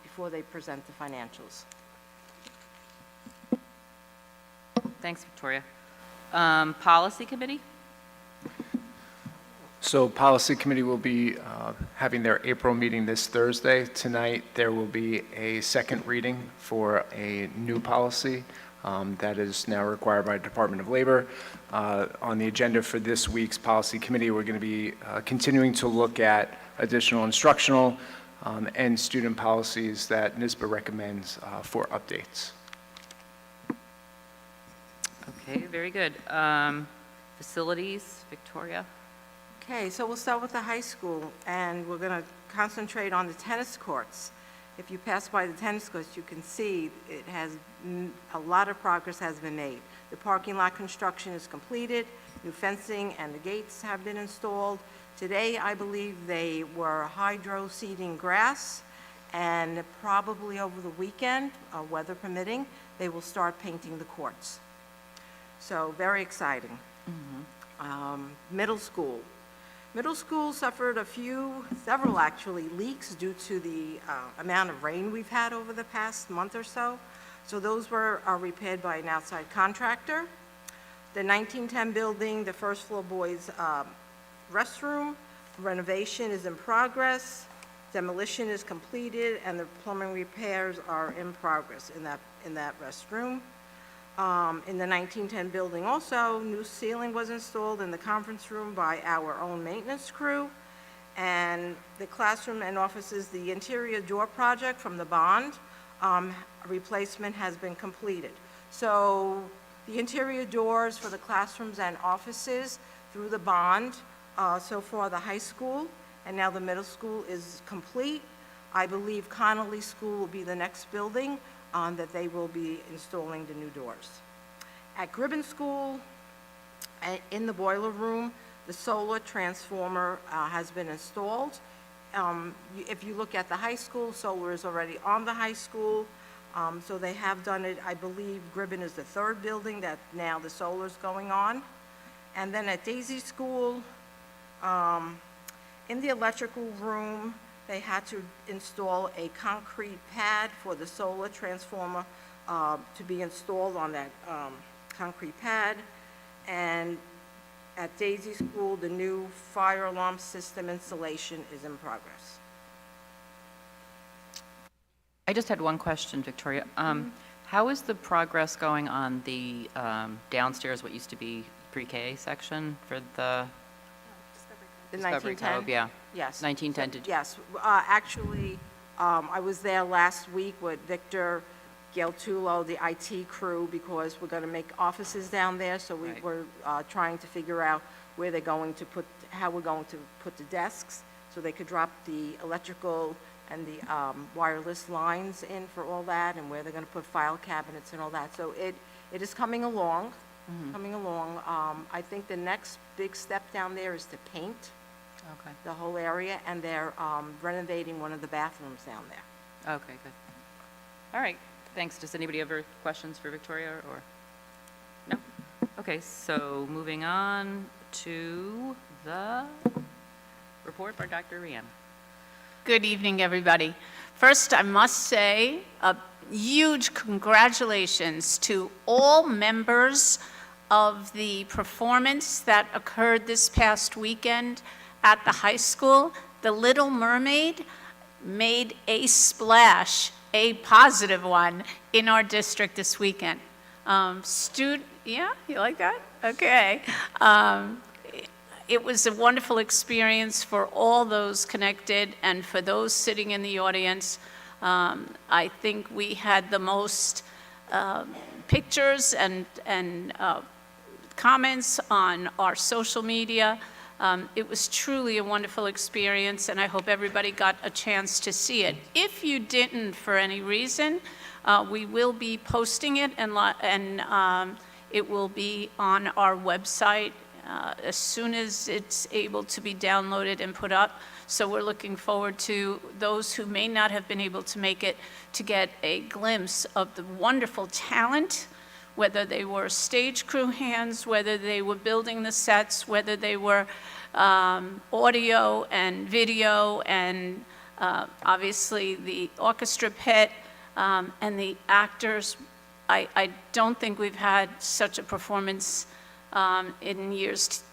before they present the financials. Thanks, Victoria. Policy Committee? So Policy Committee will be having their April meeting this Thursday. Tonight, there will be a second reading for a new policy that is now required by Department of Labor. On the agenda for this week's Policy Committee, we're going to be continuing to look at additional instructional and student policies that NYSBA recommends for updates. Okay, very good. Facilities, Victoria? Okay, so we'll start with the high school, and we're going to concentrate on the tennis courts. If you pass by the tennis courts, you can see it has, a lot of progress has been made. The parking lot construction is completed, new fencing and the gates have been installed. Today, I believe they were hydro seeding grass, and probably over the weekend, weather permitting, they will start painting the courts. So very exciting. Middle school. Middle school suffered several actually, leaks due to the amount of rain we've had over the past month or so. So those are repaired by an outside contractor. The 1910 building, the first floor boys restroom, renovation is in progress, demolition is completed, and the plumbing repairs are in progress in that restroom. In the 1910 building also, new ceiling was installed in the conference room by our own maintenance crew. And the classroom and offices, the interior door project from the bond replacement has been completed. So the interior doors for the classrooms and offices through the bond, so far the high school, and now the middle school is complete. I believe Connolly School will be the next building that they will be installing the new doors. At Gribben School, in the boiler room, the solar transformer has been installed. If you look at the high school, solar is already on the high school, so they have done it. I believe Gribben is the third building that now the solar is going on. And then at Daisy School, in the electrical room, they had to install a concrete pad for the solar transformer to be installed on that concrete pad. And at Daisy School, the new fire alarm system installation is in progress. I just had one question, Victoria. How is the progress going on the downstairs, what used to be pre-K section for the The Discovery 1910? Cove? Yeah. Yes. 1910 to... Yes. Actually, I was there last week with Victor Geltulo, the IT crew, because we're going to make offices down there, so Right. we're trying to figure out where they're going to put, how we're going to put the desks, so they could drop the electrical and the wireless lines in for all that, and where they're going to put file cabinets and all that. So it is coming along, I think the next big step down there is to paint Okay. the whole area, and they're renovating one of the bathrooms down there. Okay, good. All right, thanks. Does anybody have questions for Victoria or? No? Okay, so moving on to the report by Dr. Rihanna. Good evening, everybody. First, I must say a huge congratulations to all members of the performance that occurred this past weekend at the high school. The Little Mermaid made a splash, a positive one, in our district this weekend. Yeah, you like that? Okay. It was a wonderful experience for all those connected and for those sitting in the audience. I think we had the most pictures and comments on our social media. It was truly a wonderful experience, and I hope everybody got a chance to see it. If you didn't for any reason, we will be posting it, and it will be on our website as soon as it's able to be downloaded and put up. So we're looking forward to those who may not have been able to make it to get a glimpse of the wonderful talent, whether they were stage crew hands, whether they were building the sets, whether they were audio and video and Obviously, the orchestra pit and the actors, I don't think we've had such a performance in years,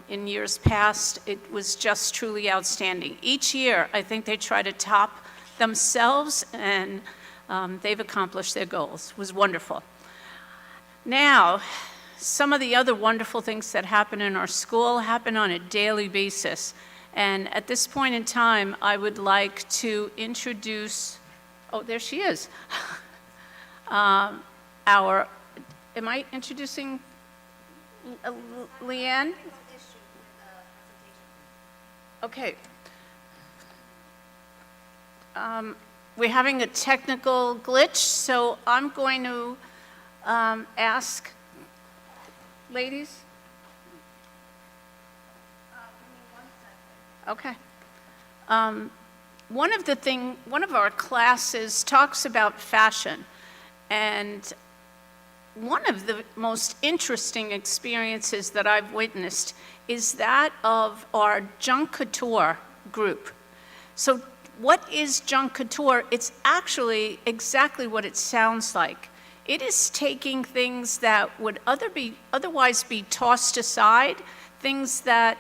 in years past. It was just truly outstanding. Each year, I think they try to top themselves, and they've accomplished their goals. It was wonderful. Now, some of the other wonderful things that happen in our school happen on a daily basis. And at this point in time, I would like to introduce, oh, there she is. Am I introducing Leanne? Okay. We're having a technical glitch, so I'm going to ask, ladies? Okay. One of our classes talks about fashion, and one of the most interesting experiences that I've witnessed is that of our Junk Couture group. So what is Junk Couture? It's actually exactly what it sounds like. It is taking things that would otherwise be tossed aside, things that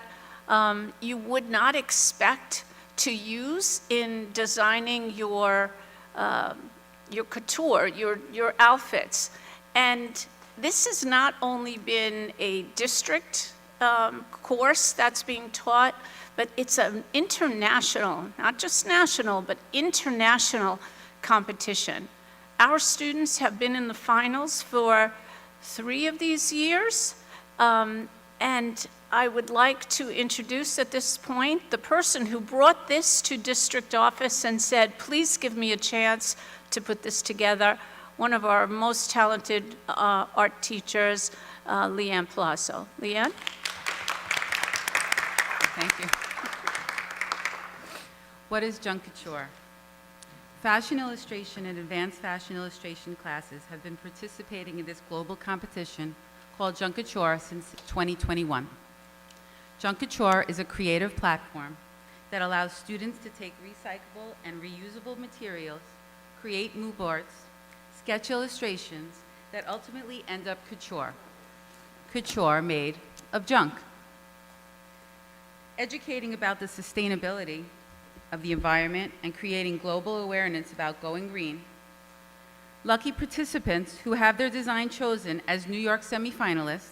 you would not expect to use in designing your couture, your outfits. And this has not only been a district course that's being taught, but it's an international, not just national, but international competition. Our students have been in the finals for 3 of these years, and I would like to introduce at this point the person who brought this to district office and said, please give me a chance to put this together, one of our most talented art teachers, Leanne Palazzo. Leanne? Thank you. What is Junk Couture? Fashion illustration and advanced fashion illustration classes have been participating in this global competition called Junk Couture since 2021. Junk Couture is a creative platform that allows students to take recyclable and reusable materials, create mood boards, sketch illustrations that ultimately end up couture. Couture made of junk. Educating about the sustainability of the environment and creating global awareness about going green, lucky participants who have their design chosen as New York semifinalists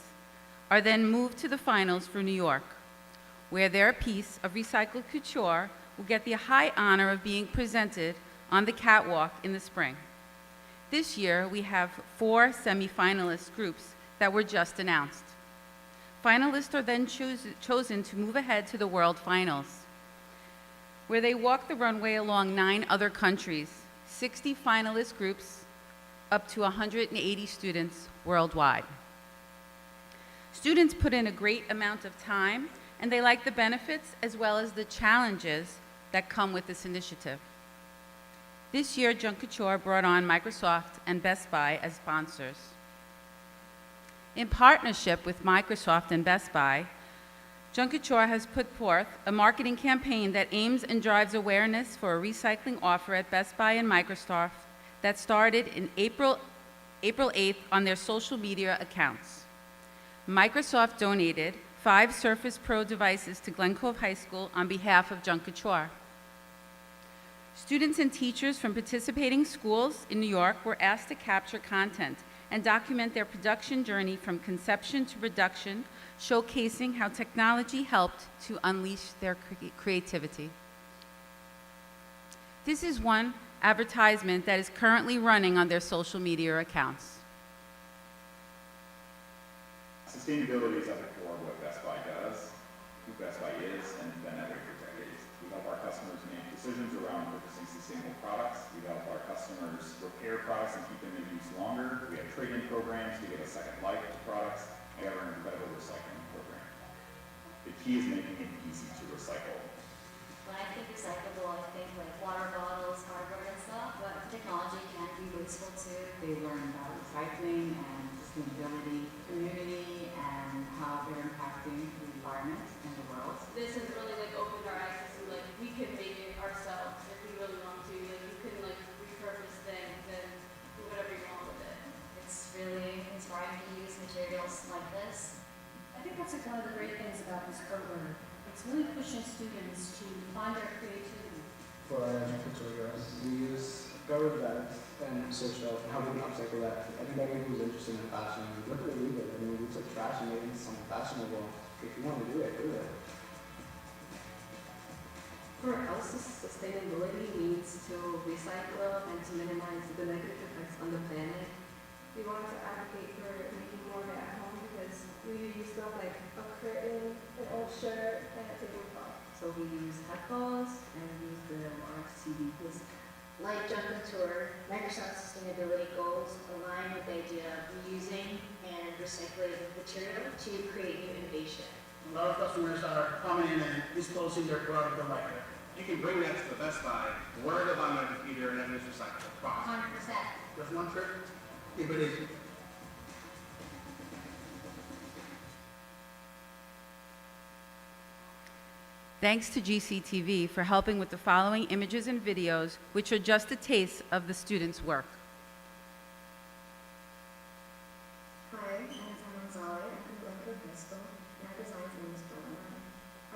are then moved to the finals for New York, where their piece of recycled couture will get the high honor of being presented on the catwalk in the spring. This year, we have 4 semifinalist groups that were just announced. Finalists are then chosen to move ahead to the World Finals, where they walk the runway along 9 other countries, 60 finalist groups, up to 180 students worldwide. Students put in a great amount of time, and they like the benefits as well as the challenges that come with this initiative. This year, Junk Couture brought on Microsoft and Best Buy as sponsors. In partnership with Microsoft and Best Buy, Junk Couture has put forth a marketing campaign that aims and drives awareness for a recycling offer at Best Buy and Microsoft that started in April 8th on their social media accounts. Microsoft donated 5 Surface Pro devices to Glen Cove High School on behalf of Junk Couture. Students and teachers from participating schools in New York were asked to capture content and document their production journey from conception to production, showcasing how technology helped to unleash their creativity. This is one advertisement that is currently running on their social media accounts. Sustainability is at the core of what Best Buy does, who Best Buy is, and been that way for decades. We help our customers make decisions around purchasing sustainable products. We help our customers repair products and keep them in use longer. We have trade-in programs to give a second life to products. We have an incredible recycling program. The key is making it easy to recycle. When I think recyclable, I think like water bottles, cardboard and stuff, but technology can be wasteful too. They learn about recycling and sustainability, community, and how they're impacting the environment and the world. This has really like opened our eyes to like we could make it ourselves if we really want to. Like, you couldn't like repurpose things and do whatever you want with it. It's really inspiring to use materials like this. I think that's like one of the great things about this program. It's really pushing students to find their creativity. For our tutorials, we use cover bags and searched out how we can upcycle that. Anybody who's interested in fashion, look at the leave it. I mean, we took trash and made it into something fashionable. If you want to do it, do it. For us, sustainability means to recycle and to minimize the negative effects on the planet. We wanted to advocate for making more of it at home because we use stuff like a curtain, an old shirt, and a tablecloth. So we use hat balls and use the large CD disc. Like Junk Tour, Microsoft's sustainability goals align with the idea of reusing and recycling material to create new innovation. A lot of customers are coming in and disposing their product like that. You can bring that to the Best Buy, word it on my computer, and then it's recyclable. 100%. Just one trip, keep it easy. Thanks to GCTV for helping with the following images and videos, which are just a taste of the students' work. Hi, I'm Anna Gonzalez. I'm from Glencoe High School, and our design's name is Caroline.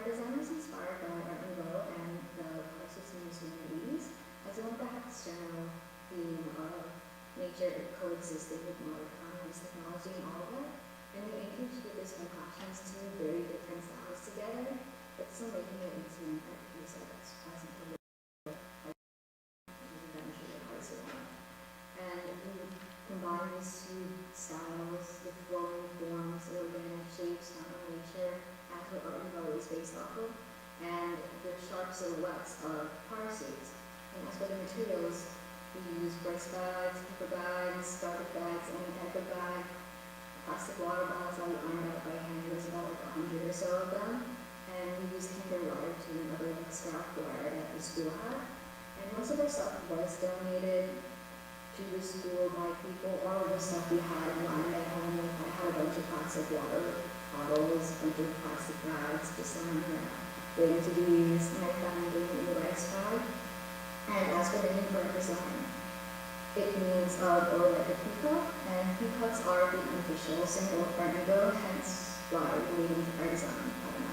Our design was inspired by Art Nouveau and the Crisis Museum in the 80s, as well as the general theme of nature coexisting with modern times, technology, and all of it. And we aim to do this by clashing two very different styles together, but still making it into a piece that's pleasant to look at. And we combine these two styles with flowing forms, organic shapes, not only nature, as what Art Nouveau is based off of, and the sharp silhouettes of car seats. And as for the materials, we use rice bags, paper bags, garbage bags, any type of bag, plastic water bottles that we ironed out by hand. There's about like 100 or so of them. And we use Kinder Large and other like scrap wire that the school had. And most of our stuff was donated to the school by people. All of the stuff we had lying at home, I had a bunch of plastic water bottles, a bunch of plastic bags, just lying there, waiting to be used. And I found it in the rice bag. And as for the new bird design, it means or like a peacock, and peacocks are the unofficial symbol of Art Nouveau, hence why we named our design Caroline.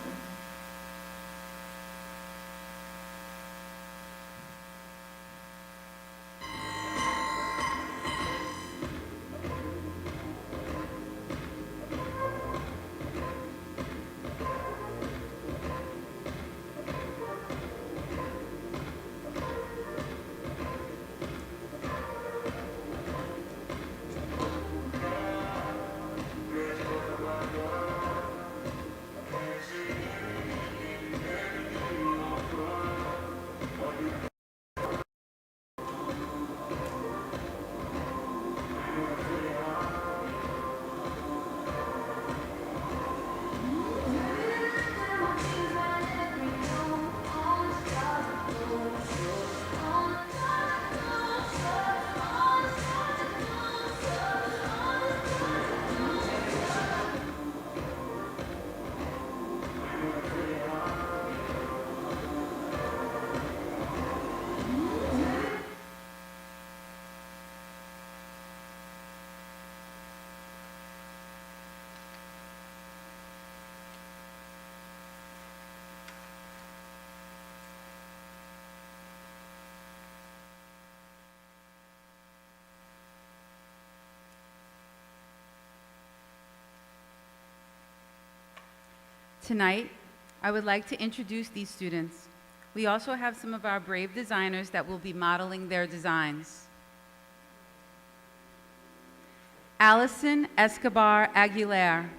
Tonight, I would like to introduce these students. We also have some of our brave designers that will be modeling their designs. Allison Escobar Aguilar,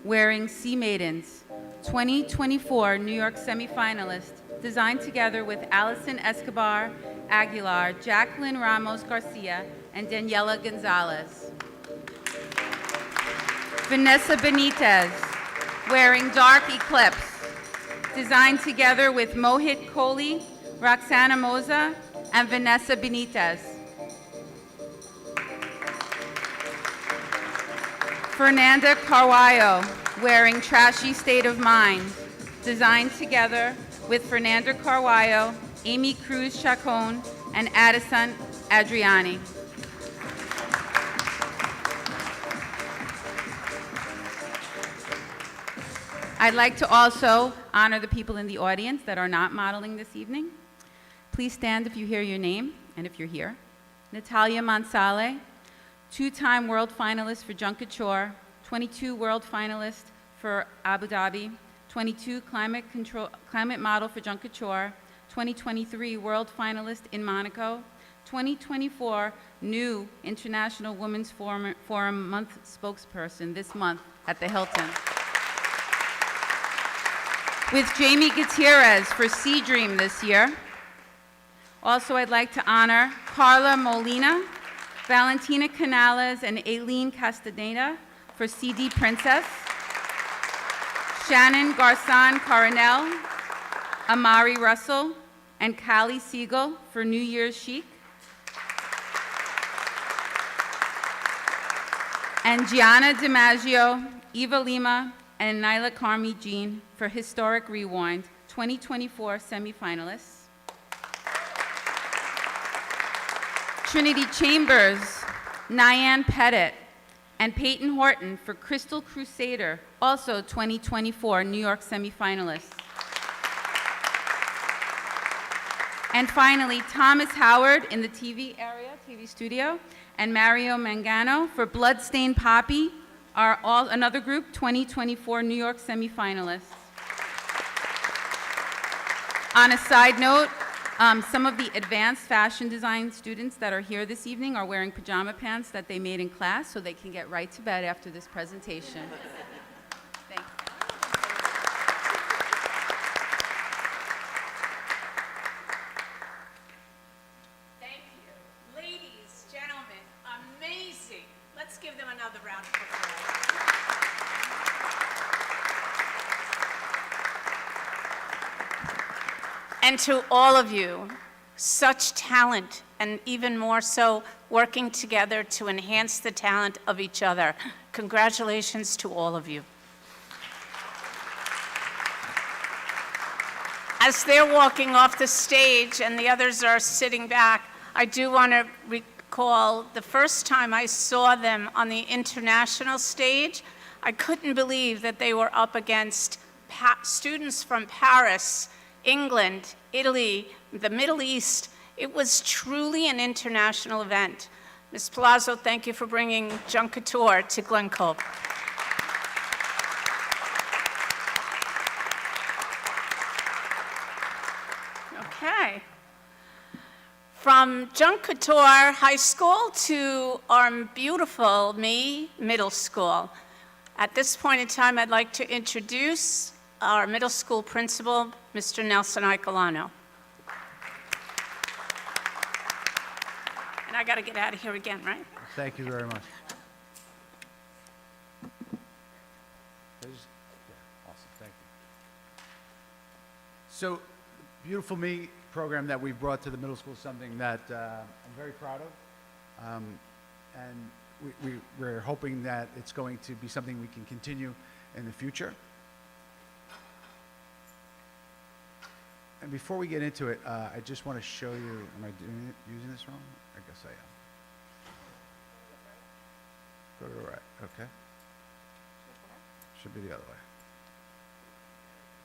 wearing Sea Maidens, 2024 New York semifinalist, designed together with Allison Escobar Aguilar, Jacqueline Ramos Garcia, and Daniela Gonzalez. Vanessa Benitez, wearing Dark Eclipse, designed together with Mohit Kohli, Roxana Moza, and Vanessa Benitez. Fernanda Carguayo, wearing Trashy State of Mind, designed together with Fernanda Carguayo, Amy Cruz Chacon, and Addison Adriani. I'd like to also honor the people in the audience that are not modeling this evening. Please stand if you hear your name and if you're here. Natalia Mansale, two-time world finalist for Junkature, 22 world finalist for Abu Dhabi, 22 climate model for Junkature, 2023 world finalist in Monaco, 2024 new International Women's Forum Month spokesperson this month at the Hilton. With Jamie Gutierrez for Sea Dream this year. Also, I'd like to honor Carla Molina, Valentina Canales, and Aileen Castaneda for CD Princess, Shannon Garcon Coronel, Amari Russell, and Callie Siegel for New Year's Chic, and Gianna DiMaggio, Eva Lima, and Nyla Carmi Jean for Historic Rewind 2024 semifinalists. Trinity Chambers, Nyan Pettit, and Peyton Horton for Crystal Crusader, also 2024 New York semifinalists. And finally, Thomas Howard in the TV area, TV studio, and Mario Mangano for Bloodstained Poppy, are all another group, 2024 New York semifinalists. On a side note, some of the advanced fashion design students that are here this evening are wearing pajama pants that they made in class so they can get right to bed after this presentation. Thank you. Thank you. Ladies, gentlemen, amazing. Let's give them another round of applause. And to all of you, such talent, and even more so, working together to enhance the talent of each other. Congratulations to all of you. As they're walking off the stage and the others are sitting back, I do want to recall the first time I saw them on the international stage, I couldn't believe that they were up against students from Paris, England, Italy, the Middle East. It was truly an international event. Ms. Palazzo, thank you for bringing Junkature to Glen Cove. Okay. From Junkature High School to our beautiful Middle School. At this point in time, I'd like to introduce our middle school principal, Mr. Nelson Icolano. And I got to get out of here again, right? Thank you very much. Awesome, thank you. So, Beautiful Me program that we've brought to the middle school is something that I'm very proud of. And we're hoping that it's going to be something we can continue in the future. And before we get into it, I just want to show you, am I using this wrong? I guess I am. Go to the right, okay. Should be the other way.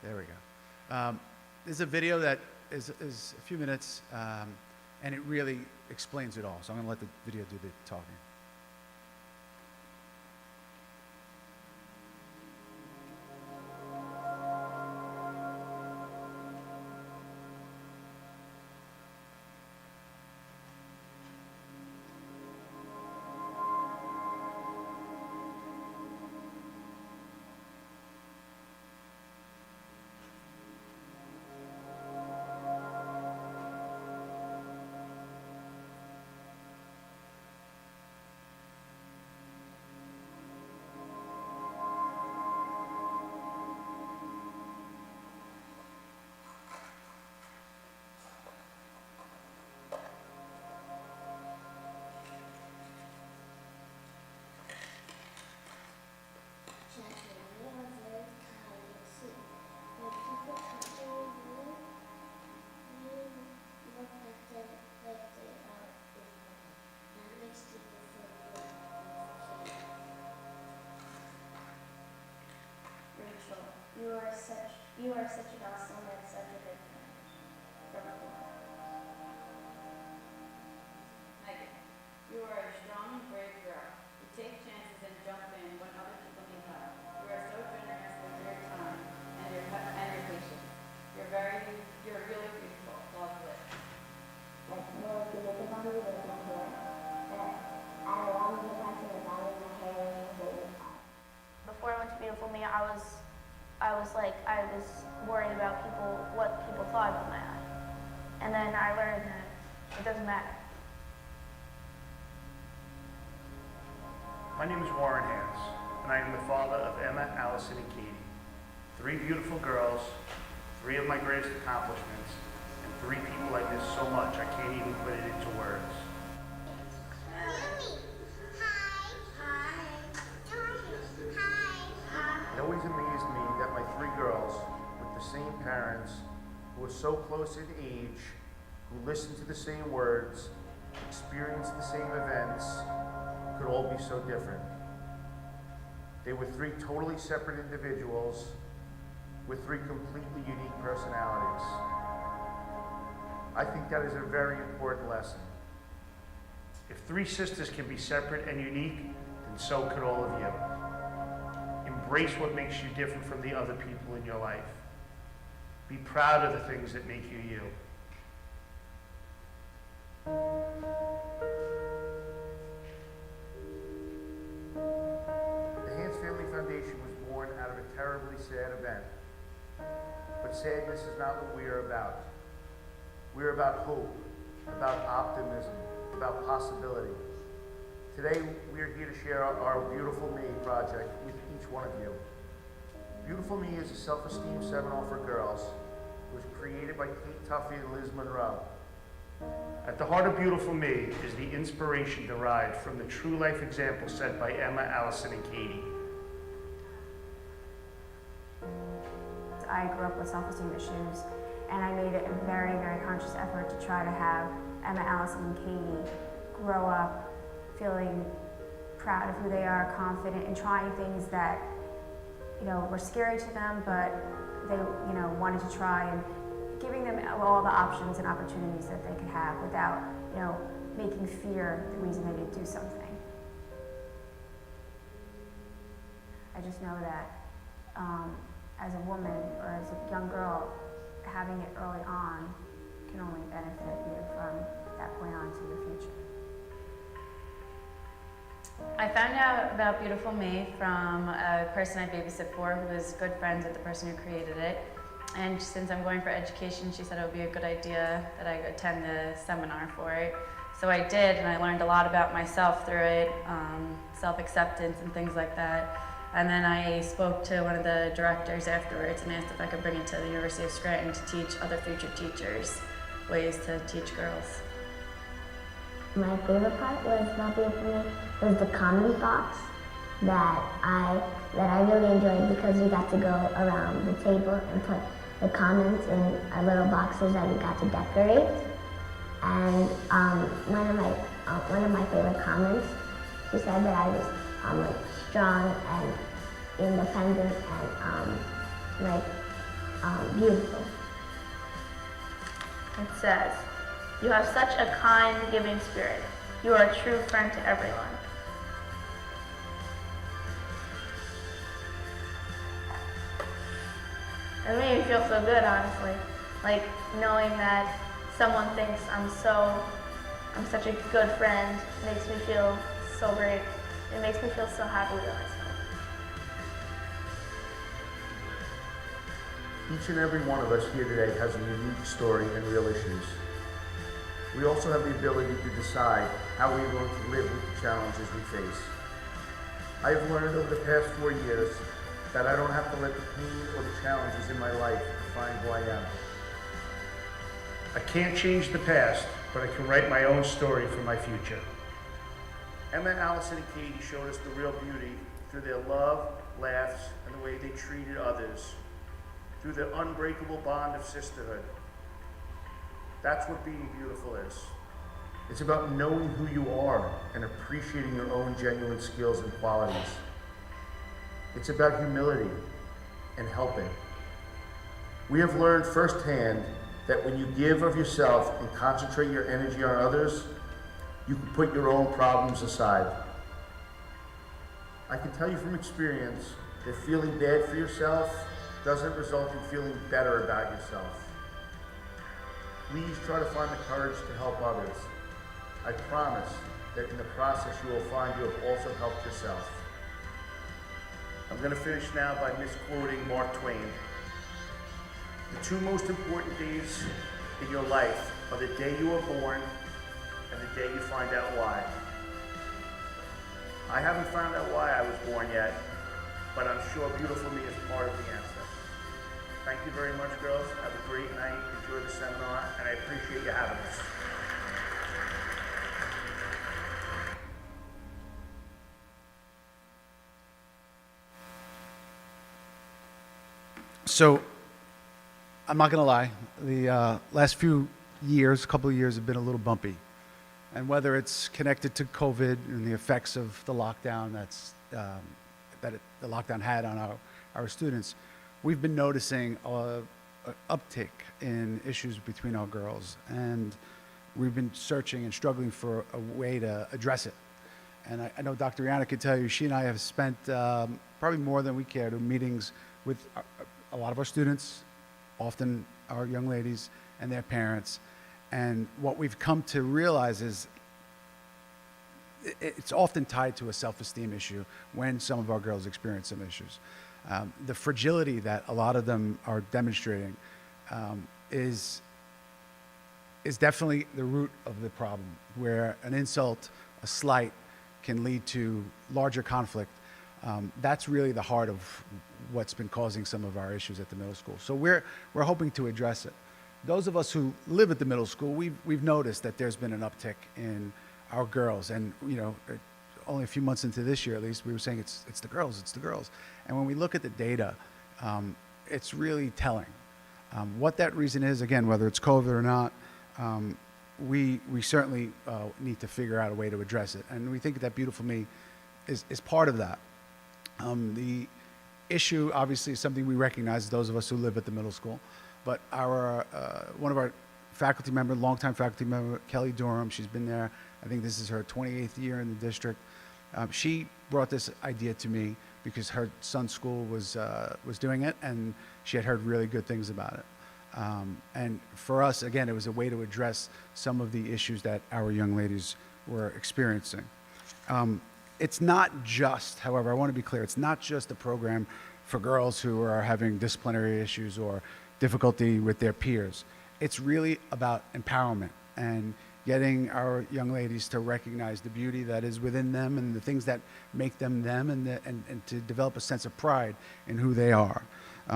There we go. There's a video that is a few minutes, and it really explains it all. So I'm going to let the video do the talking. You are such an awesome and such a good friend. From afar. Megan, you are a strong and brave girl. You take chances and jump in when other people need help. You are so generous with your time and your patience. You're really beautiful. Love Liz. Like, well, if you think about me, there's my hair. And I had a long impact on the body of my hair and my favorite part. Before I went to Beautiful Me, I was worried about what people thought about my eye. And then I learned that it doesn't matter. My name is Warren Hans, and I am the father of Emma, Allison, and Katie. 3 beautiful girls, 3 of my greatest accomplishments, and 3 people I miss so much I can't even put it into words. It always amazed me that my 3 girls, with the same parents, who were so close in age, who listened to the same words, experienced the same events, could all be so different. They were 3 totally separate individuals with 3 completely unique personalities. I think that is a very important lesson. If 3 sisters can be separate and unique, then so could all of you. Embrace what makes you different from the other people in your life. Be proud of the things that make you you. The Hans Family Foundation was born out of a terribly sad event. But sadness is not what we are about. We are about hope, about optimism, about possibility. Today, we are here to share our Beautiful Me project with each one of you. Beautiful Me is a self-esteem seminar for girls. It was created by Kate Tuffy and Liz Monroe. At the heart of Beautiful Me is the inspiration derived from the true life example set by Emma, Allison, and Katie. I grew up with self-esteem issues, and I made it a very, very conscious effort to try to have Emma, Allison, and Katie grow up feeling proud of who they are, confident, and trying things that, were scary to them, but they, wanted to try, and giving them all the options and opportunities that they could have without, making fear the reason they didn't do something. I just know that as a woman or as a young girl, having it early on can only benefit you from that point on to your future. I found out about Beautiful Me from a person I babysit for who was good friends with the person who created it. And since I'm going for education, she said it would be a good idea that I attend the seminar for it. So I did, and I learned a lot about myself through it, self-acceptance and things like that. And then I spoke to one of the directors afterwards and asked if I could bring it to the University of Scranton to teach other future teachers ways to teach girls. My favorite part was about Beautiful Me was the comment box that I really enjoyed because we got to go around the table and put the comments in our little boxes that we got to decorate. And one of my favorite comments, she said that I was strong and independent and beautiful. It says, "You have such a kind, giving spirit. You are a true friend to everyone." It made me feel so good, honestly. Like, knowing that someone thinks I'm such a good friend makes me feel so great. It makes me feel so happy with myself. Each and every one of us here today has a unique story and real issues. We also have the ability to decide how we are going to live with the challenges we face. I have learned over the past 4 years that I don't have to let the pain or the challenges in my life define who I am. I can't change the past, but I can write my own story for my future. Emma, Allison, and Katie showed us the real beauty through their love, laughs, and the way they treated others, through their unbreakable bond of sisterhood. That's what being beautiful is. It's about knowing who you are and appreciating your own genuine skills and qualities. It's about humility and helping. We have learned firsthand that when you give of yourself and concentrate your energy on others, you can put your own problems aside. I can tell you from experience that feeling bad for yourself doesn't result in feeling better about yourself. Please try to find the courage to help others. I promise that in the process you will find you have also helped yourself. I'm going to finish now by misquoting Mark Twain. The two most important days in your life are the day you were born and the day you find out why. I haven't found out why I was born yet, but I'm sure Beautiful Me is part of the answer. Thank you very much, girls. Have a great night. Enjoy the seminar, and I appreciate you having us. So, I'm not going to lie, the last few years, couple of years have been a little bumpy. And whether it's connected to COVID and the effects of the lockdown the lockdown had on our students, we've been noticing an uptick in issues between our girls. And we've been searching and struggling for a way to address it. And I know Dr. Rihanna could tell you, she and I have spent probably more than we care to meetings with a lot of our students, often our young ladies and their parents. And what we've come to realize is it's often tied to a self-esteem issue when some of our girls experience some issues. The fragility that a lot of them are demonstrating is definitely the root of the problem, where an insult, a slight, can lead to larger conflict. That's really the heart of what's been causing some of our issues at the middle school. So we're hoping to address it. Those of us who live at the middle school, we've noticed that there's been an uptick in our girls. And, you know, only a few months into this year, at least, we were saying it's the girls, it's the girls. And when we look at the data, it's really telling. What that reason is, again, whether it's COVID or not, we certainly need to figure out a way to address it. And we think that Beautiful Me is part of that. The issue, obviously, is something we recognize, those of us who live at the middle school. But one of our faculty member, longtime faculty member, Kelly Durham, she's been there, I think this is her 28th year in the district. She brought this idea to me because her son's school was doing it, and she had heard really good things about it. And for us, again, it was a way to address some of the issues that our young ladies were experiencing. It's not just, however, I want to be clear, it's not just a program for girls who are having disciplinary issues or difficulty with their peers. It's really about empowerment and getting our young ladies to recognize the beauty that is within them and the things that make them them, and to develop a sense of pride in who they are.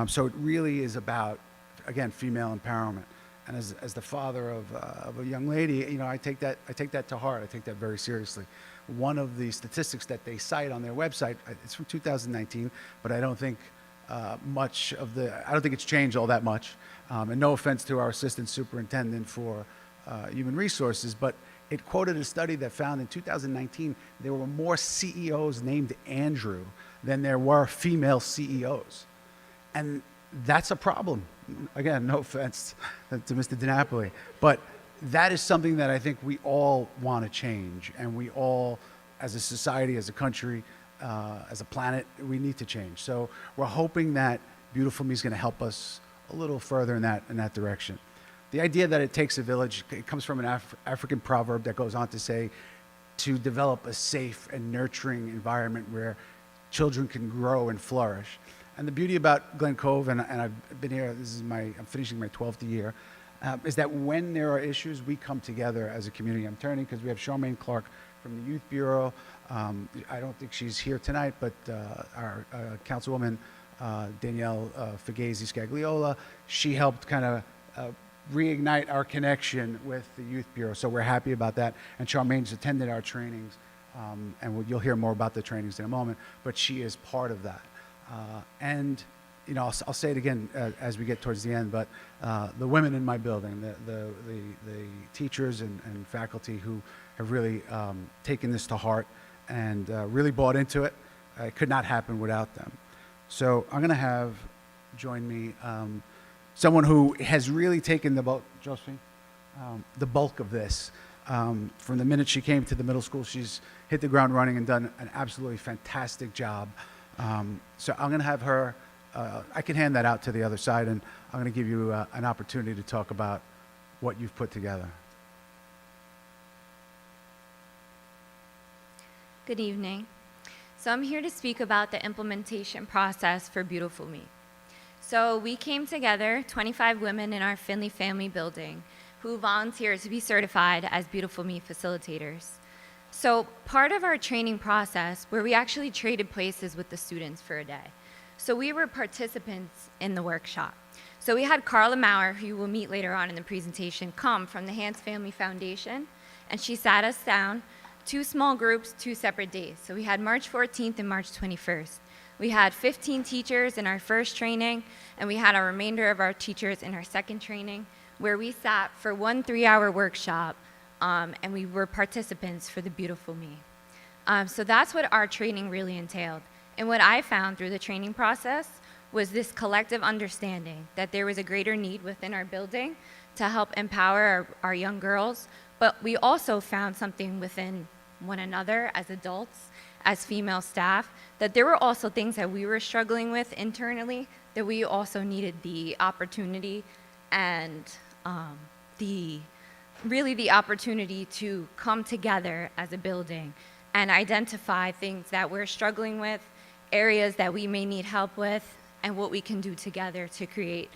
So it really is about, again, female empowerment. And as the father of a young lady, you know, I take that to heart. I take that very seriously. One of the statistics that they cite on their website, it's from 2019, but I don't think I don't think it's changed all that much. And no offense to our assistant superintendent for human resources, but it quoted a study that found in 2019 there were more CEOs named Andrew than there were female CEOs. And that's a problem. Again, no offense to Mr. DiNapoli, but that is something that I think we all want to change, and we all, as a society, as a country, as a planet, we need to change. So we're hoping that Beautiful Me is going to help us a little further in that direction. The idea that it takes a village, it comes from an African proverb that goes on to say, to develop a safe and nurturing environment where children can grow and flourish. And the beauty about Glen Cove, and I've been here, I'm finishing my 12th year, is that when there are issues, we come together as a community. I'm turning because we have Charmaine Clark from the Youth Bureau. I don't think she's here tonight, but our Councilwoman Danielle Fagazi-Scagliola, she helped kind of reignite our connection with the Youth Bureau. So we're happy about that. And Charmaine's attended our trainings, and you'll hear more about the trainings in a moment, but she is part of that. And you know, I'll say it again as we get towards the end, but the women in my building, the teachers and faculty who have really taken this to heart and really bought into it, it could not happen without them. So I'm going to have join me someone who has really taken the bulk, Josephine, the bulk of this. From the minute she came to the middle school, she's hit the ground running and done an absolutely fantastic job. So I'm going to have her, I can hand that out to the other side, and I'm going to give you an opportunity to talk about what you've put together. Good evening. So I'm here to speak about the implementation process for Beautiful Me. So we came together, 25 women in our Finley family building, who volunteered to be certified as Beautiful Me facilitators. So part of our training process, where we actually traded places with the students for a day. So we were participants in the workshop. So we had Carla Maurer, who you will meet later on in the presentation, come from the Hans Family Foundation, and she sat us down, 2 small groups, 2 separate days. So we had March 14th and March 21st. We had 15 teachers in our first training, and we had a remainder of our teachers in our second training, where we sat for 1 3-hour workshop, and we were participants for the Beautiful Me. So that's what our training really entailed. And what I found through the training process was this collective understanding that there was a greater need within our building to help empower our young girls, but we also found something within one another as adults, as female staff, that there were also things that we were struggling with internally that we also needed the opportunity and the opportunity to come together as a building and identify things that we're struggling with, areas that we may need help with, and what we can do together to create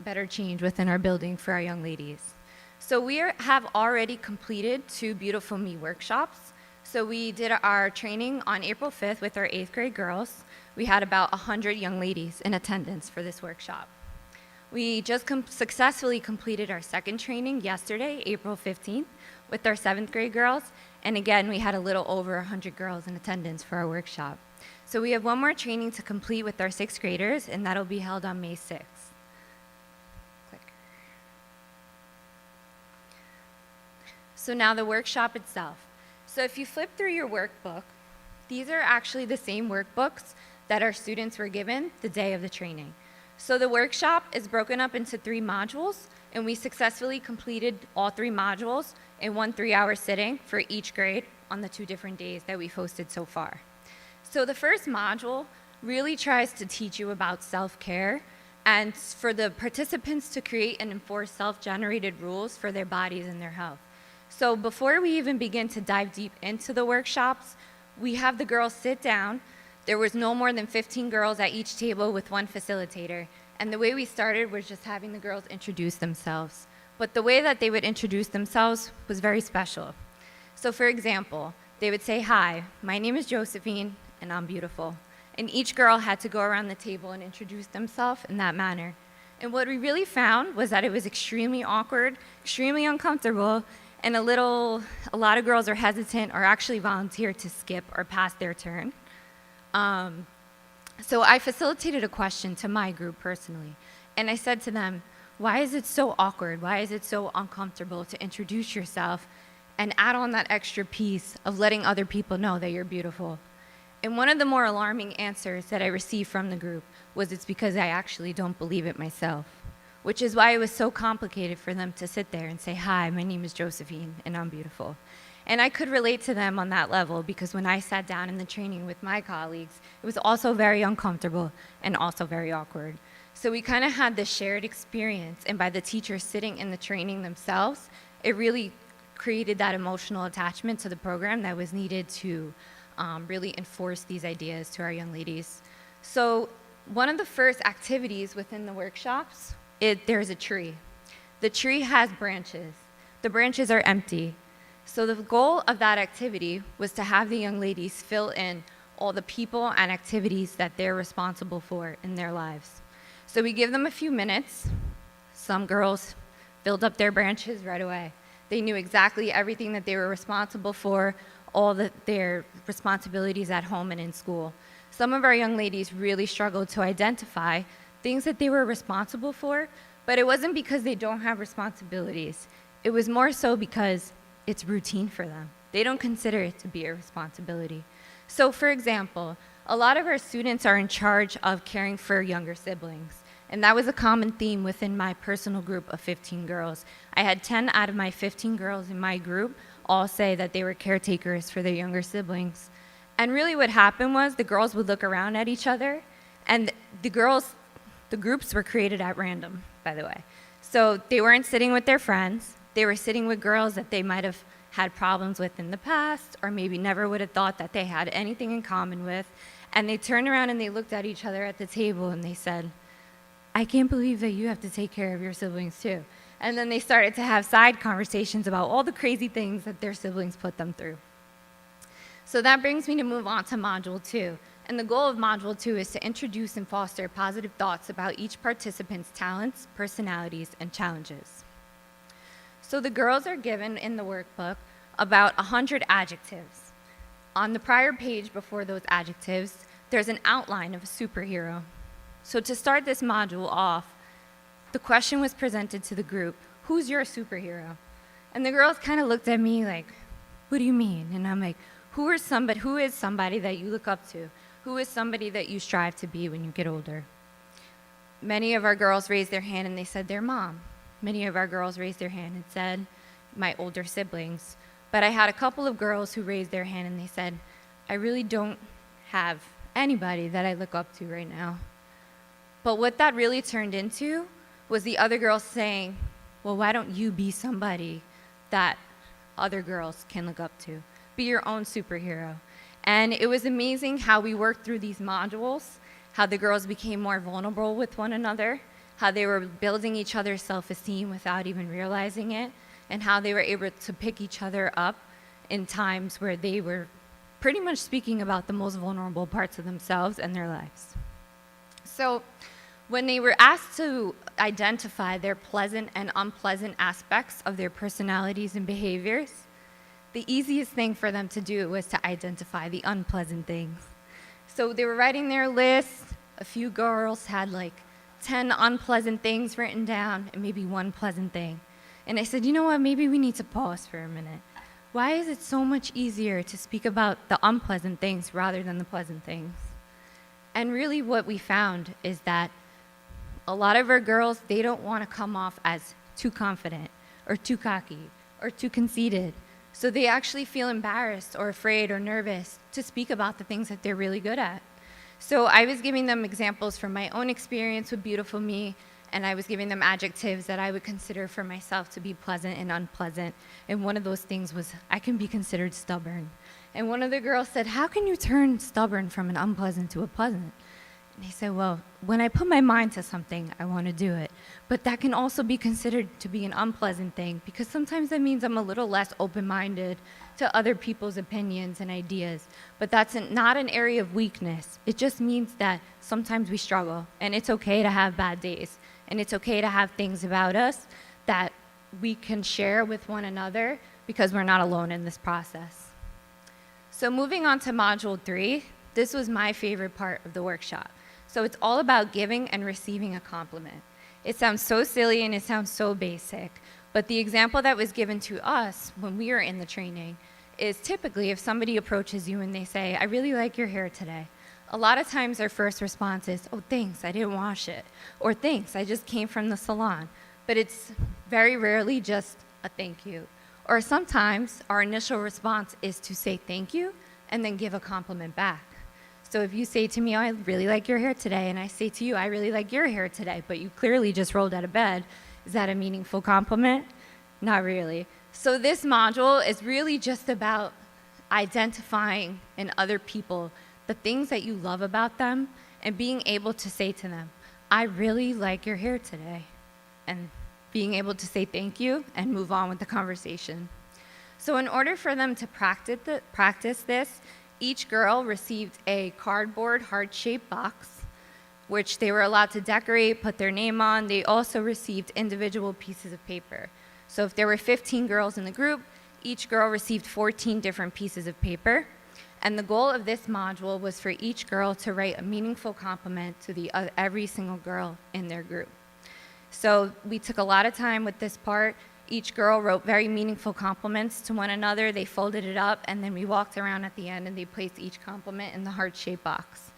better change within our building for our young ladies. So we have already completed 2 Beautiful Me workshops. So we did our training on April 5th with our 8th grade girls. We had about 100 young ladies in attendance for this workshop. We just successfully completed our second training yesterday, April 15th, with our 7th grade girls. And again, we had a little over 100 girls in attendance for our workshop. So we have 1 more training to complete with our 6th graders, and that'll be held on May 6th. So now the workshop itself. So if you flip through your workbook, these are actually the same workbooks that our students were given the day of the training. So the workshop is broken up into 3 modules, and we successfully completed all 3 modules in 1 3-hour sitting for each grade on the 2 different days that we've hosted so far. So the first module really tries to teach you about self-care and for the participants to create and enforce self-generated rules for their bodies and their health. So before we even begin to dive deep into the workshops, we have the girls sit down. There was no more than 15 girls at each table with 1 facilitator. And the way we started was just having the girls introduce themselves. But the way that they would introduce themselves was very special. So for example, they would say, "Hi, my name is Josephine, and I'm beautiful." And each girl had to go around the table and introduce themselves in that manner. And what we really found was that it was extremely awkward, extremely uncomfortable, and a lot of girls are hesitant or actually volunteer to skip or pass their turn. So I facilitated a question to my group personally, and I said to them, "Why is it so awkward? Why is it so uncomfortable to introduce yourself and add on that extra piece of letting other people know that you're beautiful?" And one of the more alarming answers that I received from the group was, "It's because I actually don't believe it myself," which is why it was so complicated for them to sit there and say, "Hi, my name is Josephine, and I'm beautiful." And I could relate to them on that level because when I sat down in the training with my colleagues, it was also very uncomfortable and also very awkward. So we kind of had this shared experience, and by the teachers sitting in the training themselves, it really created that emotional attachment to the program that was needed to really enforce these ideas to our young ladies. So one of the first activities within the workshops, there's a tree. The tree has branches. The branches are empty. So the goal of that activity was to have the young ladies fill in all the people and activities that they're responsible for in their lives. So we give them a few minutes. Some girls filled up their branches right away. They knew exactly everything that they were responsible for, their responsibilities at home and in school. Some of our young ladies really struggled to identify things that they were responsible for, but it wasn't because they don't have responsibilities. It was more so because it's routine for them. They don't consider it to be a responsibility. So for example, a lot of our students are in charge of caring for younger siblings. And that was a common theme within my personal group of 15 girls. I had 10 out of my 15 girls in my group all say that they were caretakers for their younger siblings. And really what happened was the girls would look around at each other, and the groups were created at random, by the way. So they weren't sitting with their friends. They were sitting with girls that they might have had problems with in the past, or maybe never would have thought that they had anything in common with. And they turned around and they looked at each other at the table and they said, I can't believe that you have to take care of your siblings too. And then they started to have side conversations about all the crazy things that their siblings put them through. So that brings me to move on to Module 2. And the goal of Module 2 is to introduce and foster positive thoughts about each participant's talents, personalities, and challenges. So the girls are given in the workbook about 100 adjectives. On the prior page before those adjectives, there's an outline of a superhero. So to start this module off, the question was presented to the group, who's your superhero? And the girls kind of looked at me like, what do you mean? And I'm like, who is somebody that you look up to? Who is somebody that you strive to be when you get older? Many of our girls raised their hand and they said their mom. Many of our girls raised their hand and said my older siblings. But I had a couple of girls who raised their hand and they said, I really don't have anybody that I look up to right now. But what that really turned into was the other girls saying, well, why don't you be somebody that other girls can look up to? Be your own superhero. And it was amazing how we worked through these modules, how the girls became more vulnerable with one another, how they were building each other's self-esteem without even realizing it, and how they were able to pick each other up in times where they were pretty much speaking about the most vulnerable parts of themselves and their lives. So when they were asked to identify their pleasant and unpleasant aspects of their personalities and behaviors, the easiest thing for them to do was to identify the unpleasant things. So they were writing their list. A few girls had like 10 unpleasant things written down and maybe one pleasant thing. And I said, you know what, maybe we need to pause for a minute. Why is it so much easier to speak about the unpleasant things rather than the pleasant things? And really what we found is that a lot of our girls, they don't want to come off as too confident or too cocky or too conceited. So they actually feel embarrassed or afraid or nervous to speak about the things that they're really good at. So I was giving them examples from my own experience with Beautiful Me, and I was giving them adjectives that I would consider for myself to be pleasant and unpleasant. And one of those things was, I can be considered stubborn. And one of the girls said, how can you turn stubborn from an unpleasant to a pleasant? And I said, well, when I put my mind to something, I want to do it. But that can also be considered to be an unpleasant thing, because sometimes that means I'm a little less open-minded to other people's opinions and ideas. But that's not an area of weakness. It just means that sometimes we struggle, and it's okay to have bad days. And it's okay to have things about us that we can share with one another because we're not alone in this process. So moving on to Module 3, this was my favorite part of the workshop. So it's all about giving and receiving a compliment. It sounds so silly and it sounds so basic, but the example that was given to us when we were in the training is typically if somebody approaches you and they say, I really like your hair today. A lot of times our first response is, oh, thanks, I didn't wash it. Or thanks, I just came from the salon. But it's very rarely just a thank you. Or sometimes our initial response is to say thank you and then give a compliment back. So if you say to me, oh, I really like your hair today, and I say to you, I really like your hair today, but you clearly just rolled out of bed, is that a meaningful compliment? Not really. So this module is really just about identifying in other people the things that you love about them and being able to say to them, I really like your hair today, and being able to say thank you and move on with the conversation. So in order for them to practice this, each girl received a cardboard heart-shaped box, which they were allowed to decorate, put their name on. They also received individual pieces of paper. So if there were 15 girls in the group, each girl received 14 different pieces of paper. And the goal of this module was for each girl to write a meaningful compliment to every single girl in their group. So we took a lot of time with this part. Each girl wrote very meaningful compliments to one another. They folded it up, and then we walked around at the end, and they placed each compliment in the heart-shaped box.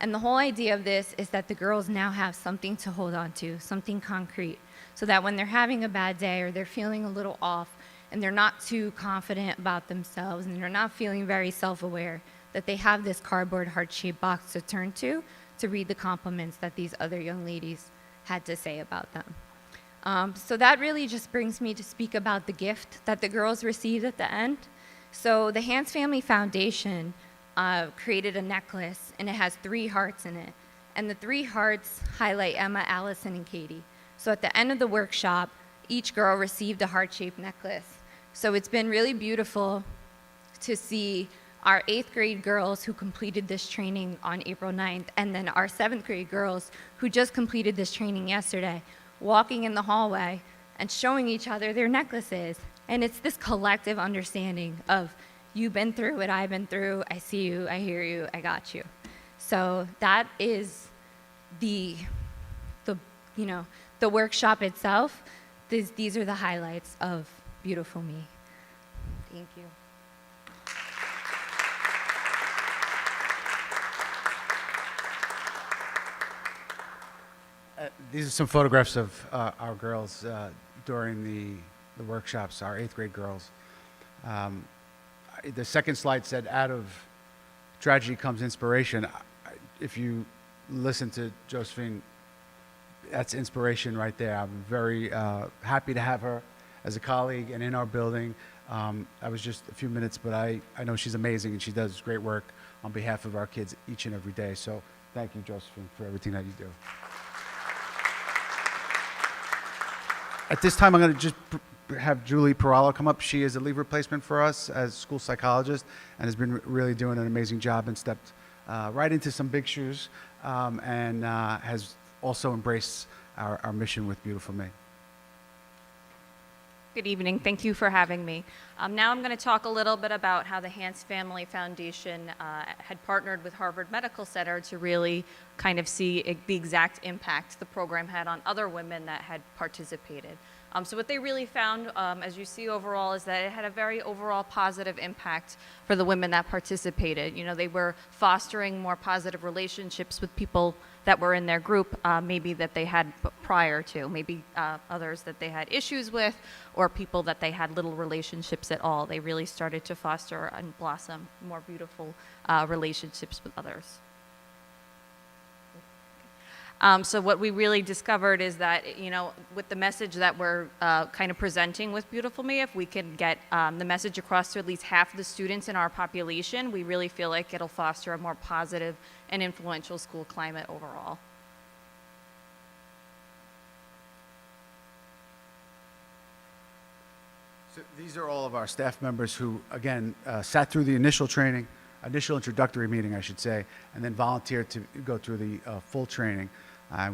And the whole idea of this is that the girls now have something to hold on to, something concrete, so that when they're having a bad day or they're feeling a little off and they're not too confident about themselves and they're not feeling very self-aware, that they have this cardboard heart-shaped box to turn to read the compliments that these other young ladies had to say about them. So that really just brings me to speak about the gift that the girls received at the end. So the Hans Family Foundation created a necklace, and it has 3 hearts in it. And the 3 hearts highlight Emma, Allison, and Katie. So at the end of the workshop, each girl received a heart-shaped necklace. So it's been really beautiful to see our 8th grade girls who completed this training on April 9th, and then our 7th grade girls who just completed this training yesterday, walking in the hallway and showing each other their necklaces. And it's this collective understanding of, you've been through what I've been through, I see you, I hear you, I got you. So that is the workshop itself. These are the highlights of Beautiful Me. Thank you. These are some photographs of our girls during the workshops, our 8th grade girls. The second slide said, out of tragedy comes inspiration. If you listen to Josephine, that's inspiration right there. I'm very happy to have her as a colleague and in our building. I was just a few minutes, but I know she's amazing and she does great work on behalf of our kids each and every day. So thank you, Josephine, for everything that you do. At this time, I'm going to just have Julie Perallo come up. She is a leave replacement for us as school psychologist and has been really doing an amazing job and stepped right into some big shoes and has also embraced our mission with Beautiful Me. Good evening. Thank you for having me. Now I'm going to talk a little bit about how the Hans Family Foundation had partnered with Harvard Medical Center to really kind of see the exact impact the program had on other women that had participated. So what they really found, as you see overall, is that it had a very overall positive impact for the women that participated. You know, they were fostering more positive relationships with people that were in their group, maybe that they had prior to, maybe others that they had issues with, or people that they had little relationships at all. They really started to foster and blossom more beautiful relationships with others. So what we really discovered is that, you know, with the message that we're kind of presenting with Beautiful Me, if we can get the message across to at least half the students in our population, we really feel like it'll foster a more positive and influential school climate overall. So these are all of our staff members who, again, sat through the initial training, initial introductory meeting, I should say, and then volunteered to go through the full training.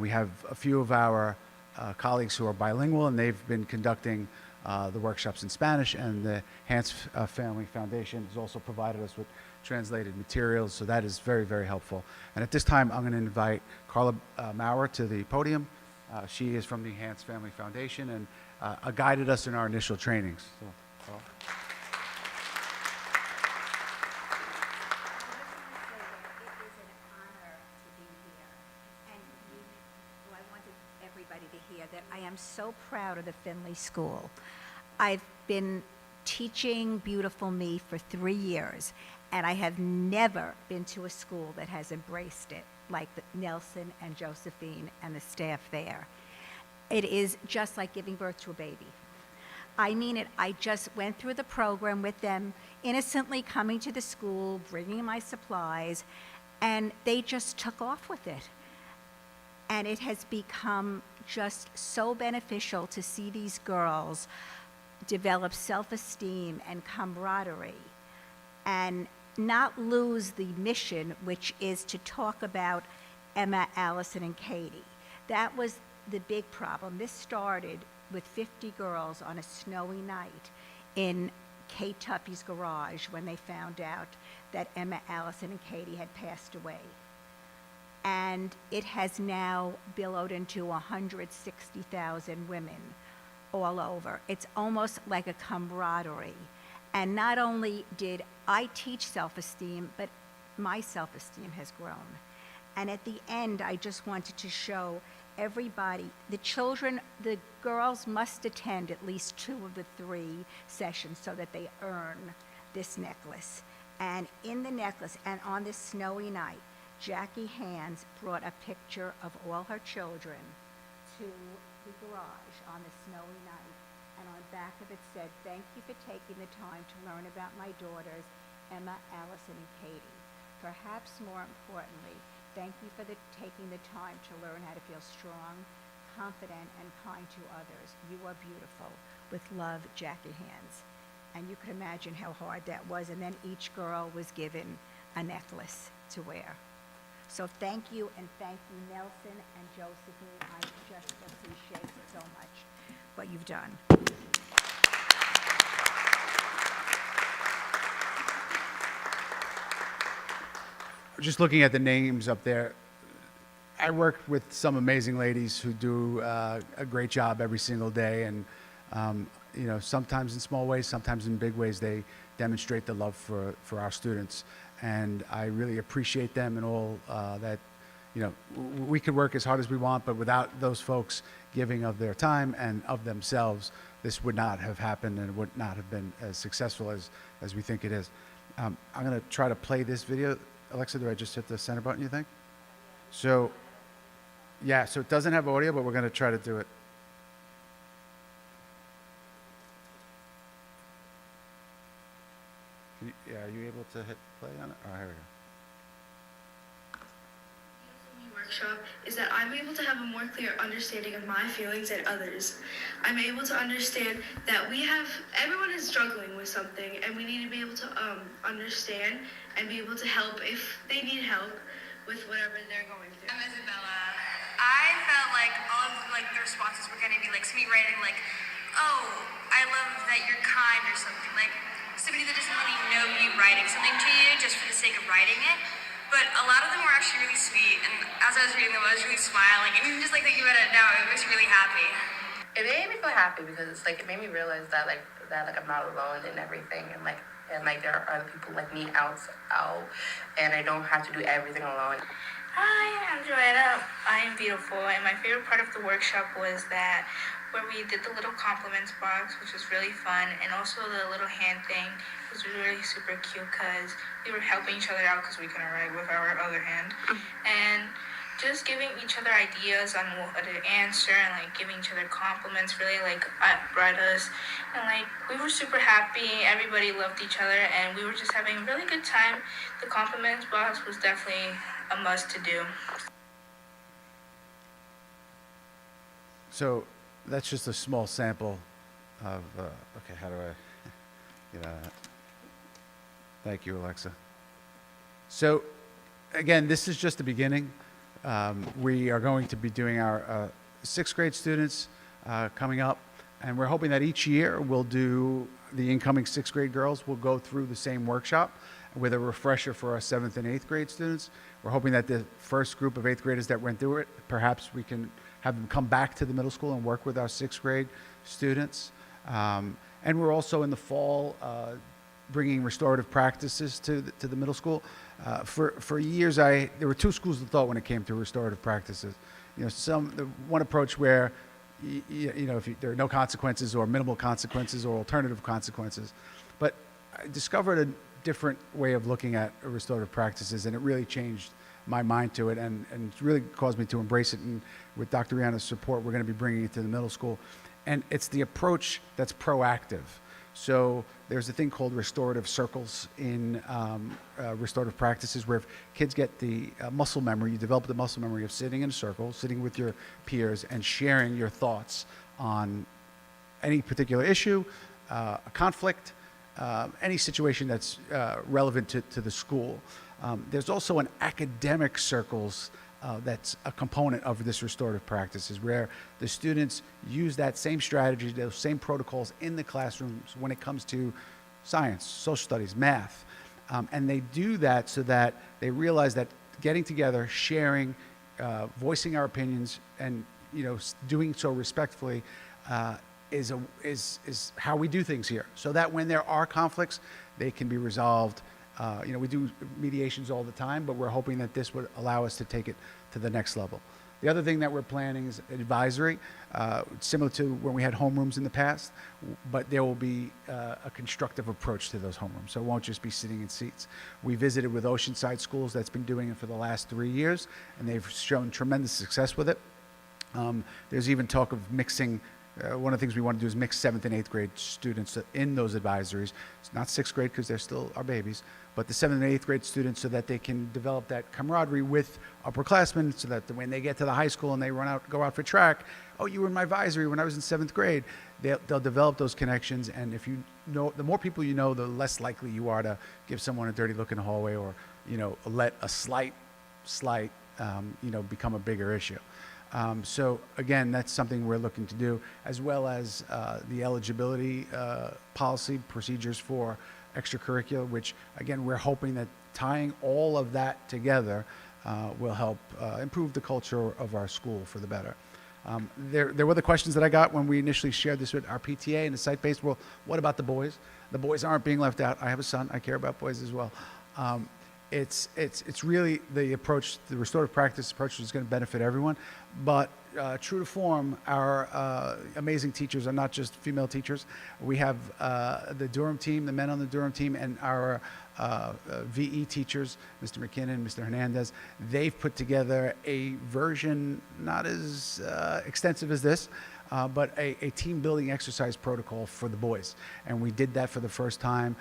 We have a few of our colleagues who are bilingual, and they've been conducting the workshops in Spanish, and the Hans Family Foundation has also provided us with translated materials, so that is very, very helpful. And at this time, I'm going to invite Carla Maurer to the podium. She is from the Hans Family Foundation and guided us in our initial trainings. So, Carla. That I am so proud of the Finley School. I've been teaching Beautiful Me for 3 years, and I have never been to a school that has embraced it like Nelson and Josephine and the staff there. It is just like giving birth to a baby. I mean it. I just went through the program with them, innocently coming to the school, bringing my supplies, and they just took off with it. And it has become just so beneficial to see these girls develop self-esteem and camaraderie and not lose the mission, which is to talk about Emma, Allison, and Katie. That was the big problem. This started with 50 girls on a snowy night in Kate Tuffy's garage when they found out that Emma, Allison, and Katie had passed away. And it has now billowed into 160,000 women all over. It's almost like a camaraderie. And not only did I teach self-esteem, but my self-esteem has grown. And at the end, I just wanted to show everybody, the children, the girls must attend at least 2 of the 3 sessions so that they earn this necklace. And in the necklace, and on this snowy night, Jackie Hands brought a picture of all her children to the garage on the snowy night. And on the back of it said, "Thank you for taking the time to learn about my daughters, Emma, Allison, and Katie. Perhaps more importantly, thank you for taking the time to learn how to feel strong, confident, and kind to others. You are beautiful. With love, Jackie Hands." And you can imagine how hard that was. And then each girl was given a necklace to wear. So thank you, and thank you, Nelson and Josephine. I just appreciate so much what you've done. Just looking at the names up there, I work with some amazing ladies who do a great job every single day, and you know, sometimes in small ways, sometimes in big ways, they demonstrate the love for our students, and I really appreciate them and all that. You know, we could work as hard as we want, but without those folks giving of their time and of themselves, this would not have happened and would not have been as successful as we think it is. I'm going to try to play this video. Alexa, do I just hit the center button, you think? So, yeah, so it doesn't have audio, but we're going to try to do it. Yeah, are you able to hit play on it? Oh, here we go. Workshop is that I'm able to have a more clear understanding of my feelings and others. I'm able to understand that everyone is struggling with something, and we need to be able to understand and be able to help if they need help with whatever they're going through. I'm Isabella. I felt like all of the responses were gonna be somebody writing "Oh, I love that you're kind" or something, somebody that doesn't really know you writing something to you just for the sake of writing it. But a lot of them were actually really sweet, and as I was reading them, I was really smiling, and even just thinking about it now, it makes me really happy. It made me feel happy because it made me realize that I'm not alone in everything, and there are other people like me out, and I don't have to do everything alone. Hi, I'm Joanna. I am beautiful, and my favorite part of the workshop was that where we did the little compliments box, which was really fun, and also the little hand thing was really super cute because we were helping each other out because we couldn't write with our other hand, and just giving each other ideas on what to answer, and giving each other compliments really brought us, and we were super happy. Everybody loved each other, and we were just having a really good time. The compliments box was definitely a must to do. So that's just a small sample of, okay, how do I get out of that? Thank you, Alexa. So again, this is just the beginning. We are going to be doing our 6th grade students coming up, and we're hoping that each year we'll do the incoming 6th grade girls will go through the same workshop with a refresher for our 7th and 8th grade students. We're hoping that the first group of 8th graders that went through it, perhaps we can have them come back to the middle school and work with our 6th grade students. And we're also in the fall bringing restorative practices to the middle school. For years, there were 2 schools of thought when it came to restorative practices. You know, one approach where if there are no consequences or minimal consequences or alternative consequences. But I discovered a different way of looking at restorative practices, and it really changed my mind to it, and it's really caused me to embrace it. And with Dr. Rihanna's support, we're going to be bringing it to the middle school. And it's the approach that's proactive. So there's a thing called restorative circles in restorative practices, where if kids get the muscle memory, you develop the muscle memory of sitting in a circle, sitting with your peers, and sharing your thoughts on any particular issue, a conflict, any situation that's relevant to the school. There's also an academic circles that's a component of this restorative practices, where the students use that same strategy, those same protocols in the classrooms when it comes to science, social studies, math. And they do that so that they realize that getting together, sharing, voicing our opinions, and doing so respectfully is how we do things here, so that when there are conflicts, they can be resolved We do mediations all the time, but we're hoping that this would allow us to take it to the next level. The other thing that we're planning is advisory, similar to when we had homerooms in the past, but there will be a constructive approach to those homerooms. So it won't just be sitting in seats. We visited with Oceanside Schools that's been doing it for the last 3 years, and they've shown tremendous success with it. There's even talk of mixing. One of the things we want to do is mix 7th and 8th grade students in those advisories. It's not 6th grade because they're still our babies, but the 7th and 8th grade students so that they can develop that camaraderie with upperclassmen so that when they get to the high school and they go out for track, oh, you were in my advisory when I was in 7th grade. They'll develop those connections, and if you know, the more people you know, the less likely you are to give someone a dirty look in the hallway or, let a slight, become a bigger issue. So again, that's something we're looking to do, as well as the eligibility policy procedures for extracurricular, which again, we're hoping that tying all of that together will help improve the culture of our school for the better. There were the questions that I got when we initially shared this with our PTA and the site-based world. What about the boys? The boys aren't being left out. I have a son. I care about boys as well. It's really the approach, the restorative practice approach is going to benefit everyone. But true to form, our amazing teachers are not just female teachers. We have the Durham team, the men on the Durham team, and our VE teachers, Mr. McKinnon, Mr. Hernandez. They've put together a version not as extensive as this, but a team building exercise protocol for the boys. And we did that for the first time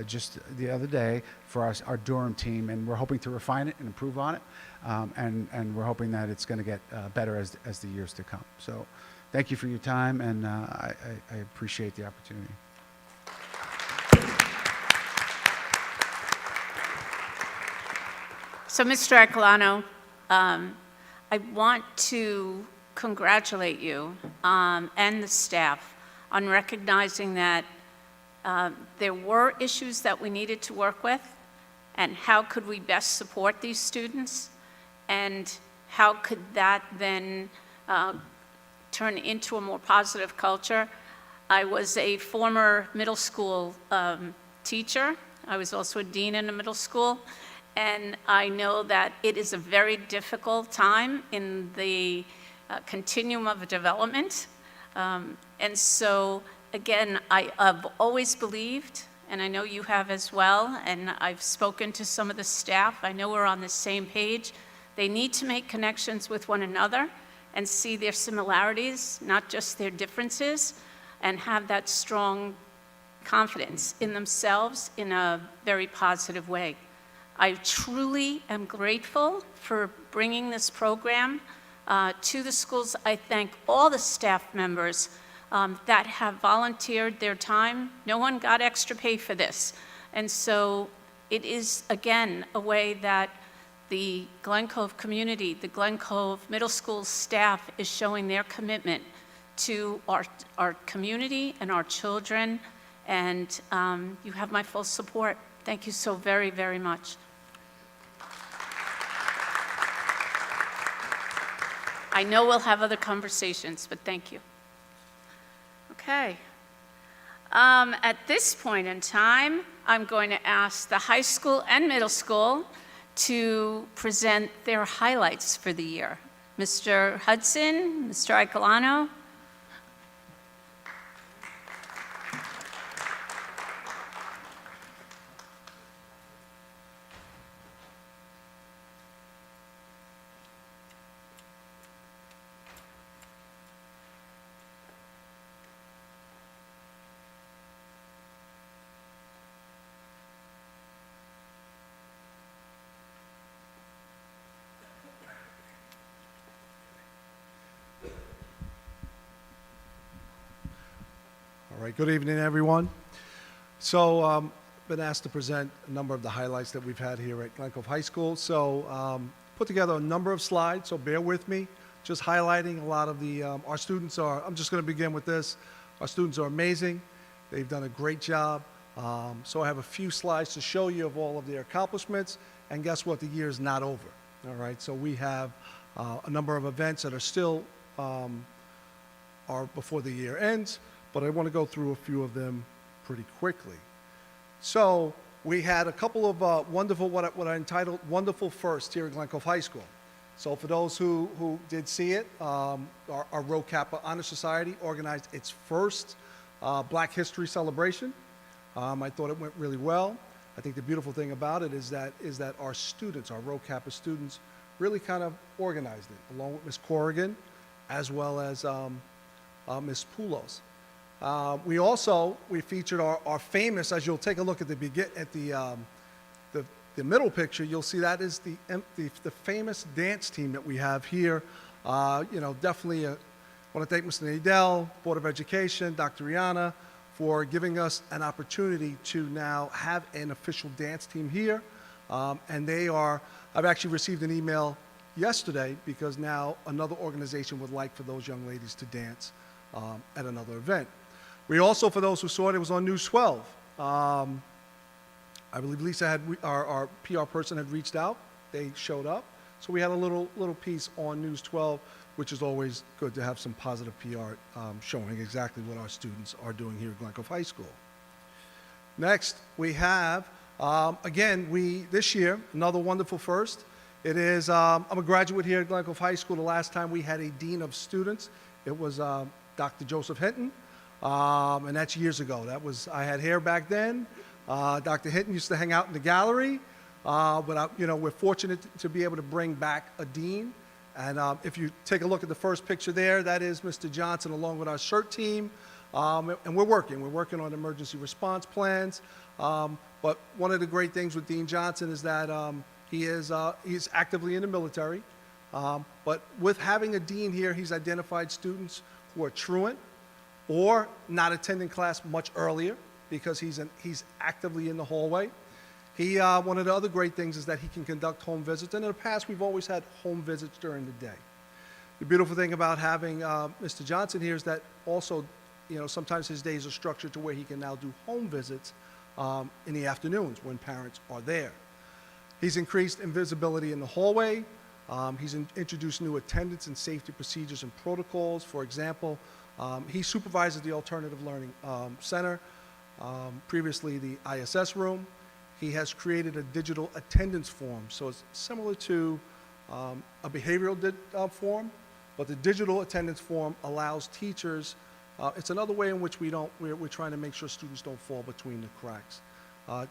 just the other day for our Durham team, and we're hoping to refine it and improve on it. And we're hoping that it's going to get better as the years to come. So thank you for your time, and I appreciate the opportunity. So, Mr. Aquilano, I want to congratulate you and the staff on recognizing that there were issues that we needed to work with, and how could we best support these students, and how could that then turn into a more positive culture. I was a former middle school teacher. I was also a dean in a middle school, and I know that it is a very difficult time in the continuum of development. And so, again, I've always believed, and I know you have as well, and I've spoken to some of the staff. I know we're on the same page. They need to make connections with one another and see their similarities, not just their differences, and have that strong confidence in themselves in a very positive way. I truly am grateful for bringing this program to the schools. I thank all the staff members that have volunteered their time. No one got extra pay for this. And so it is, again, a way that the Glen Cove community, the Glen Cove Middle School staff is showing their commitment to our community and our children. And you have my full support. Thank you so very, very much. I know we'll have other conversations, but thank you. Okay. At this point in time, I'm going to ask the high school and middle school to present their highlights for the year. Mr. Hudson, Mr. Aquilano. All right, good evening, everyone. So, been asked to present a number of the highlights that we've had here at Glen Cove High School. So, put together a number of slides, so bear with me. Just highlighting a lot of the, our students are, I'm just going to begin with this. Our students are amazing. They've done a great job. So I have a few slides to show you of all of their accomplishments. And guess what? The year is not over. All right, so we have a number of events that are still are before the year ends, but I want to go through a few of them pretty quickly. So we had a couple of wonderful, what I entitled Wonderful Firsts here at Glen Cove High School. So for those who did see it, our Rho Kappa Honor Society organized its first Black History celebration. I thought it went really well. I think the beautiful thing about it is that our students, our Rho Kappa students, really kind of organized it, along with Ms. Corrigan, as well as Ms. Poulos. We featured our famous, as you'll take a look at the middle picture, you'll see that is the famous dance team that we have here. Definitely want to thank Mr. Nadell, Board of Education, Dr. Rihanna, for giving us an opportunity to now have an official dance team here. I've actually received an email yesterday because now another organization would like for those young ladies to dance at another event. We also, for those who saw it was on News 12. I believe Lisa our PR person had reached out. They showed up. So we had a little piece on News 12, which is always good to have some positive PR showing exactly what our students are doing here at Glen Cove High School. Next, we have, this year, another wonderful first. It is, I'm a graduate here at Glen Cove High School. The last time we had a dean of students, it was Dr. Joseph Hinton, and that's years ago. I had hair back then. Dr. Hinton used to hang out in the gallery, but we're fortunate to be able to bring back a dean. And if you take a look at the first picture there, that is Mr. Johnson along with our CERT team. And we're working on emergency response plans. But one of the great things with Dean Johnson is that he's actively in the military. But with having a dean here, he's identified students who are truant or not attending class much earlier because he's actively in the hallway. One of the other great things is that he can conduct home visits, and in the past we've always had home visits during the day. The beautiful thing about having Mr. Johnson here is that also, sometimes his days are structured to where he can now do home visits in the afternoons when parents are there. He's increased invisibility in the hallway. He's introduced new attendance and safety procedures and protocols. For example, he supervises the Alternative Learning Center, previously the ISS room. He has created a digital attendance form, so it's similar to a behavioral form, but the digital attendance form allows teachers, it's another way in which we're trying to make sure students don't fall between the cracks.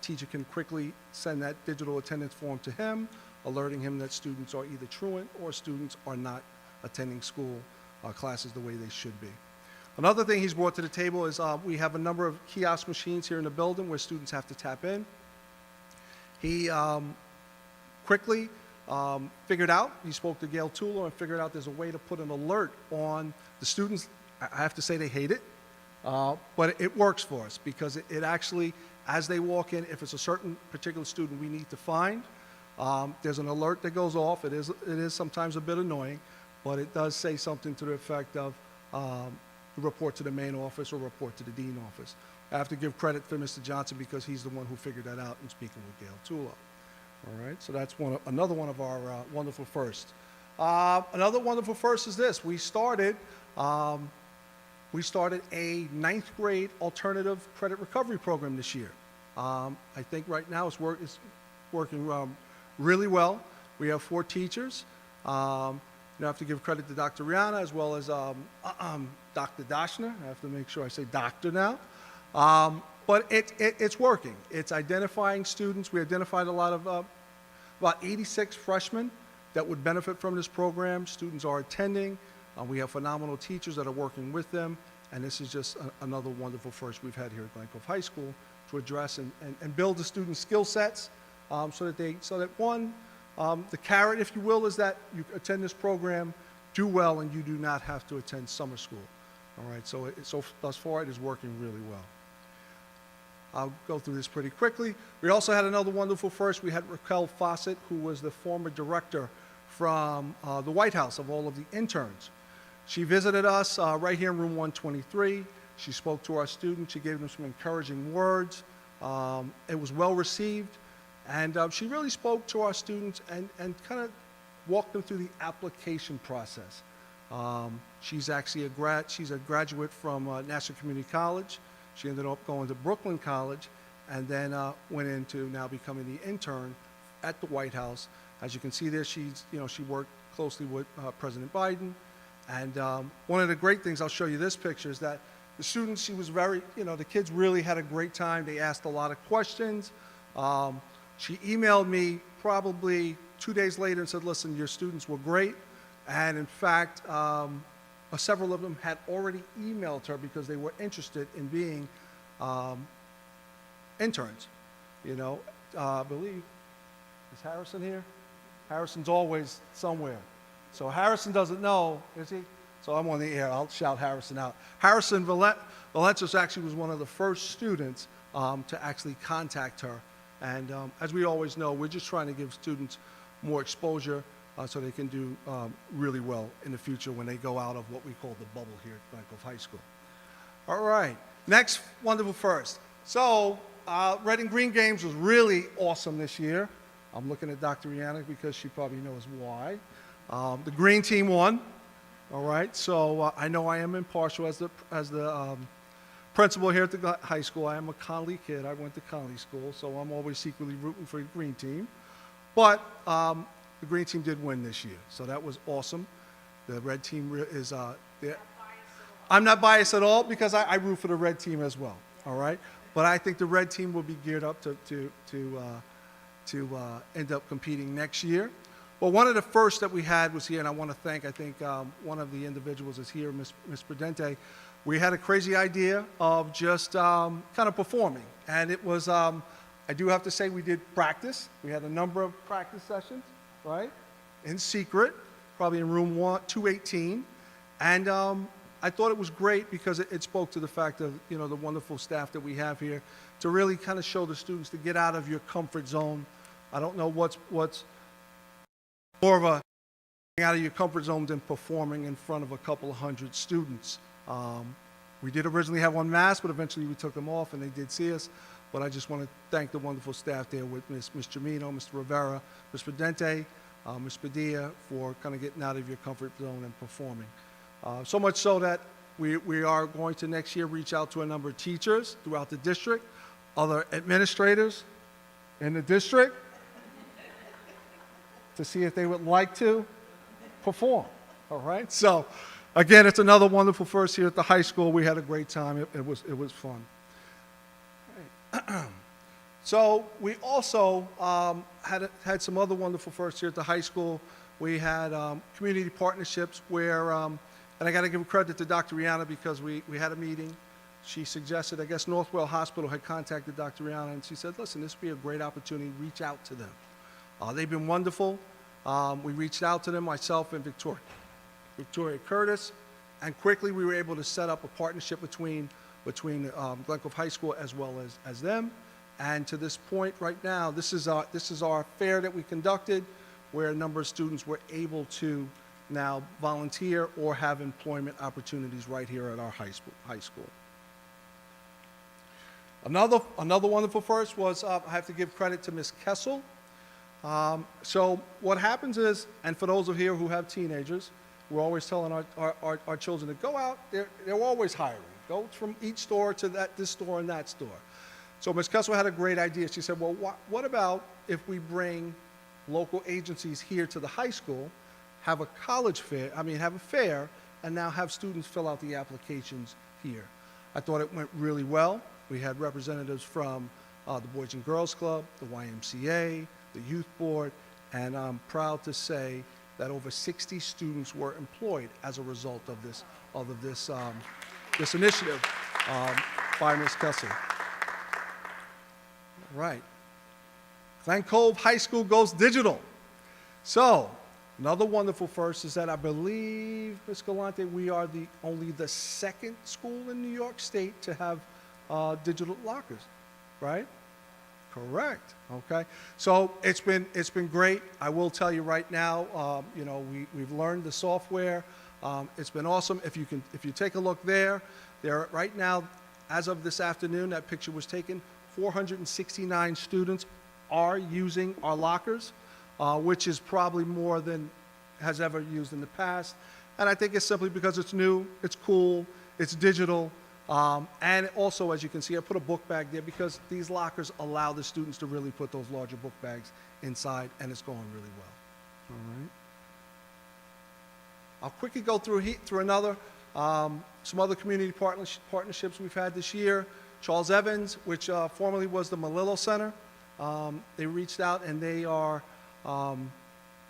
Teacher can quickly send that digital attendance form to him, alerting him that students are either truant or students are not attending school classes the way they should be. Another thing he's brought to the table is we have a number of kiosk machines here in the building where students have to tap in. He quickly figured out, he spoke to Gail Tulo and figured out there's a way to put an alert on the students. I have to say they hate it, but it works for us because it actually, as they walk in, if it's a certain particular student we need to find, there's an alert that goes off. It is sometimes a bit annoying, but it does say something to the effect of report to the main office or report to the dean office. I have to give credit for Mr. Johnson because he's the one who figured that out in speaking with Gail Tulo. All right, so that's another one of our wonderful firsts. Another wonderful first is this. We started a 9th grade alternative credit recovery program this year. I think right now it's working really well. We have 4 teachers. I have to give credit to Dr. Rihanna as well as Dr. Dashner. I have to make sure I say doctor now. But it's working. It's identifying students. We identified a lot of, about 86 freshmen that would benefit from this program. Students are attending. We have phenomenal teachers that are working with them. And this is just another wonderful first we've had here at Glen Cove High School to address and build the students' skill sets so that one, the carrot, if you will, is that you attend this program, do well, and you do not have to attend summer school. All right, so thus far it is working really well. I'll go through this pretty quickly. We also had another wonderful first. We had Raquel Fawcett, who was the former director from the White House of all of the interns. She visited us right here in room 123. She spoke to our students. She gave them some encouraging words. It was well received. And she really spoke to our students and kind of walked them through the application process. She's actually she's a graduate from National Community College. She ended up going to Brooklyn College, and then went into now becoming the intern at the White House. As you can see there, she worked closely with President Biden. And one of the great things, I'll show you this picture, is that the students, she was very, the kids really had a great time. They asked a lot of questions. She emailed me probably 2 days later and said, listen, your students were great. And in fact, several of them had already emailed her because they were interested in being interns. I believe, is Harrison here? Harrison's always somewhere. So Harrison doesn't know, is he? So I'm on the air, I'll shout Harrison out. Harrison Valencios actually was one of the first students to actually contact her. And as we always know, we're just trying to give students more exposure so they can do really well in the future when they go out of what we call the bubble here at Glen Cove High School. All right, next wonderful first. So Red and Green Games was really awesome this year. I'm looking at Dr. Rihanna because she probably knows why. The green team won. All right, so I know I am impartial as the principal here at the high school. I am a Conley kid. I went to Conley school, so I'm always secretly rooting for the green team. But the green team did win this year, so that was awesome. The red team is there. I'm not biased at all because I root for the red team as well. All right, but I think the red team will be geared up to end up competing next year. Well, one of the first that we had was here, and I want to thank, one of the individuals is here, Ms. Prudente. We had a crazy idea of just kind of performing, and it was, I do have to say, we did practice. We had a number of practice sessions, right, in secret, probably in room 218, and I thought it was great because it spoke to the fact of, the wonderful staff that we have here to really kind of show the students to get out of your comfort zone. I don't know what's more of a getting out of your comfort zone than performing in front of a couple of hundred students. We did originally have one mask, but eventually we took them off and they did see us. But I just want to thank the wonderful staff there with Ms. Jamino, Mr. Rivera, Ms. Prudente, Ms. Padilla for kind of getting out of your comfort zone and performing. So much so that we are going to next year reach out to a number of teachers throughout the district, other administrators in the district, to see if they would like to perform, all right? So, again, it's another wonderful first here at the high school. We had a great time. It was fun. Right. So we also had some other wonderful firsts here at the high school. We had community partnerships where, and I got to give credit to Dr. Rihanna because we had a meeting. She suggested, I guess Northwell Hospital had contacted Dr. Rihanna, and she said, listen, this would be a great opportunity to reach out to them. They've been wonderful. We reached out to them, myself and Victoria Curtis, and quickly we were able to set up a partnership between Glen Cove High School as well as them. And to this point right now, this is our fair that we conducted where a number of students were able to now volunteer or have employment opportunities right here at our high school. Another wonderful first was, I have to give credit to Ms. Kessel. So what happens is, and for those of you who have teenagers, we're always telling our children to go out, they're always hiring. Go from each store to this store and that store. So Ms. Kessel had a great idea. She said, well, what about if we bring local agencies here to the high school, have a have a fair, and now have students fill out the applications here. I thought it went really well. We had representatives from the Boys and Girls Club, the YMCA, the Youth Board, and I'm proud to say that over 60 students were employed as a result of this initiative by Ms. Kessel. All right. Glen Cove High School goes digital. So, another wonderful first is that I believe, Ms. Galante, we are only the second school in New York State to have digital lockers, right? Correct. Okay. So it's been great. I will tell you right now, we've learned the software. It's been awesome. If you take a look there right now, as of this afternoon, that picture was taken. 469 students are using our lockers, which is probably more than has ever used in the past. And I think it's simply because it's new, it's cool, it's digital. And also, as you can see, I put a book bag there because these lockers allow the students to really put those larger book bags inside, and it's going really well. All right. I'll quickly go through another, some other community partnerships we've had this year. Charles Evans, which formerly was the Malillo Center, they reached out and they are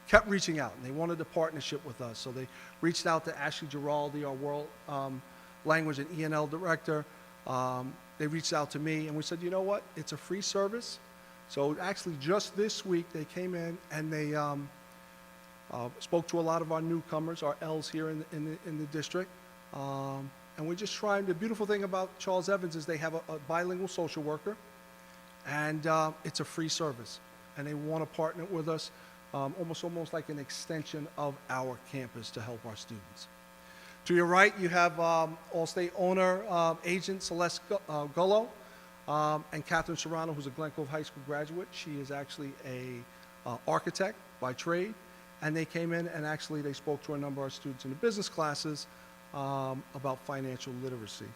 kept reaching out, and they wanted a partnership with us. So they reached out to Ashley Giraldi, our world language and E&L director. They reached out to me, and we said, you know what? It's a free service. So actually, just this week, they came in and they spoke to a lot of our newcomers, our L's here in the district. And we're just trying, the beautiful thing about Charles Evans is they have a bilingual social worker, and it's a free service. And they want to partner with us, almost like an extension of our campus to help our students. To your right, you have Allstate owner, agent Celeste Gullo, and Catherine Serrano, who's a Glen Cove High School graduate. She is actually a architect by trade. And they came in and actually they spoke to a number of our students in the business classes about financial literacy.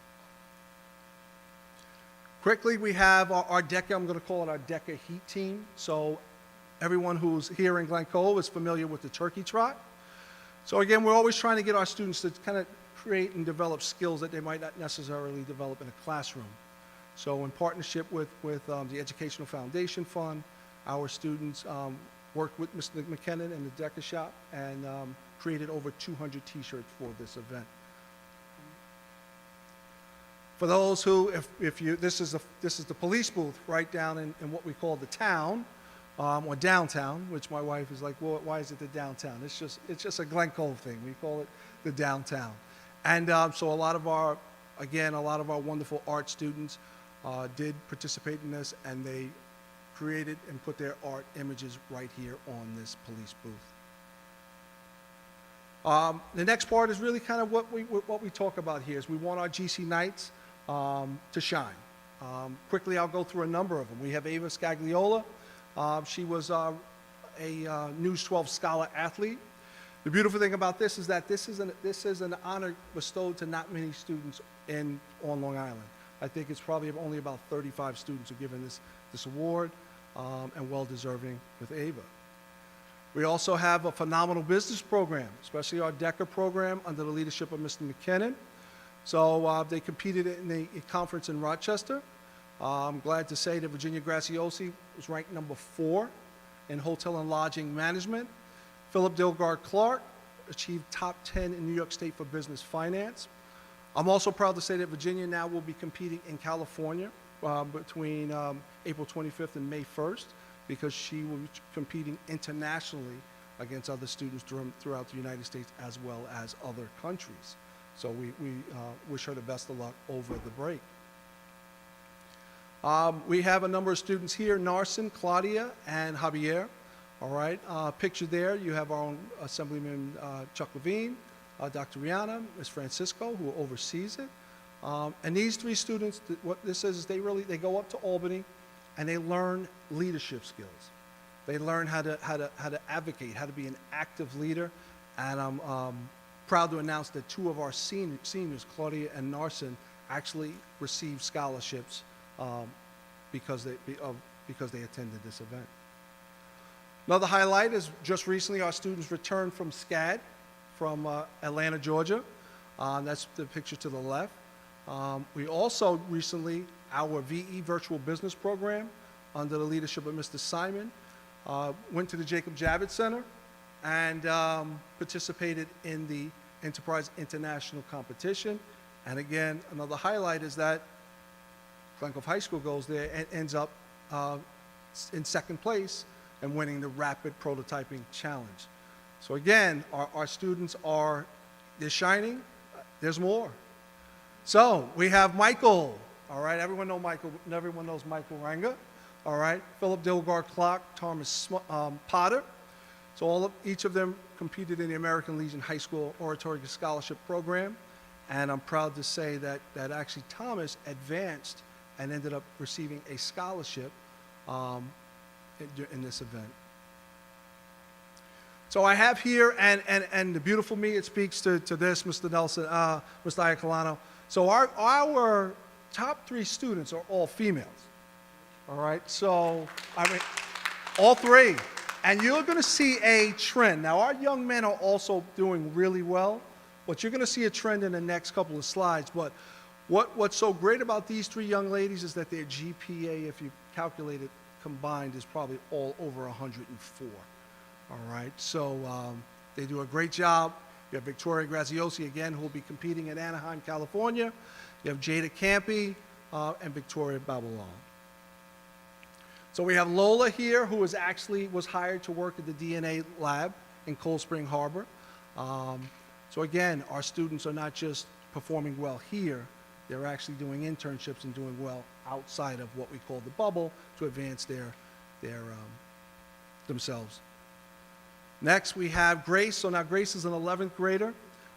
Quickly, we have our DECA, I'm going to call it our DECA Heat Team. So everyone who's here in Glen Cove is familiar with the turkey trot. So again, we're always trying to get our students to kind of create and develop skills that they might not necessarily develop in a classroom. So in partnership with the Educational Foundation Fund, our students worked with Mr. McKinnon and the DECA shop and created over 200 t-shirts for this event. For those who, if you, this is the police booth right down in what we call the town, or downtown, which my wife is like, well, why is it the downtown? It's just a Glen Cove thing. We call it the downtown. And so a lot of our wonderful art students did participate in this, and they created and put their art images right here on this police booth. The next part is really kind of what we talk about here is we want our GC Knights to shine. Quickly, I'll go through a number of them. We have Ava Scagliola. She was a News 12 Scholar athlete. The beautiful thing about this is that this is an honor bestowed to not many students on Long Island. I think it's probably only about 35 students who are given this award, and well-deserving with Ava. We also have a phenomenal business program, especially our DECA program under the leadership of Mr. McKinnon. So they competed in a conference in Rochester. I'm glad to say that Virginia Graciosi was ranked number 4 in hotel and lodging management. Philip Dilgard Clark achieved top 10 in New York State for business finance. I'm also proud to say that Virginia now will be competing in California between April 25th and May 1st, because she will be competing internationally against other students throughout the United States as well as other countries. So we wish her the best of luck over the break. We have a number of students here, Narson, Claudia, and Javier. All right, pictured there, you have our own Assemblyman Chuck Levine, Dr. Rihanna, Ms. Francisco, who oversees it. And these 3 students, what this is they go up to Albany and they learn leadership skills. They learn how to advocate, how to be an active leader. And I'm proud to announce that 2 of our seniors, Claudia and Narson, actually received scholarships because they attended this event. Another highlight is just recently our students returned from SCAD from Atlanta, Georgia. That's the picture to the left. We also recently, our VE Virtual Business Program, under the leadership of Mr. Simon, went to the Jacob Javits Center and participated in the Enterprise International Competition. And again, another highlight is that Glen Cove High School goes there and ends up in 2nd place and winning the Rapid Prototyping Challenge. So again, our students they're shining. There's more. So we have Michael. All right, everyone knows Michael Ranga. All right, Philip Dilgard Clark, Thomas Potter. So each of them competed in the American Legion High School Oratory Scholarship Program. And I'm proud to say that actually Thomas advanced and ended up receiving a scholarship in this event. So I have here, and the beautiful me, it speaks to this, Mr. Nelson, Mr. Iacolano. So our top 3 students are all females. All right, so, I mean, all 3. And you're going to see a trend. Now, our young men are also doing really well, but you're going to see a trend in the next couple of slides. But what's so great about these 3 young ladies is that their GPA, if you calculate it combined, is probably all over 104. All right, so they do a great job. You have Victoria Graziosi, again, who will be competing in Anaheim, California. You have Jada Campy and Victoria Babylon. So we have Lola here, who was hired to work at the DNA lab in Cold Spring Harbor. So again, our students are not just performing well here, they're actually doing internships and doing well outside of what we call the bubble to advance themselves. Next, we have Grace. So now Grace is an 11th grader.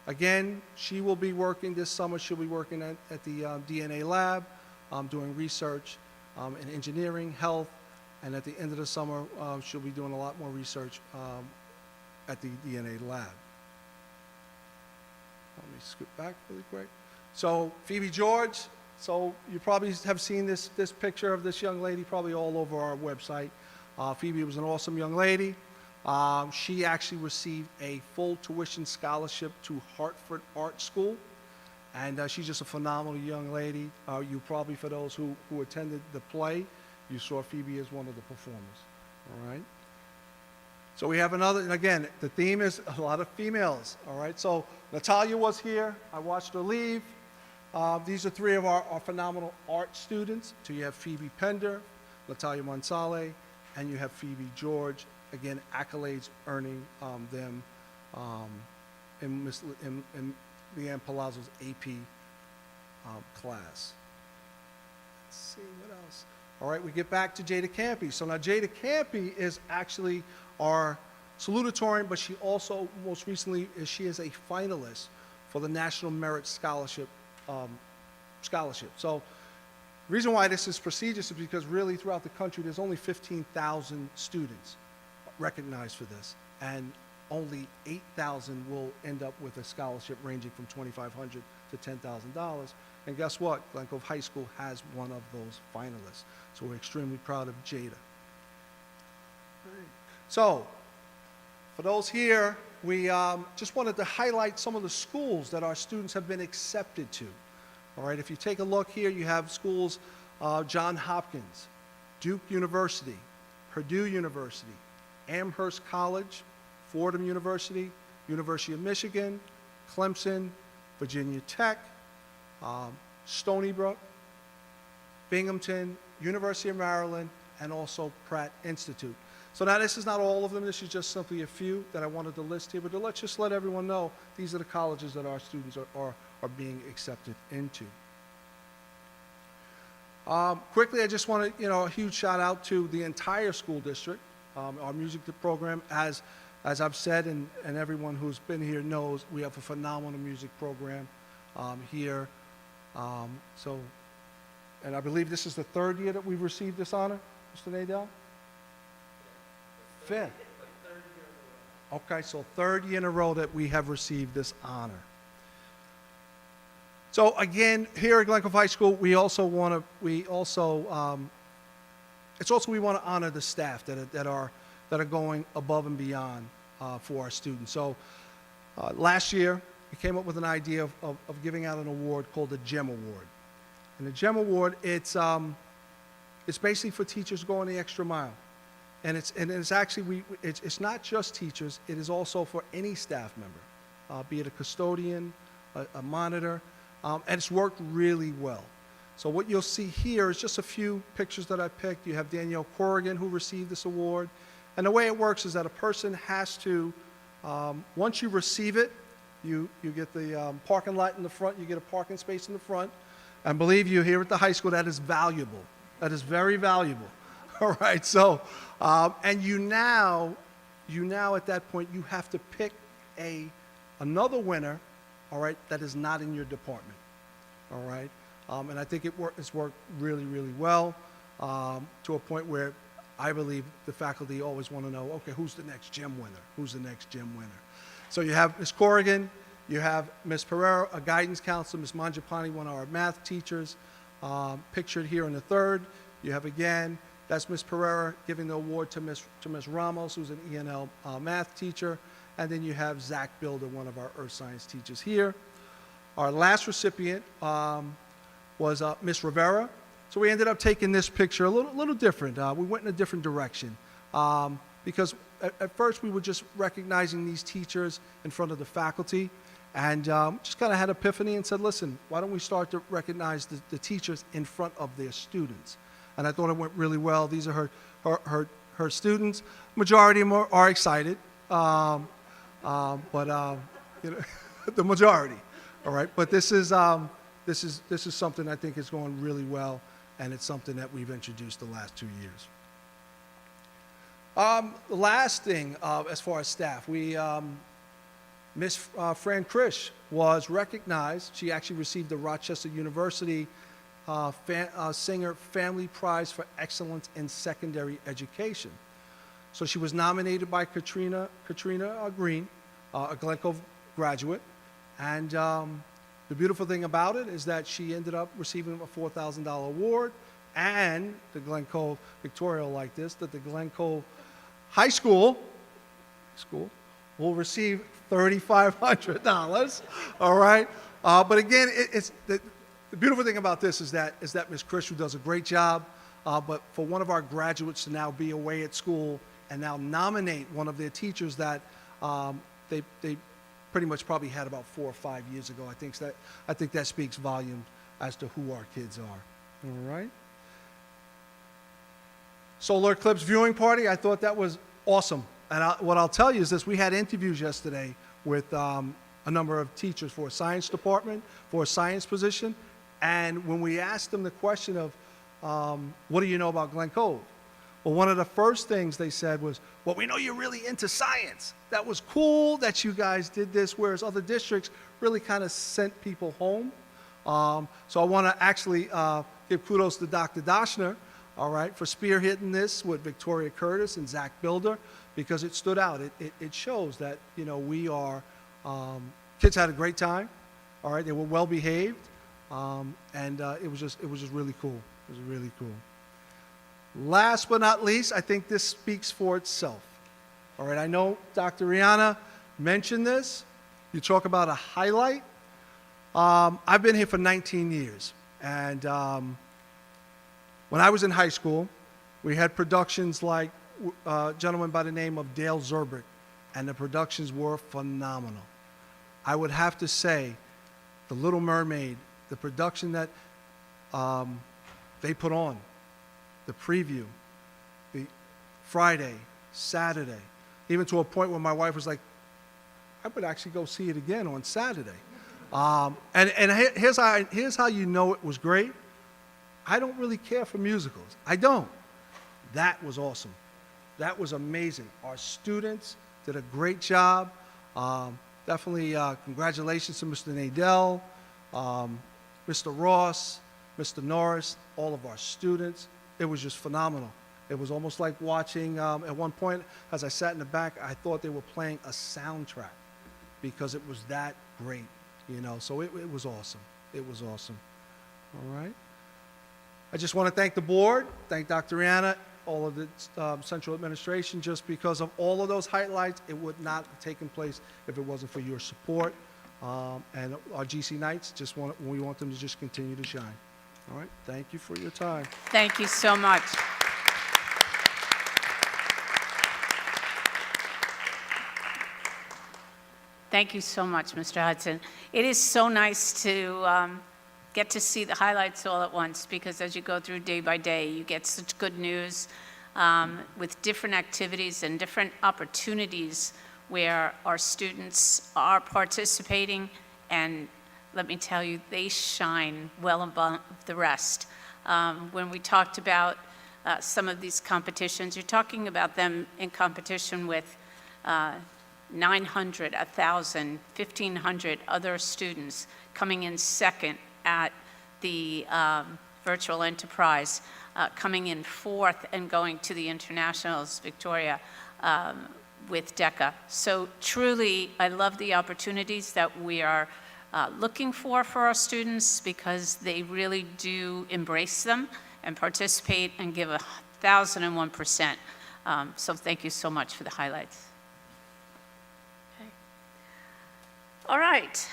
Again, she will be working this summer. She'll be working at the DNA lab, doing research in engineering, health, and at the end of the summer, she'll be doing a lot more research at the DNA lab. Let me scoot back really quick. So Phoebe George. So you probably have seen this picture of this young lady probably all over our website. Phoebe was an awesome young lady. She actually received a full tuition scholarship to Hartford Art School, and she's just a phenomenal young lady. You probably, for those who attended the play, you saw Phoebe as one of the performers, all right? So we have another, and again, the theme is a lot of females, all right? So Natalia was here. I watched her leave. These are 3 of our phenomenal art students. So you have Phoebe Pender, Natalia Monsale, and you have Phoebe George. Again, accolades earning them in Leanne Palazzo's AP class. Let's see, what else? All right, we get back to Jada Campy. So now Jada Campy is actually our salutatorian, but she also, most recently, she is a finalist for the National Merit Scholarship. So the reason why this is prestigious is because really throughout the country, there's only 15,000 students recognized for this, and only 8,000 will end up with a scholarship ranging from $2,500 to $10,000. And guess what? Glen Cove High School has one of those finalists. So we're extremely proud of Jada. So for those here, we just wanted to highlight some of the schools that our students have been accepted to. All right, if you take a look here, you have schools, Johns Hopkins, Duke University, Purdue University, Amherst College, Fordham University, University of Michigan, Clemson, Virginia Tech, Stony Brook, Binghamton, University of Maryland, and also Pratt Institute. So now this is not all of them, this is just simply a few that I wanted to list here, but let's just let everyone know these are the colleges that our students are being accepted into. Quickly, I just want to, a huge shout out to the entire school district. Our music program, as I've said, and everyone who's been here knows, we have a phenomenal music program here. And I believe this is the 3rd year that we've received this honor, Mr. Nadell? 5th. Okay, so 3rd year in a row that we have received this honor. So again, here at Glen Cove High School, we want to honor the staff that are going above and beyond for our students. So last year, we came up with an idea of giving out an award called the GEM Award. And the GEM Award, it's basically for teachers going the extra mile. And it's actually, it's not just teachers, it is also for any staff member, be it a custodian, a monitor, and it's worked really well. So what you'll see here is just a few pictures that I picked. You have Danielle Corrigan, who received this award. And the way it works is that a person has to, once you receive it, you get the parking lot in the front, you get a parking space in the front. And believe you, here at the high school, that is valuable. That is very valuable. All right, so, and you now at that point, you have to pick another winner, all right, that is not in your department, all right? And I think it's worked really, really well to a point where I believe the faculty always want to know, okay, who's the next gym winner? Who's the next gym winner? So you have Ms. Corrigan, you have Ms. Pereira, a guidance counselor, Ms. Manjapani, one of our math teachers, pictured here in the third. You have again, that's Ms. Pereira giving the award to Ms. Ramos, who's an ENL math teacher. And then you have Zach Builder, one of our earth science teachers here. Our last recipient was Ms. Rivera. So we ended up taking this picture a little different. We went in a different direction because at first we were just recognizing these teachers in front of the faculty and just kind of had epiphany and said, listen, why don't we start to recognize the teachers in front of their students? And I thought it went really well. These are her students. Majority of them are excited, but you know, the majority, all right? But this is something I think is going really well, and it's something that we've introduced the last 2 years. The last thing, as far as staff, Miss Fran Krish was recognized. She actually received the Rochester University Singer Family Prize for Excellence in Secondary Education. So she was nominated by Katrina Green, a Glen Cove graduate, and the beautiful thing about it is that she ended up receiving a $4,000 award, and the Glen Cove, Victoria will like this, that the Glen Cove High School will receive $3,500, all right? But again, it's the beautiful thing about this is that Ms. Krish, who does a great job, but for one of our graduates to now be away at school and now nominate one of their teachers that they pretty much probably had about 4 or 5 years ago. I think that speaks volumes as to who our kids are. All right. Solar eclipse viewing party. I thought that was awesome. And what I'll tell you is this: we had interviews yesterday with a number of teachers for a science department, for a science position, and when we asked them the question of, what do you know about Glen Cove? Well, one of the first things they said was, well, we know you're really into science. That was cool that you guys did this, whereas other districts really kind of sent people home. So I want to actually give kudos to Dr. Doshner, all right, for spearheading this with Victoria Curtis and Zach Builder, because it stood out. It shows that, you know, we are, kids had a great time, all right, they were well behaved, and it was just really cool. It was really cool. Last but not least, I think this speaks for itself. All right, I know Dr. Rihanna mentioned this. You talk about a highlight. I've been here for 19 years, and when I was in high school, we had productions like a gentleman by the name of Dale Zerbrick, and the productions were phenomenal. I would have to say, The Little Mermaid, the production that they put on, the preview, the Friday, Saturday, even to a point where my wife was like, I would actually go see it again on Saturday. And here's how you know it was great. I don't really care for musicals. I don't. That was awesome. That was amazing. Our students did a great job. Definitely congratulations to Mr. Nadell, Mr. Ross, Mr. Norris, all of our students. It was just phenomenal. It was almost like watching, at one point, as I sat in the back, I thought they were playing a soundtrack because it was that great, you know. So it was awesome. It was awesome. All right. I just want to thank the board, thank Dr. Rihanna, all of the central administration, just because of all of those highlights. It would not have taken place if it wasn't for your support. And our GC Knights, we want them to just continue to shine. All right, thank you for your time. Thank you so much. Thank you so much, Mr. Hudson. It is so nice to get to see the highlights all at once, because as you go through day by day, you get such good news with different activities and different opportunities where our students are participating, and let me tell you, they shine well above the rest. When we talked about some of these competitions, you're talking about them in competition with 900, 1,000, 1,500 other students coming in second at the virtual enterprise. coming in fourth and going to the internationals, Victoria, with DECA. So truly, I love the opportunities that we are looking for our students, because they really do embrace them and participate and give 1,001%. So thank you so much for the highlights. Okay. All right.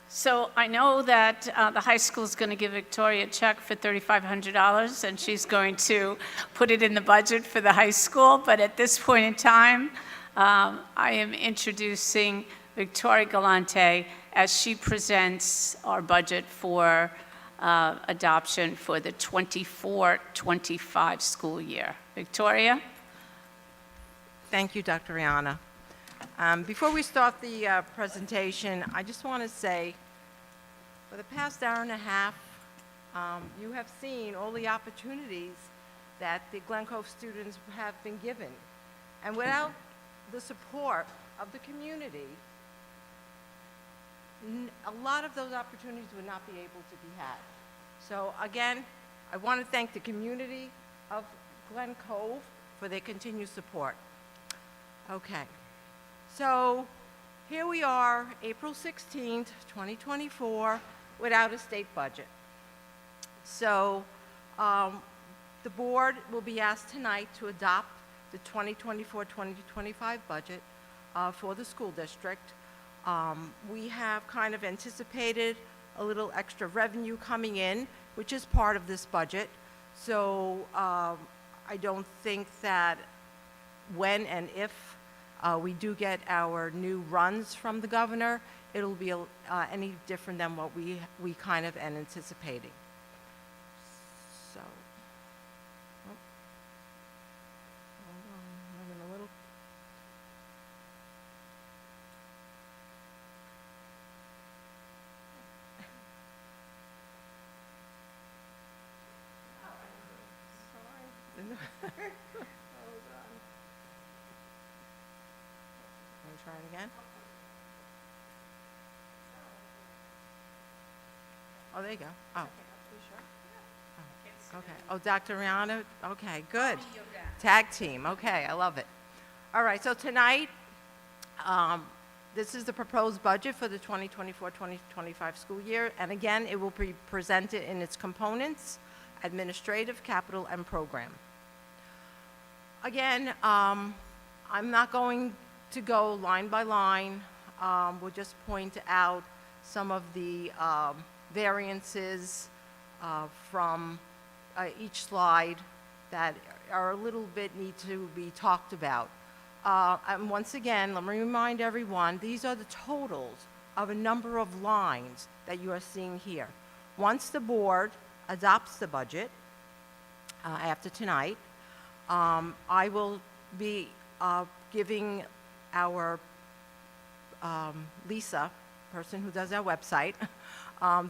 So I know that the high school is going to give Victoria a check for $3,500, and she's going to put it in the budget for the high school. But at this point in time, I am introducing Victoria Galante as she presents our budget for adoption for the 24-25 school year. Victoria? Thank you, Dr. Rihanna. Before we start the presentation, I just want to say, for the past hour and a half, you have seen all the opportunities that the Glen Cove students have been given. And without the support of the community, a lot of those opportunities would not be able to be had. So again, I want to thank the community of Glen Cove for their continued support. Okay, so here we are, April 16th, 2024, without a state budget. So the board will be asked tonight to adopt the 2024-2025 budget for the school district. We have kind of anticipated a little extra revenue coming in, which is part of this budget. So I don't think that when and if we do get our new runs from the governor, it'll be any different than what we kind of anticipating. So, oh. Hold on, I'm having a little. Sorry. Hold on. Let me try it again. Oh, there you go. Oh. Oh, okay. Oh, Dr. Rihanna? Okay, good. Tag team. Okay, I love it. All right, so tonight, this is the proposed budget for the 2024-2025 school year. And again, it will be presented in its components: administrative, capital, and program. Again, I'm not going to go line by line. We'll just point out some of the variances from each slide that are a little bit need to be talked about. And once again, let me remind everyone, these are the totals of a number of lines that you are seeing here. Once the board adopts the budget after tonight, I will be giving our Lisa, person who does our website,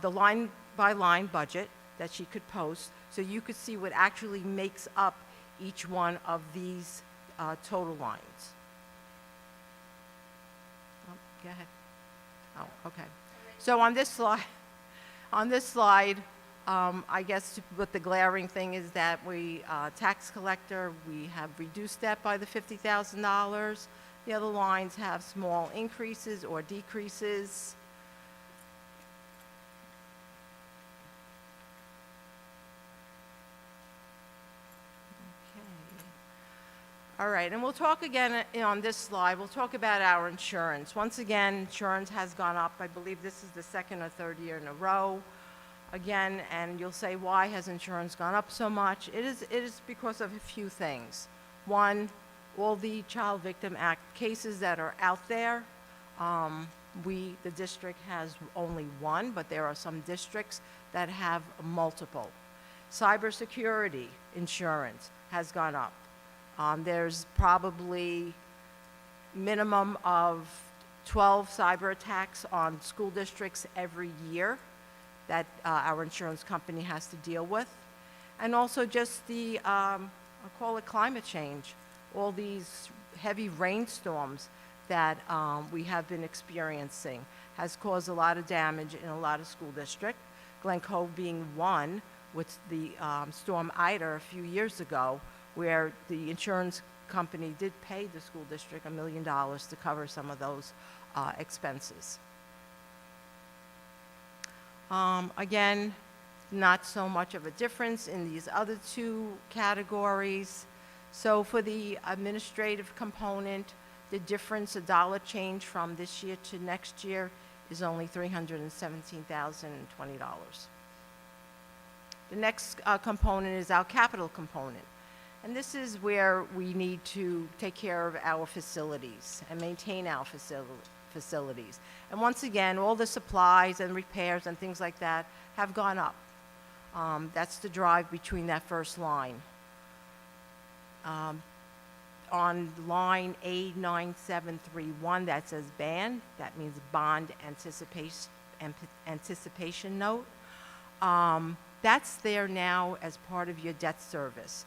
the line-by-line budget that she could post, so you could see what actually makes up each one of these total lines. Oh, go ahead. Oh, okay. So on this slide, I guess what the glaring thing is that tax collector, we have reduced that by the $50,000. The other lines have small increases or decreases. All right, and we'll talk again on this slide, we'll talk about our insurance. Once again, insurance has gone up. I believe this is the second or third year in a row. Again, and you'll say, why has insurance gone up so much? It is because of a few things. One, all the Child Victim Act cases that are out there. The district has only one, but there are some districts that have multiple. Cybersecurity insurance has gone up. There's probably minimum of 12 cyber attacks on school districts every year that our insurance company has to deal with. And also just the, I'll call it climate change, all these heavy rainstorms that we have been experiencing has caused a lot of damage in a lot of school districts, Glen Cove being one, with the Storm Ida a few years ago, where the insurance company did pay the school district $1 million to cover some of those expenses. Again, not so much of a difference in these other two categories. So for the administrative component, the difference, a dollar change from this year to next year, is only $317,020. The next component is our capital component. And this is where we need to take care of our facilities and maintain our facilities. And once again, all the supplies and repairs and things like that have gone up. That's the drive between that first line. On line A9731, that says BAND, that means Bond Anticipation Note. That's there now as part of your debt service.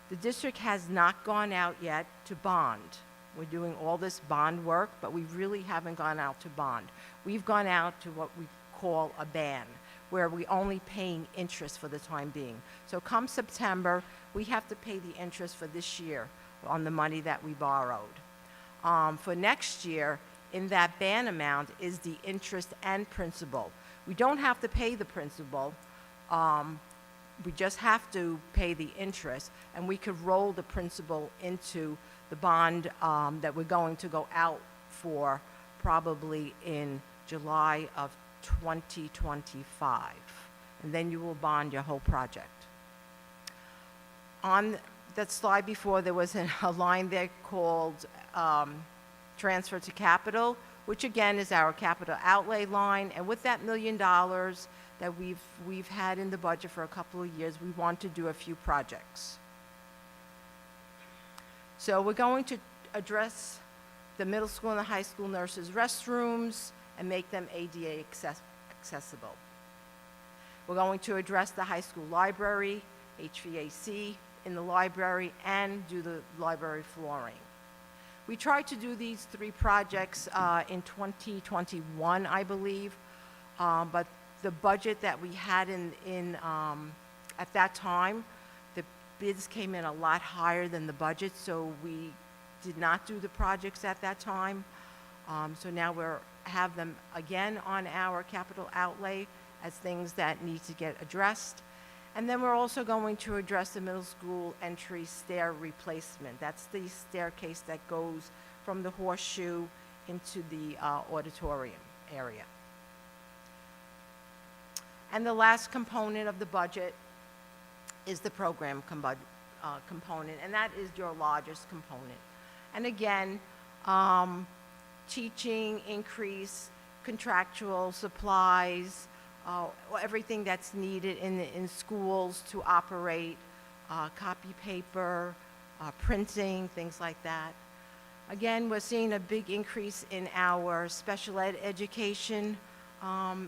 The district has not gone out yet to bond. We're doing all this bond work, but we really haven't gone out to bond. We've gone out to what we call a BAN, where we're only paying interest for the time being. So come September, we have to pay the interest for this year on the money that we borrowed. For next year, in that BAN amount is the interest and principal. We don't have to pay the principal. We just have to pay the interest, and we could roll the principal into the bond that we're going to go out for probably in July of 2025. And then you will bond your whole project. On that slide before, there was a line there called transfer to capital, which again is our capital outlay line. And with that $1 million that we've had in the budget for a couple of years, we want to do a few projects. So we're going to address the middle school and the high school nurses' restrooms and make them ADA accessible. We're going to address the high school library, HVAC in the library, and do the library flooring. We tried to do these three projects in 2021, I believe, but the budget that we had at that time, the bids came in a lot higher than the budget, so we did not do the projects at that time. So now we're have them again on our capital outlay as things that need to get addressed. And then we're also going to address the middle school entry stair replacement. That's the staircase that goes from the horseshoe into the auditorium area. And the last component of the budget is the program component, and that is your largest component. And again, teaching increase, contractual supplies, everything that's needed in schools to operate, copy paper, printing, things like that. Again, we're seeing a big increase in our special ed education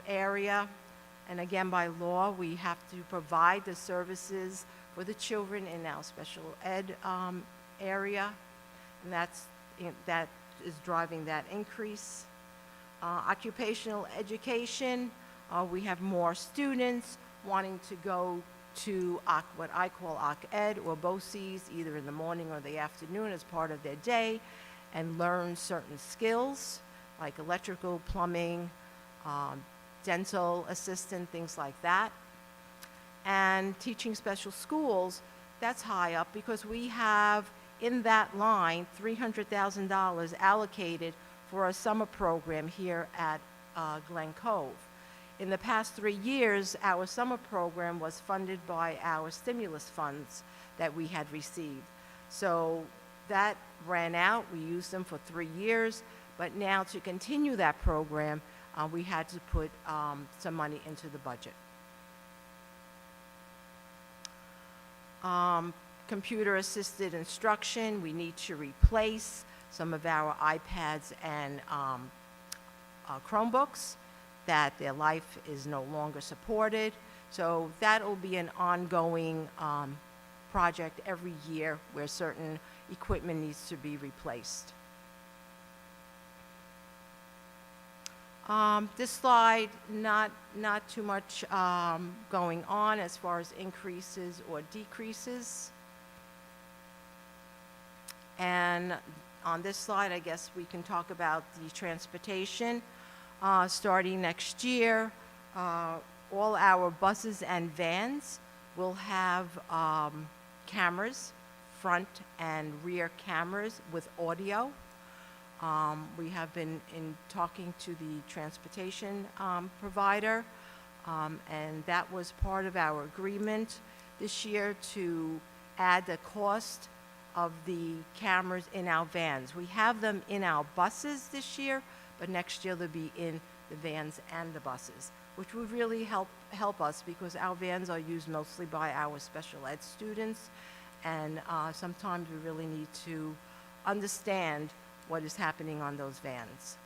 area. And again, by law, we have to provide the services for the children in our special ed area. And that is driving that increase. Occupational education, we have more students wanting to go to what I call OC-Ed or BOCES, either in the morning or the afternoon as part of their day, and learn certain skills like electrical, plumbing, dental assistant, things like that. And teaching special schools, that's high up because we have in that line $300,000 allocated for a summer program here at Glen Cove. In the past 3 years, our summer program was funded by our stimulus funds that we had received. So that ran out. We used them for 3 years, but now to continue that program, we had to put some money into the budget. Computer-assisted instruction, we need to replace some of our iPads and Chromebooks, that their life is no longer supported. So that'll be an ongoing project every year where certain equipment needs to be replaced. This slide, not too much going on as far as increases or decreases. And on this slide, I guess we can talk about the transportation. Starting next year, all our buses and vans will have cameras, front and rear cameras with audio. We have been talking to the transportation provider, and that was part of our agreement this year to add the cost of the cameras in our vans. We have them in our buses this year, but next year they'll be in the vans and the buses, which would really help us because our vans are used mostly by our special ed students, and sometimes we really need to understand what is happening on those vans.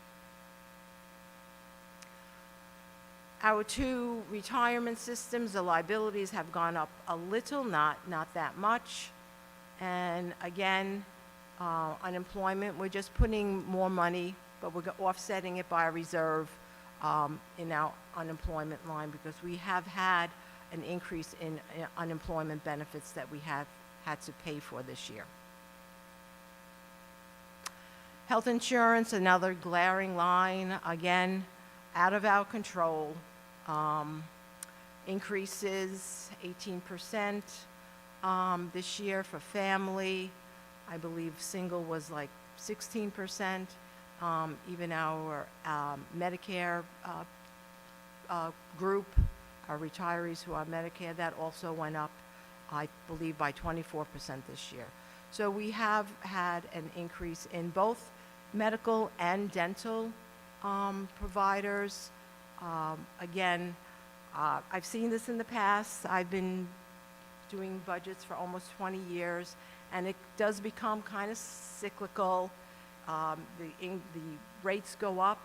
Our two retirement systems, the liabilities have gone up a little, not that much. And again, unemployment, we're just putting more money, but we're offsetting it by a reserve in our unemployment line because we have had an increase in unemployment benefits that we have had to pay for this year. Health insurance, another glaring line, again, out of our control. Increases 18% this year for family. I believe single was like 16%. Even our Medicare group, our retirees who are Medicare, that also went up, I believe, by 24% this year. So we have had an increase in both medical and dental providers. Again, I've seen this in the past. I've been doing budgets for almost 20 years, and it does become kind of cyclical. The rates go up,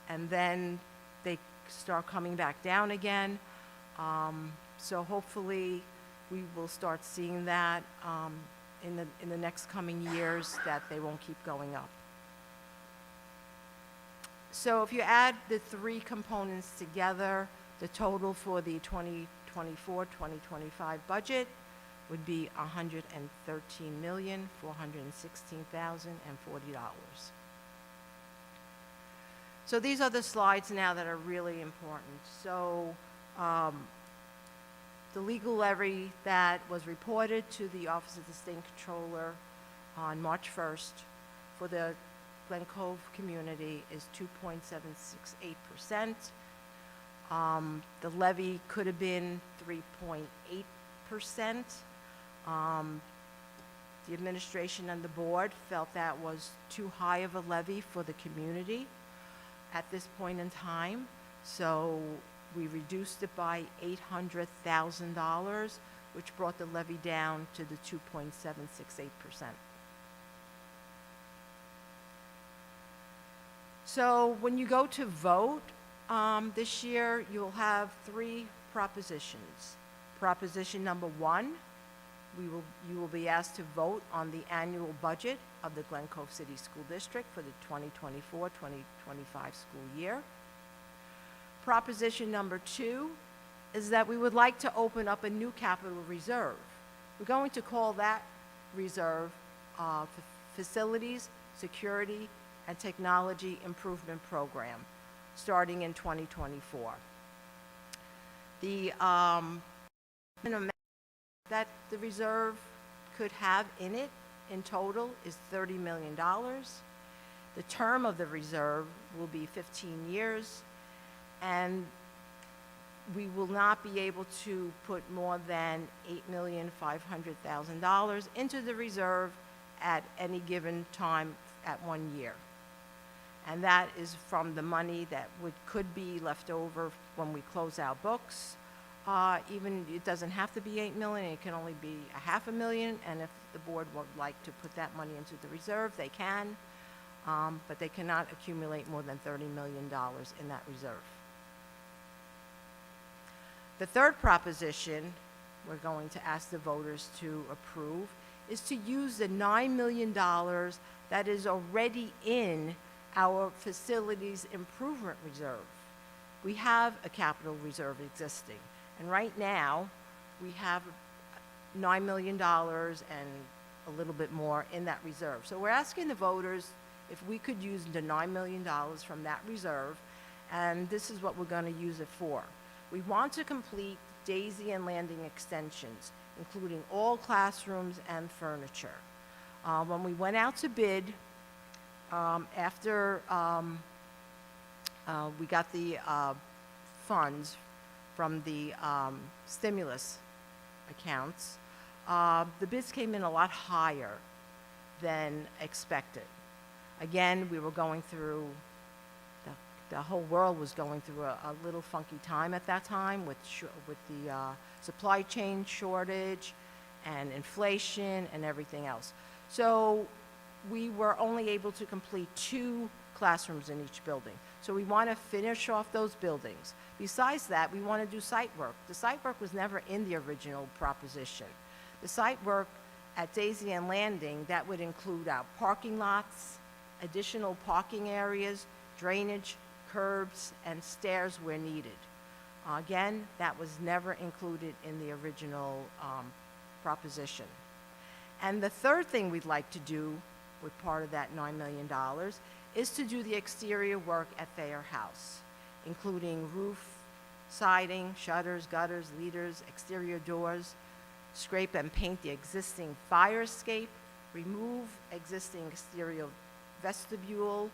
and then they start coming back down again. So hopefully we will start seeing that in the next coming years, that they won't keep going up. So if you add the three components together, the total for the 2024-2025 budget would be $113,416,040. So these are the slides now that are really important. So the legal levy that was reported to the Office of the State Controller on March 1st for the Glen Cove community is 2.768%. The levy could have been 3.8%. The administration and the board felt that was too high of a levy for the community at this point in time. So we reduced it by $800,000, which brought the levy down to the 2.768%. So when you go to vote this year, you'll have three propositions. Proposition number 1, you will be asked to vote on the annual budget of the Glen Cove City School District for the 2024-2025 school year. Proposition number 2 is that we would like to open up a new capital reserve. We're going to call that reserve Facilities, Security, and Technology Improvement Program, starting in 2024. The minimum that the reserve could have in it in total is $30 million. The term of the reserve will be 15 years, and we will not be able to put more than $8,500,000 into the reserve at any given time at 1 year. And that is from the money that could be left over when we close our books. Even it doesn't have to be $8 million, it can only be $500,000, and if the board would like to put that money into the reserve, they can, but they cannot accumulate more than $30 million in that reserve. The third proposition we're going to ask the voters to approve is to use the $9 million that is already in our facilities improvement reserve. We have a capital reserve existing, and right now, we have $9 million and a little bit more in that reserve. So we're asking the voters if we could use the $9 million from that reserve, and this is what we're going to use it for. We want to complete Daisy and Landing extensions, including all classrooms and furniture. When we went out to bid, after we got the funds from the stimulus accounts, the bids came in a lot higher than expected. Again, we were going through, the whole world was going through a little funky time at that time with the supply chain shortage and inflation and everything else. So we were only able to complete 2 classrooms in each building. So we want to finish off those buildings. Besides that, we want to do site work. The site work was never in the original proposition. The site work at Daisy and Landing, that would include our parking lots, additional parking areas, drainage, curbs, and stairs where needed. Again, that was never included in the original proposition. And the third thing we'd like to do with part of that $9 million is to do the exterior work at Thayer House, including roof, siding, shutters, gutters, leaders, exterior doors, scrape and paint the existing fire escape, remove existing exterior vestibule,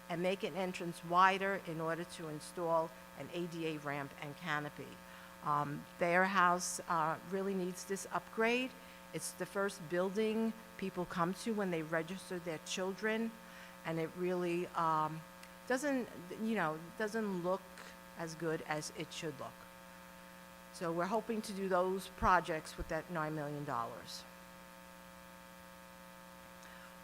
and make an entrance wider in order to install an ADA ramp and canopy. Thayer House really needs this upgrade. It's the first building people come to when they register their children, and it really doesn't look as good as it should look. So we're hoping to do those projects with that $9 million.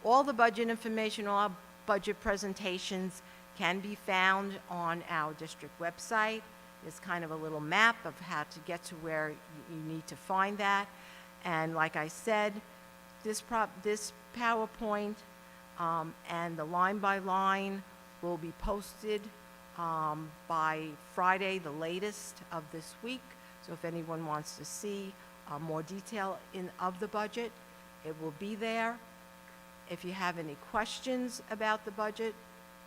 All the budget information, all our budget presentations can be found on our district website. There's kind of a little map of how to get to where you need to find that. And like I said, this PowerPoint and the line by line will be posted by Friday, the latest of this week. So if anyone wants to see more detail of the budget, it will be there. If you have any questions about the budget,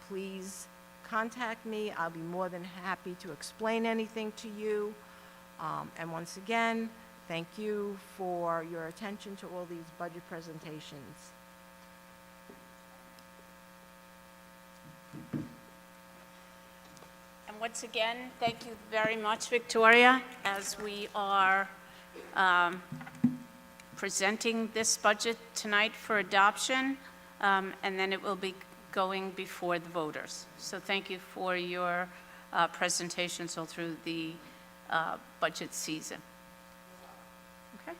please contact me. I'll be more than happy to explain anything to you. And once again, thank you for your attention to all these budget presentations. And once again, thank you very much, Victoria, as we are presenting this budget tonight for adoption, and then it will be going before the voters. So thank you for your presentations all through the budget season. Okay?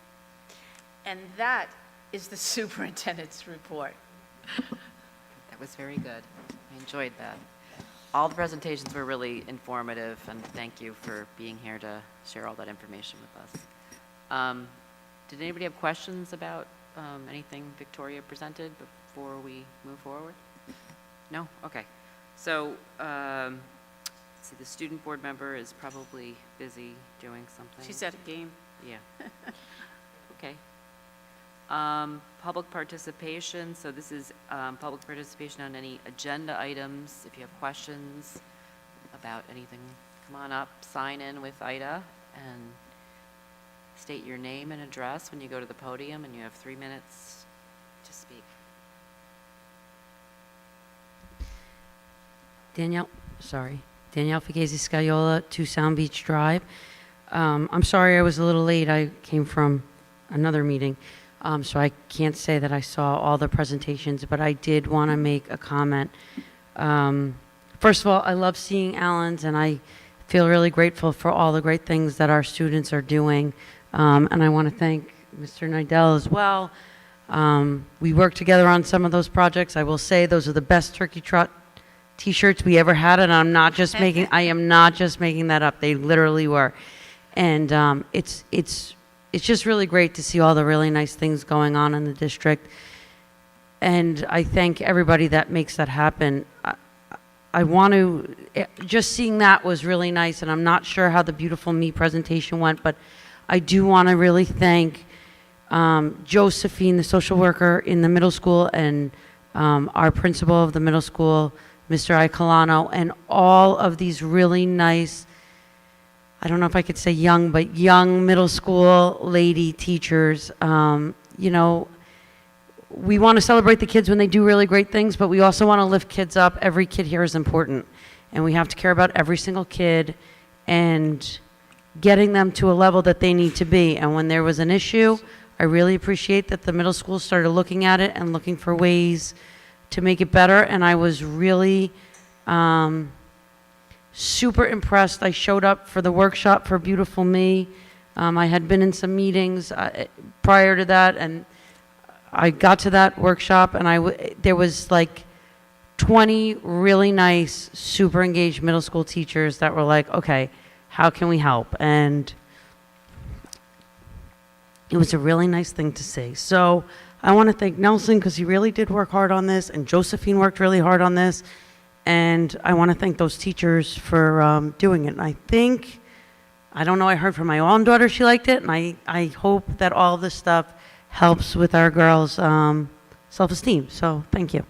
And that is the superintendent's report. That was very good. I enjoyed that. All the presentations were really informative, and thank you for being here to share all that information with us. Did anybody have questions about anything Victoria presented before we move forward? No? Okay. So, let's see, the student board member is probably busy doing something. She's at a game. Yeah. Okay. Public participation. So this is public participation on any agenda items. If you have questions about anything, come on up, sign in with Ida, and state your name and address when you go to the podium, and you have 3 minutes to speak. Danielle Fagese Scaiola, 2 Sound Beach Drive. I'm sorry I was a little late. I came from another meeting, so I can't say that I saw all the presentations, but I did want to make a comment. First of all, I love seeing Allen's, and I feel really grateful for all the great things that our students are doing. And I want to thank Mr. Nidell as well. We worked together on some of those projects. I will say those are the best turkey trot T-shirts we ever had, and I am not just making that up. They literally were. And it's just really great to see all the really nice things going on in the district. And I thank everybody that makes that happen. I want to, just seeing that was really nice, and I'm not sure how the Beautiful Me presentation went, but I do want to really thank Josephine, the social worker in the middle school, and our principal of the middle school, Mr. Icolano, and all of these really nice, I don't know if I could say young, but young middle school lady teachers. You know, we want to celebrate the kids when they do really great things, but we also want to lift kids up. Every kid here is important, and we have to care about every single kid and getting them to a level that they need to be. And when there was an issue, I really appreciate that the middle school started looking at it and looking for ways to make it better, and I was really super impressed. I showed up for the workshop for Beautiful Me. I had been in some meetings prior to that, and I got to that workshop, and there was like 20 really nice, super engaged middle school teachers that were like, okay, how can we help? And it was a really nice thing to see. So I want to thank Nelson because he really did work hard on this, and Josephine worked really hard on this. And I want to thank those teachers for doing it. And I don't know, I heard from my own daughter she liked it, and I hope that all this stuff helps with our girls' self-esteem. So thank you.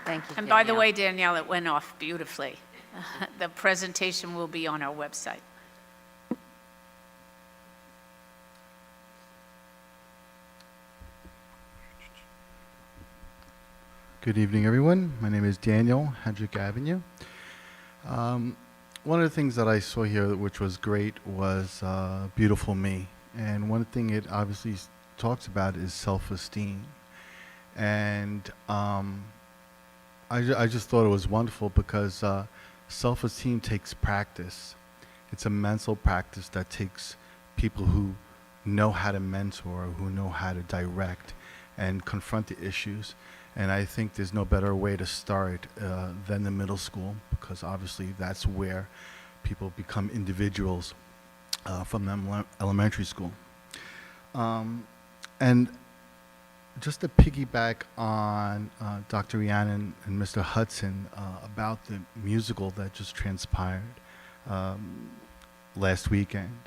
Thank you, And by the Danielle. way, Danielle, it went off beautifully. The presentation will be on our website. Good evening, everyone. My name is Daniel, Hendrick Avenue. One of the things that I saw here which was great was Beautiful Me. And one thing it obviously talks about is self-esteem. And I just thought it was wonderful because self-esteem takes practice. It's a mental practice that takes people who know how to mentor, who know how to direct and confront the issues. And I think there's no better way to start than the middle school, because obviously that's where people become individuals from the elementary school. And just to piggyback on Dr. Rhiannon and Mr. Hudson about the musical that just transpired last weekend,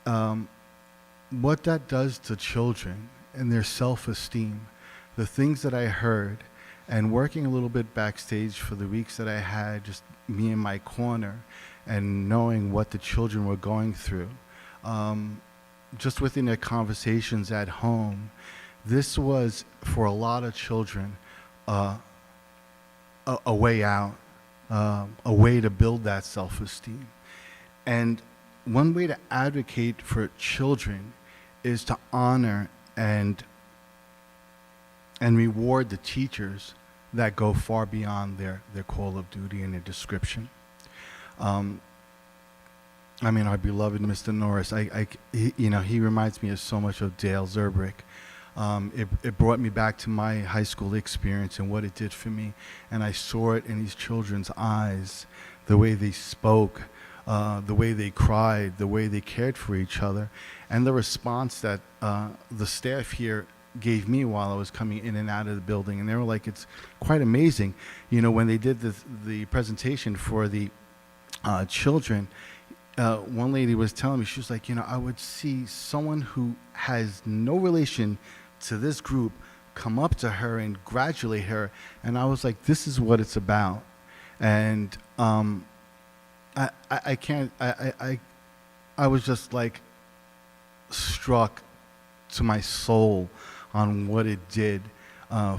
what that does to children and their self-esteem, the things that I heard, and working a little bit backstage for the weeks that I had, just me in my corner, and knowing what the children were going through, just within their conversations at home, this was, for a lot of children, a way out, a way to build that self-esteem. And one way to advocate for children is to honor and reward the teachers that go far beyond their call of duty and their description. I mean, our beloved Mr. Norris, he reminds me of so much of Dale Zerbrick. It brought me back to my high school experience and what it did for me. And I saw it in these children's eyes, the way they spoke, the way they cried, the way they cared for each other, and the response that the staff here gave me while I was coming in and out of the building. And they were like, it's quite amazing. You know, when they did the presentation for the children, one lady was telling me, she was like, you know, I would see someone who has no relation to this group come up to her and congratulate her. And I was like, this is what it's about. And I was just like struck to my soul on what it did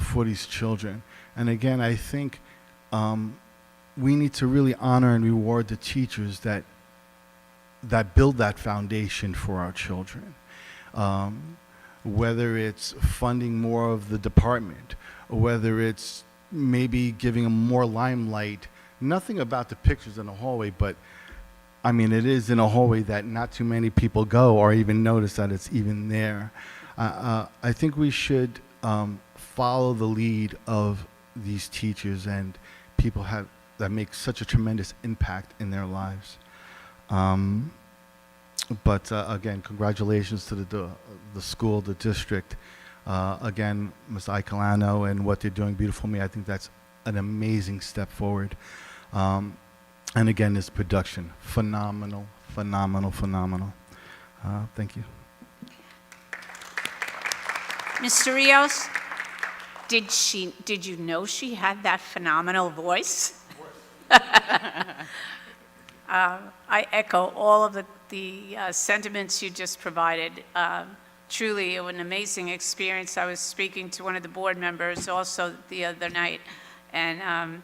for these children. And again, I think we need to really honor and reward the teachers that build that foundation for our children. Whether it's funding more of the department, or whether it's maybe giving them more limelight. Nothing about the pictures in the hallway, but I mean, it is in a hallway that not too many people go or even notice that it's even there. I think we should follow the lead of these teachers and people that make such a tremendous impact in their lives. But again, congratulations to the school, the district, Again, Ms. Icalano and what they're doing, Beautiful Me, I think that's an amazing step forward. And again, this production, phenomenal, phenomenal, phenomenal. Thank you. Mr. Rios, did you know she had that phenomenal voice? I echo all of the sentiments you just provided. Truly, it was an amazing experience. I was speaking to one of the board members also the other night, and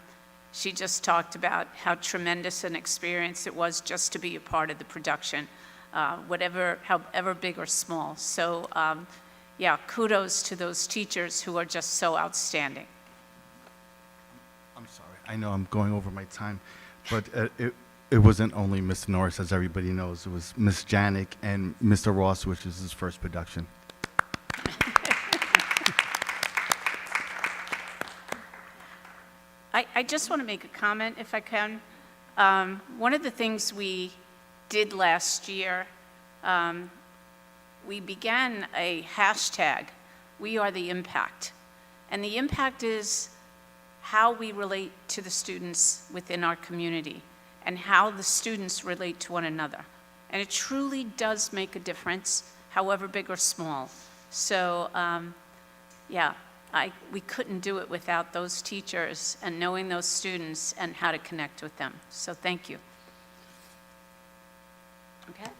she just talked about how tremendous an experience it was just to be a part of the production, however big or small. So, yeah, kudos to those teachers who are just so outstanding. I'm sorry. I know I'm going over my time, but it wasn't only Mr. Norris, as everybody knows. It was Ms. Janik and Mr. Ross, which is his first production. I just want to make a comment, if I can. One of the things we did last year, we began a hashtag, We Are the Impact. And the impact is how we relate to the students within our community and how the students relate to one another. And it truly does make a difference, however big or small. So, yeah, we couldn't do it without those teachers and knowing those students and how to connect with them. So thank you. Okay.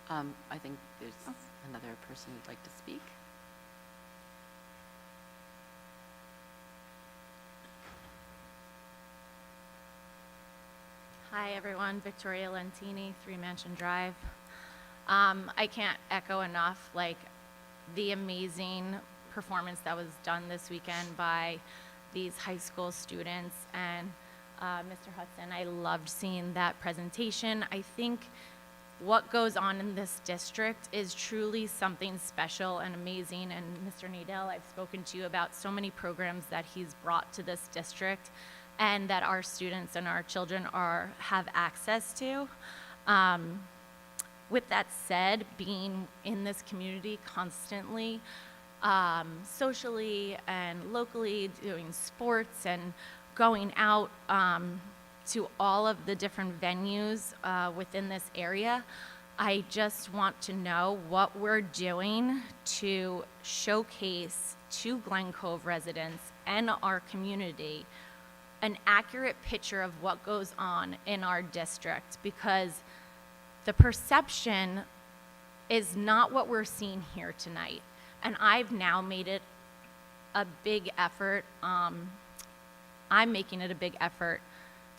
I think there's another person who'd like to speak. Hi, everyone. Victoria Lentini, 3 Mansion Drive. I can't echo enough, the amazing performance that was done this weekend by these high school students and Mr. Hudson. I loved seeing that presentation. I think what goes on in this district is truly something special and amazing. And Mr. Nadell, I've spoken to you about so many programs that he's brought to this district and that our students and our children have access to. With that said, being in this community constantly, socially and locally, doing sports and going out to all of the different venues within this area, I just want to know what we're doing to showcase to Glen Cove residents and our community an accurate picture of what goes on in our district, because the perception is not what we're seeing here tonight. And I've now made it a big effort. I'm making it a big effort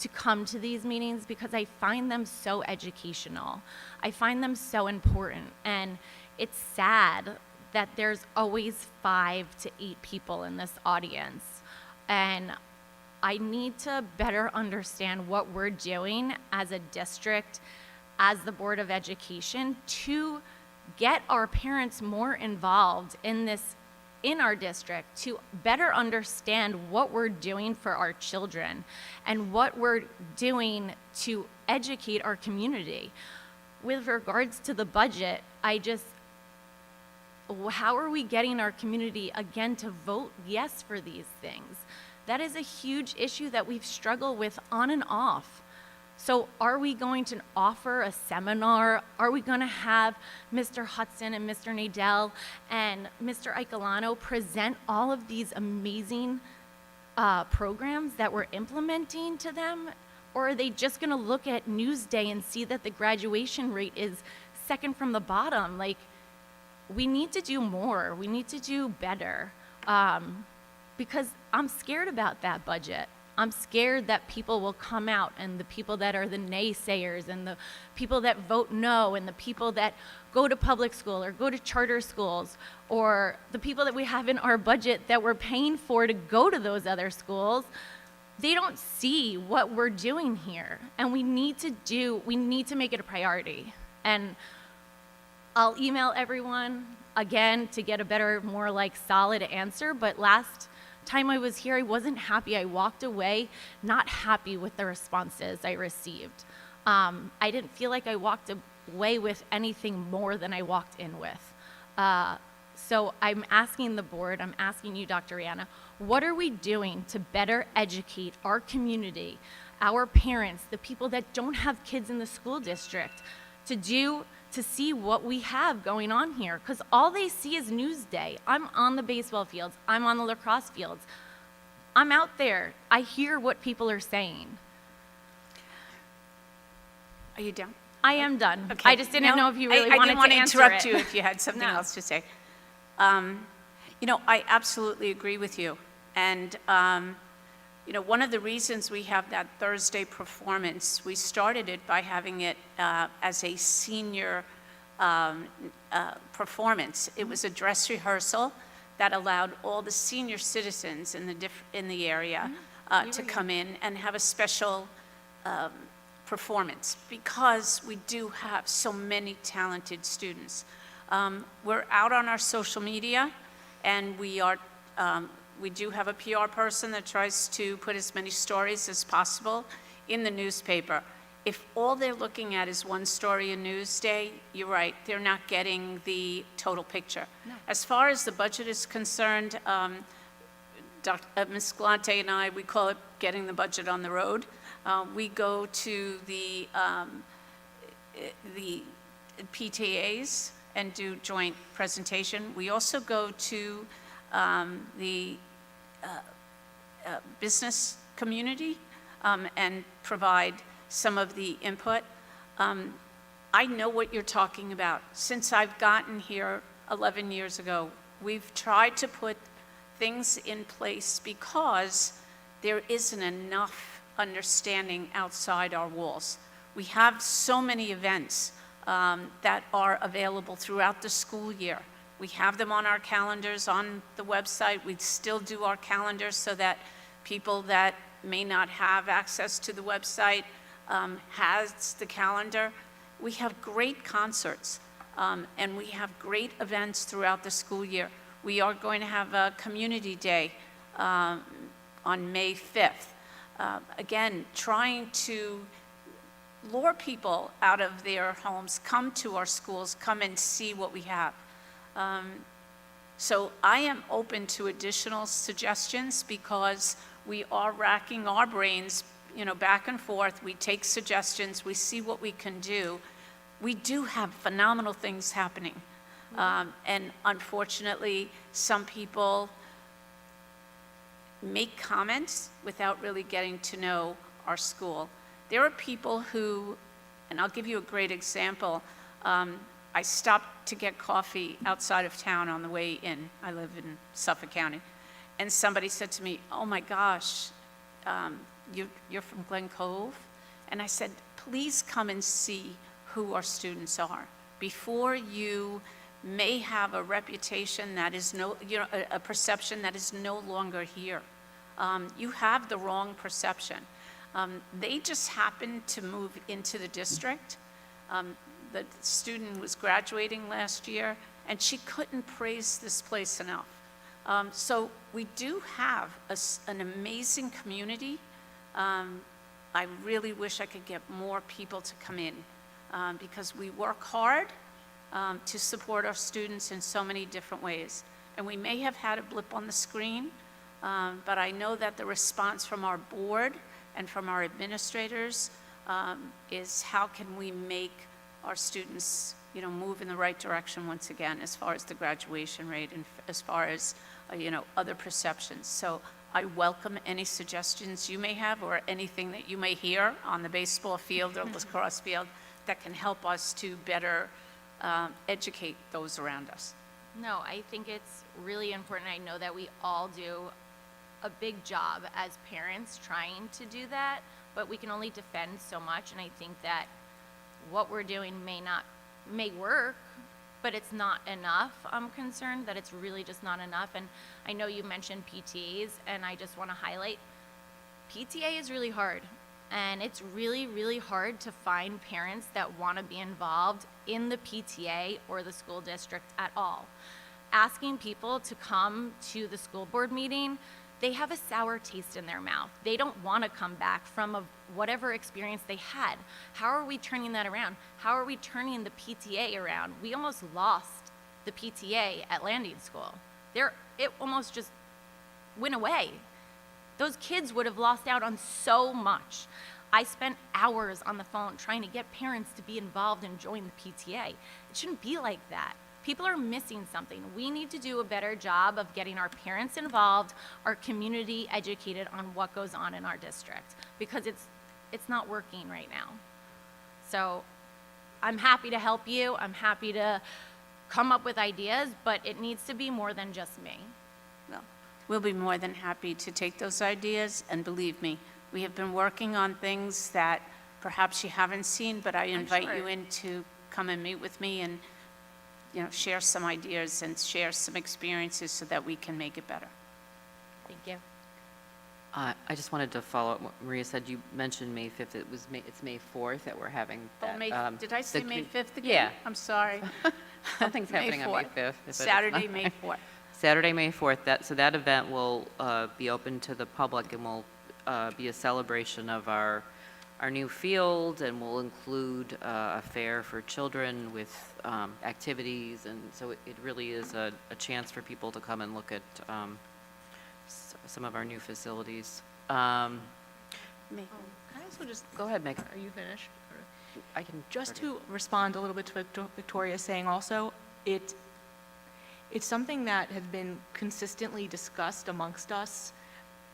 to come to these meetings because I find them so educational. I find them so important. And it's sad that there's always 5 to 8 people in this audience. And I need to better understand what we're doing as a district, as the Board of Education, to get our parents more involved in our district, to better understand what we're doing for our children and what we're doing to educate our community. With regards to the budget, how are we getting our community again to vote yes for these things? That is a huge issue that we've struggled with on and off. So are we going to offer a seminar? Are we going to have Mr. Hudson and Mr. Nadell and Mr. Icalano present all of these amazing programs that we're implementing to them? Or are they just going to look at Newsday and see that the graduation rate is second from the bottom? We need to do more. We need to do better. Because I'm scared about that budget. I'm scared that people will come out, and the people that are the naysayers and the people that vote no and the people that go to public school or go to charter schools, or the people that we have in our budget that we're paying for to go to those other schools, they don't see what we're doing here. And we need to make it a priority. And I'll email everyone again to get a better, more solid answer, but last time I was here, I wasn't happy. I walked away not happy with the responses I received. I didn't feel like I walked away with anything more than I walked in with. So I'm asking the board, I'm asking you, Dr. Rihanna, what are we doing to better educate our community, our parents, the people that don't have kids in the school district, to see what we have going on here? Because all they see is Newsday. I'm on the baseball fields, I'm on the lacrosse fields. I'm out there. I hear what people are saying. Are you done? I am done. Okay. I just didn't know if you really I wanted didn't want to to answer interrupt it. you if you had something No. else to say. I absolutely agree with you. And, one of the reasons we have that Thursday performance, we started it by having it as a senior performance. It was a dress rehearsal that allowed all the senior citizens in the area to come in and have a special performance, because we do have so many talented students. We're out on our social media, and we do have a PR person that tries to put as many stories as possible in the newspaper. If all they're looking at is one story in Newsday, you're right, they're not getting the total picture. No. As far as the budget is concerned, Ms. Galante and I, we call it getting the budget on the road. We go to the PTAs and do joint presentation. We also go to the business community and provide some of the input. I know what you're talking about. Since I've gotten here 11 years ago, we've tried to put things in place because there isn't enough understanding outside our walls. We have so many events that are available throughout the school year. We have them on our calendars on the website. We still do our calendars so that people that may not have access to the website has the calendar. We have great concerts and we have great events throughout the school year. We are going to have a community day on May 5th. Again, trying to lure people out of their homes, come to our schools, come and see what we have. So I am open to additional suggestions, because we are racking our brains, back and forth. We take suggestions, we see what we can do. We do have phenomenal things happening. And unfortunately, some people make comments without really getting to know our school. There are people who, and I'll give you a great example. I stopped to get coffee outside of town on the way in. I live in Suffolk County. And somebody said to me, "Oh my gosh, you're from Glen Cove?" And I said, "Please come and see who our students are before you may have a reputation that is a perception that is no longer here. You have the wrong perception." They just happened to move into the district. The student was graduating last year, and she couldn't praise this place enough. So we do have an amazing community. I really wish I could get more people to come in, because we work hard to support our students in so many different ways. And we may have had a blip on the screen, but I know that the response from our board and from our administrators is how can we make our students, move in the right direction once again, as far as the graduation rate and as far as, other perceptions. So I welcome any suggestions you may have, or anything that you may hear on the baseball field or lacrosse field that can help us to better educate those around us. No, I think it's really important. I know that we all do a big job as parents trying to do that, but we can only defend so much, and I think that what we're doing may work, but it's not enough. I'm concerned that it's really just not enough. And I know you mentioned PTAs, and I just want to highlight, PTA is really hard. And it's really, really hard to find parents that want to be involved in the PTA or the school district at all. Asking people to come to the school board meeting, they have a sour taste in their mouth. They don't want to come back from whatever experience they had. How are we turning that around? How are we turning the PTA around? We almost lost the PTA at Landing School. It almost just went away. Those kids would have lost out on so much. I spent hours on the phone trying to get parents to be involved and join the PTA. It shouldn't be like that. People are missing something. We need to do a better job of getting our parents involved, our community educated on what goes on in our district, because it's not working right now. So I'm happy to help you. I'm happy to come up with ideas, but it needs to be more than just me. Well, we'll be more than happy to take those ideas, and believe me, we have been working on things that perhaps you haven't seen, but I invite you in to come and meet with me and, share some ideas and share some experiences so that we can make it better. Thank you. I just wanted to follow up what Maria said. You mentioned May 5th. It's May 4th that we're having that. Did I say May 5th again? Yeah. I'm sorry. Something's happening on May 5th. if it's Saturday, not. May 4th. Saturday, May 4th. So that event will be open to the public and will be a celebration of our new field, and will include a fair for children with activities, and so it really is a chance for people to come and look at some of our new facilities. Can I also just, Go ahead, Megan. are you finished? I can Just to respond a little bit to what Victoria's saying also, it's something that has been consistently discussed amongst us,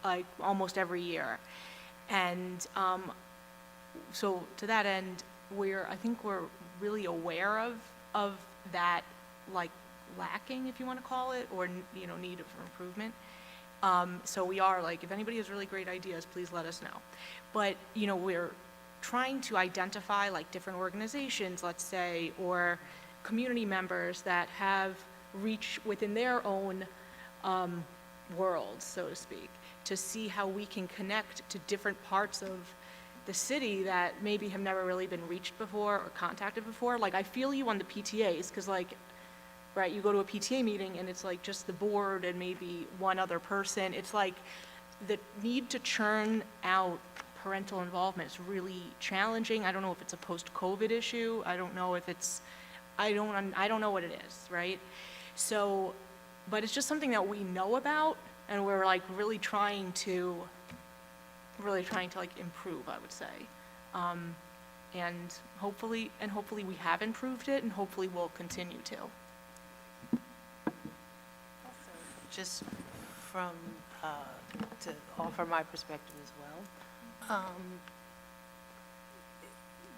like almost every year. And so to that end, I think we're really aware of that, like, lacking, if you want to call it, or, need for improvement. So we are, like, if anybody has really great ideas, please let us know. But, we're trying to identify, like, different organizations, let's say, or community members that have reach within their own world, so to speak, to see how we can connect to different parts of the city that maybe have never really been reached before or contacted before. Like, I feel you on the PTAs, because, like, right, you go to a PTA meeting and it's like just the board and maybe one other person. It's like the need to churn out parental involvement is really challenging. I don't know if it's a post-COVID issue. I don't know if it's, I don't know what it is, right? So, but it's just something that we know about, and we're, like, really trying to like improve, I would say. And hopefully we have improved it, and hopefully we'll continue to. Just from, to offer my perspective as well.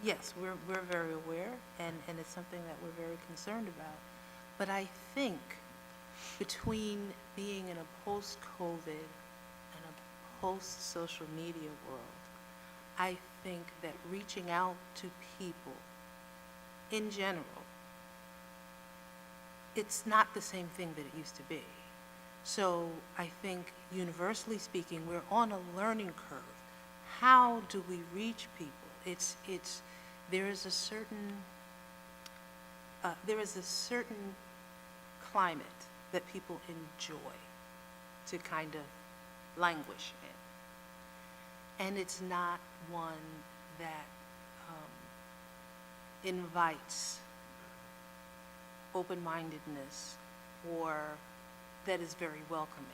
Yes, we're very aware, and it's something that we're very concerned about. But I think between being in a post-COVID and a post-social media world, I think that reaching out to people in general, it's not the same thing that it used to be. So I think, universally speaking, we're on a learning curve. How do we reach people? There is a certain climate that people enjoy to kind of languish in, and it's not one that invites open-mindedness or that is very welcoming.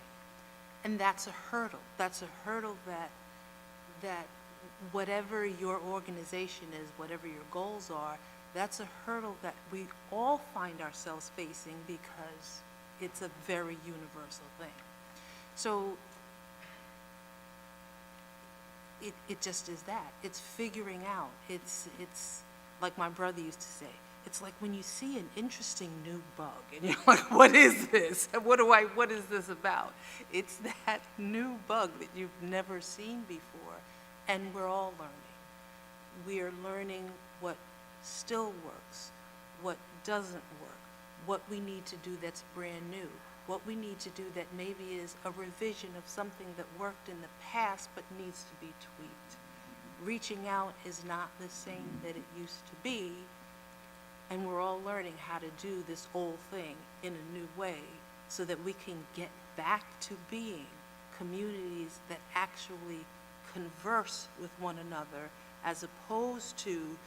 And that's a hurdle. That's a hurdle that whatever your organization is, whatever your goals are, that's a hurdle that we all find ourselves facing because it's a very universal thing. So it just is that. It's figuring out. It's like my brother used to say, it's like when you see an interesting new bug and you're like, what is this? What is this about? It's that new bug that you've never seen before, and we're all learning. We are learning what still works, what doesn't work, what we need to do that's brand new, what we need to do that maybe is a revision of something that worked in the past but needs to be tweaked. Reaching out is not the same that it used to be, and we're all learning how to do this old thing in a new way so that we can get back to being communities that actually converse with one another, as opposed to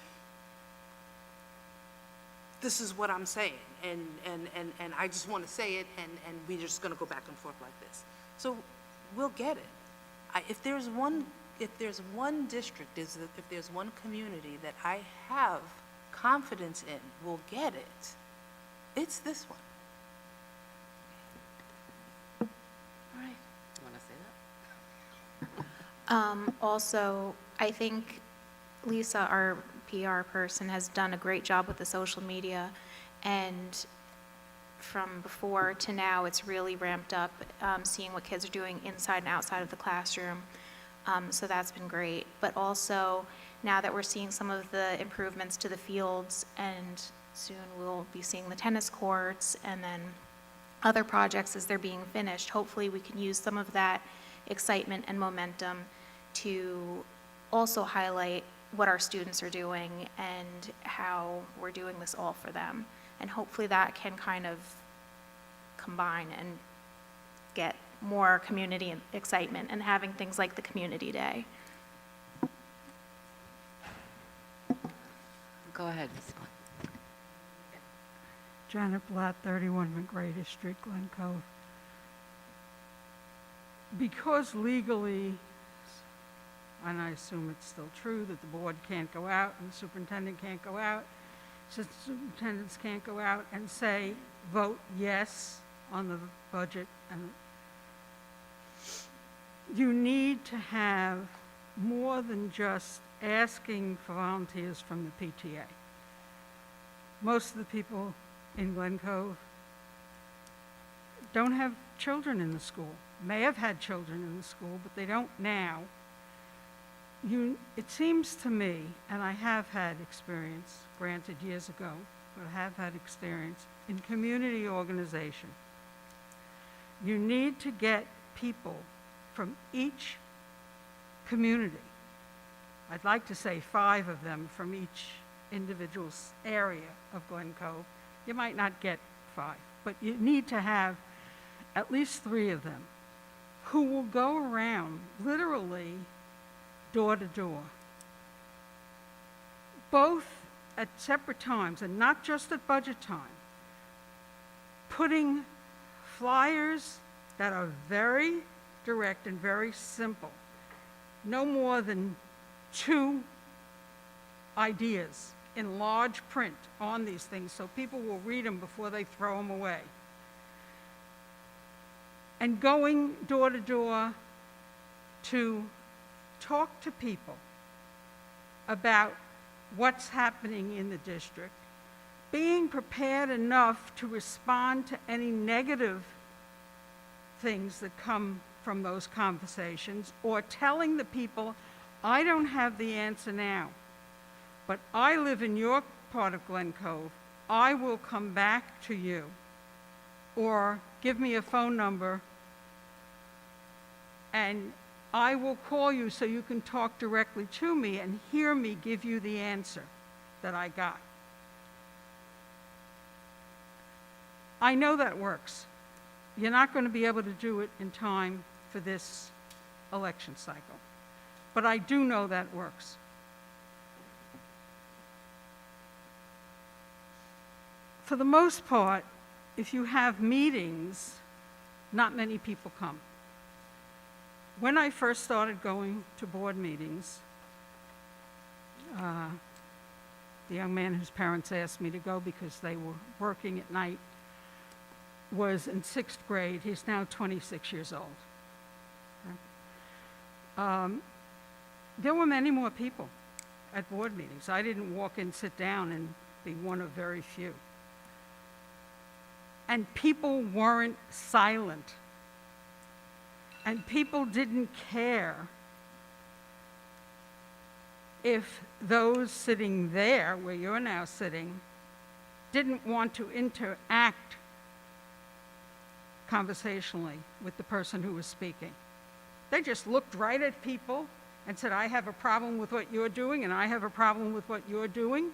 this is what I'm saying, and I just want to say it, and we're just going to go back and forth like this. So we'll get it. If there's one district, if there's one community that I have confidence in, will get it, it's this one. All right. You want to say that? Also, I think Lisa, our PR person, has done a great job with the social media, and from before to now, it's really ramped up, seeing what kids are doing inside and outside of the classroom. So that's been great. But also, now that we're seeing some of the improvements to the fields, and soon we'll be seeing the tennis courts, and then other projects as they're being finished, hopefully we can use some of that excitement and momentum to also highlight what our students are doing and how we're doing this all for them. And hopefully that can kind of combine and get more community excitement and having things like the Community Day. Go ahead, Ms. Glenn. Janet Blatt, 31 McGrady Street, Glen Cove. Because legally, and I assume it's still true, that the board can't go out and the superintendent can't go out, assistant superintendents can't go out and say, vote yes on the budget. And you need to have more than just asking for volunteers from the PTA. Most of the people in Glen Cove don't have children in the school, may have had children in the school, but they don't now. It seems to me, and I have had experience, granted years ago, but I have had experience in community organization. You need to get people from each community. I'd like to say 5 of them from each individual area of Glen Cove. You might not get 5, but you need to have at least 3 of them who will go around literally door to door, both at separate times and not just at budget time, putting flyers that are very direct and very simple, no more than 2 ideas in large print on these things so people will read them before they throw them away. And going door to door to talk to people about what's happening in the district, being prepared enough to respond to any negative things that come from those conversations, or telling the people, I don't have the answer now, but I live in your part of Glen Cove. I will come back to you, or give me a phone number and I will call you so you can talk directly to me and hear me give you the answer that I got. I know that works. You're not going to be able to do it in time for this election cycle, but I do know that works. For the most part, if you have meetings, not many people come. When I first started going to board meetings, the young man whose parents asked me to go because they were working at night was in 6th grade. He's now 26 years old. There were many more people at board meetings. I didn't walk in, sit down, and be one of very few. And people weren't silent. And people didn't care if those sitting there, where you're now sitting, didn't want to interact conversationally with the person who was speaking. They just looked right at people and said, I have a problem with what you're doing, and I have a problem with what you're doing.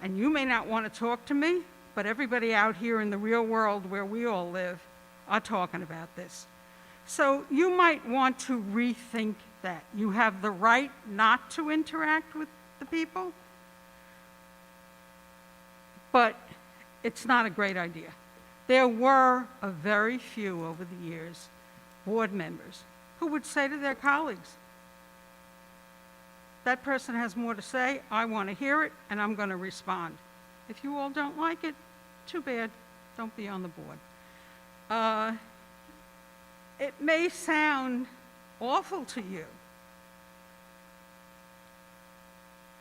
And you may not want to talk to me, but everybody out here in the real world where we all live are talking about this. So you might want to rethink that. You have the right not to interact with the people, but it's not a great idea. There were a very few over the years, board members, who would say to their colleagues, that person has more to say, I want to hear it, and I'm going to respond. If you all don't like it, too bad, don't be on the board. It may sound awful to you,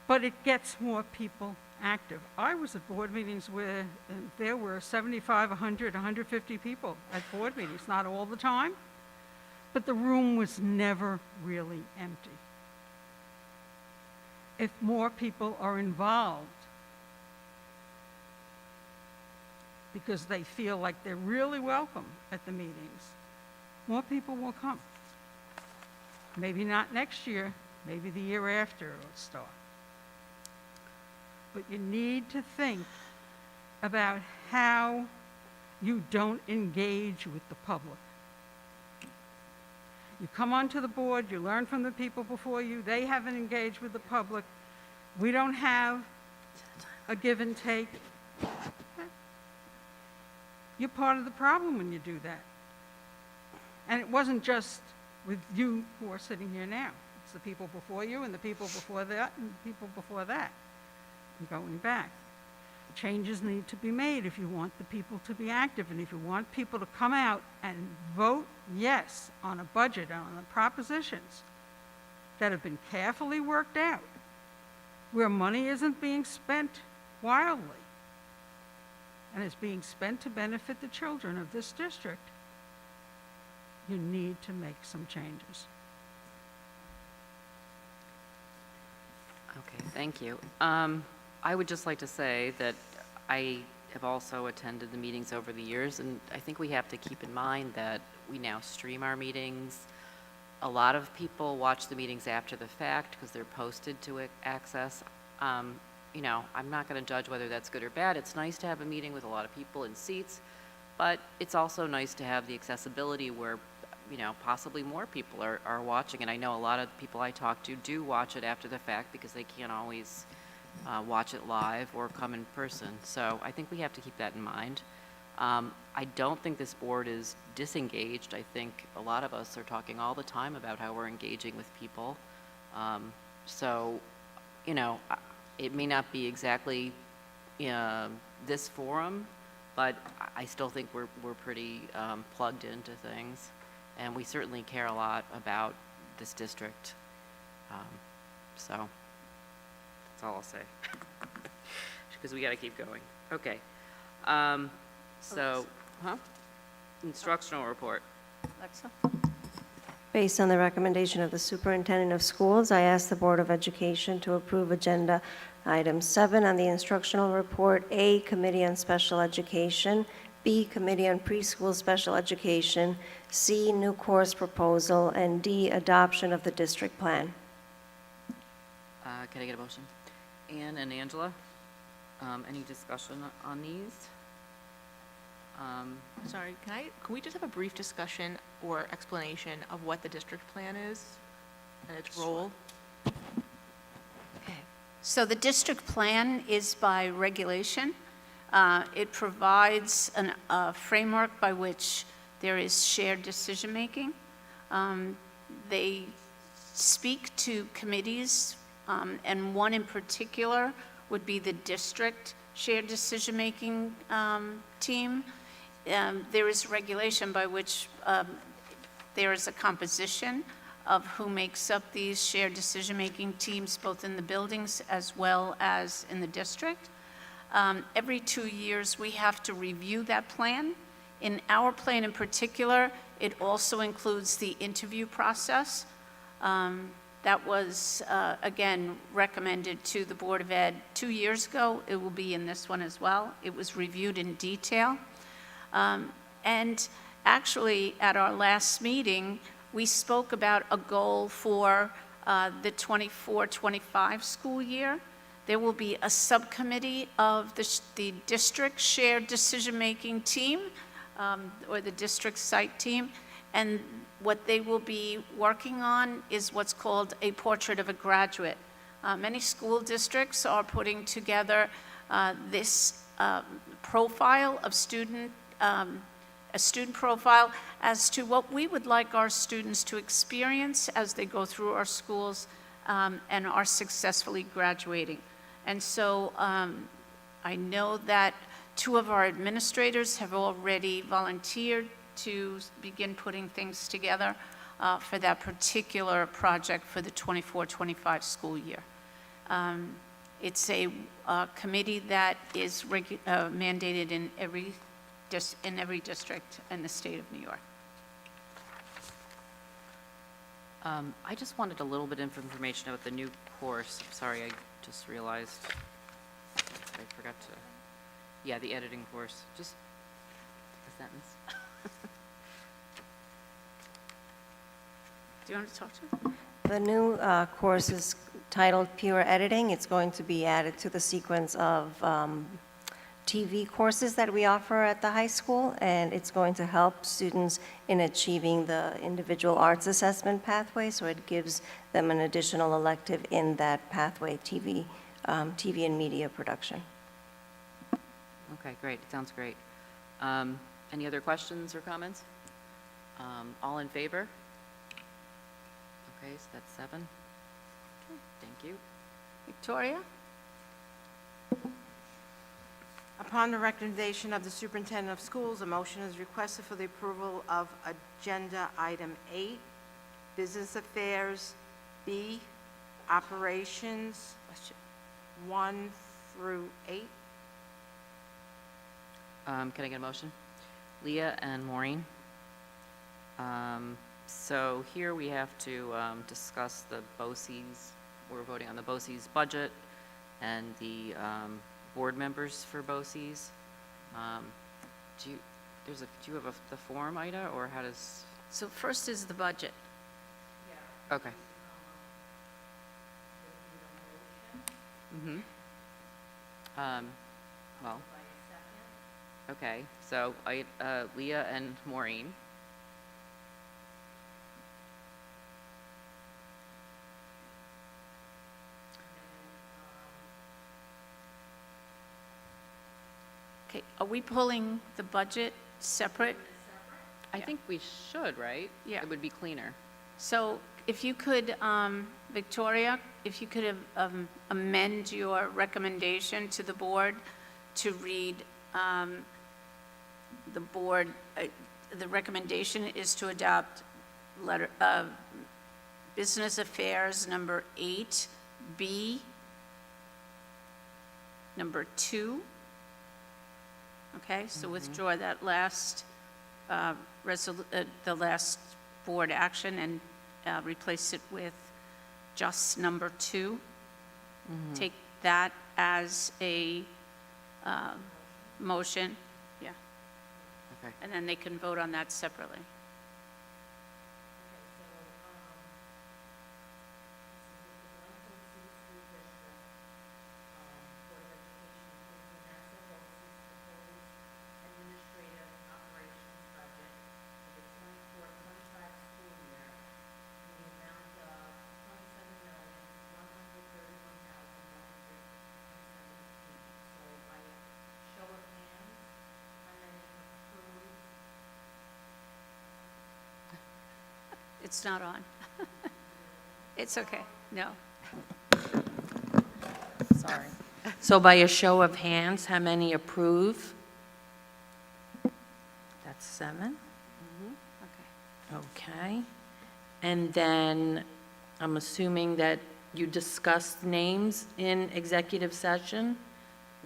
but it gets more people active. I was at board meetings where there were 75, 100, 150 people at board meetings, not all the time, but the room was never really empty. If more people are involved because they feel like they're really welcome at the meetings, more people will come. Maybe not next year, maybe the year after it'll start. But you need to think about how you don't engage with the public. You come onto the board, you learn from the people before you, they haven't engaged with the public. We don't have a give and take. You're part of the problem when you do that. And it wasn't just with you who are sitting here now. It's the people before you and the people before that and the people before that. And going back. Changes need to be made if you want the people to be active and if you want people to come out and vote yes on a budget, on the propositions that have been carefully worked out, where money isn't being spent wildly and is being spent to benefit the children of this district. You need to make some changes. Okay, thank you. I would just like to say that I have also attended the meetings over the years, and I think we have to keep in mind that we now stream our meetings. A lot of people watch the meetings after the fact because they're posted to access. You know, I'm not going to judge whether that's good or bad. It's nice to have a meeting with a lot of people in seats, but it's also nice to have the accessibility where, you know, possibly more people are watching. And I know a lot of people I talk to do watch it after the fact because they can't always watch it live or come in person. So I think we have to keep that in mind. I don't think this board is disengaged. I think a lot of us are talking all the time about how we're engaging with people. So, you know, it may not be exactly this forum, but I still think we're pretty plugged into things. And we certainly care a lot about this district. So that's all I'll say. Because we got to keep going. Okay. Instructional report. Alexa? Based on the recommendation of the Superintendent of Schools, I ask the Board of Education to approve Agenda Item 7 on the instructional report, A, Committee on Special Education, B, Committee on Preschool Special Education, C, New Course Proposal, and D, Adoption of the District Plan. Can I get a motion? Ann and Angela, any discussion on these? Sorry, can we just have a brief discussion or explanation of what the district plan is and its role? Okay. So the district plan is by regulation. It provides a framework by which there is shared decision-making. They speak to committees, and one in particular would be the district shared decision-making team. There is regulation by which there is a composition of who makes up these shared decision-making teams, both in the buildings as well as in the district. Every 2 years, we have to review that plan. In our plan in particular, it also includes the interview process. That was, again, recommended to the Board of Ed 2 years ago. It will be in this one as well. It was reviewed in detail. And actually, at our last meeting, we spoke about a goal for the 24-25 school year. There will be a subcommittee of the district shared decision-making team, or the district site team, and what they will be working on is what's called a portrait of a graduate. Many school districts are putting together this profile of student, a student profile as to what we would like our students to experience as they go through our schools and are successfully graduating. And so I know that 2 of our administrators have already volunteered to begin putting things together for that particular project for the 24-25 school year. It's a committee that is mandated in every district in the state of New York. I just wanted a little bit of information about the new course. Sorry, I just realized I forgot to, yeah, the editing course, just a sentence. Do you want to talk to me? The new course is titled Pure Editing. It's going to be added to the sequence of TV courses that we offer at the high school, and it's going to help students in achieving the individual arts assessment pathway, so it gives them an additional elective in that pathway, TV and media production. Okay, great, sounds great. Any other questions or comments? All in favor? Okay, so that's 7. Okay, thank you. Victoria? Upon the recommendation of the superintendent of schools, a motion is requested for the approval of agenda item 8, business affairs, B, operations, 1 through 8. Can I get a motion? Leah and Maureen. So here we have to discuss the BOCES. We're voting on the BOCES budget and the board members for BOCES. Do you have the form, Ida, or how does? So first is the budget. Okay. Mm-hmm. Well. Okay, so Leah and Maureen. Okay, are we pulling the budget separate? I think we should, right? Yeah. It would be cleaner. So if you could, Victoria, if you could amend your recommendation to the board to read the board, the recommendation is to adopt Business Affairs number 8B, number 2. Okay, so withdraw that last, the last board action and replace it with just number 2. Take that as a motion. Yeah. Okay. And then they can vote on that separately. It's not on. It's okay. No. Sorry. So by a show of hands, how many approve? That's 7. Okay. Okay. And then I'm assuming that you discussed names in executive session?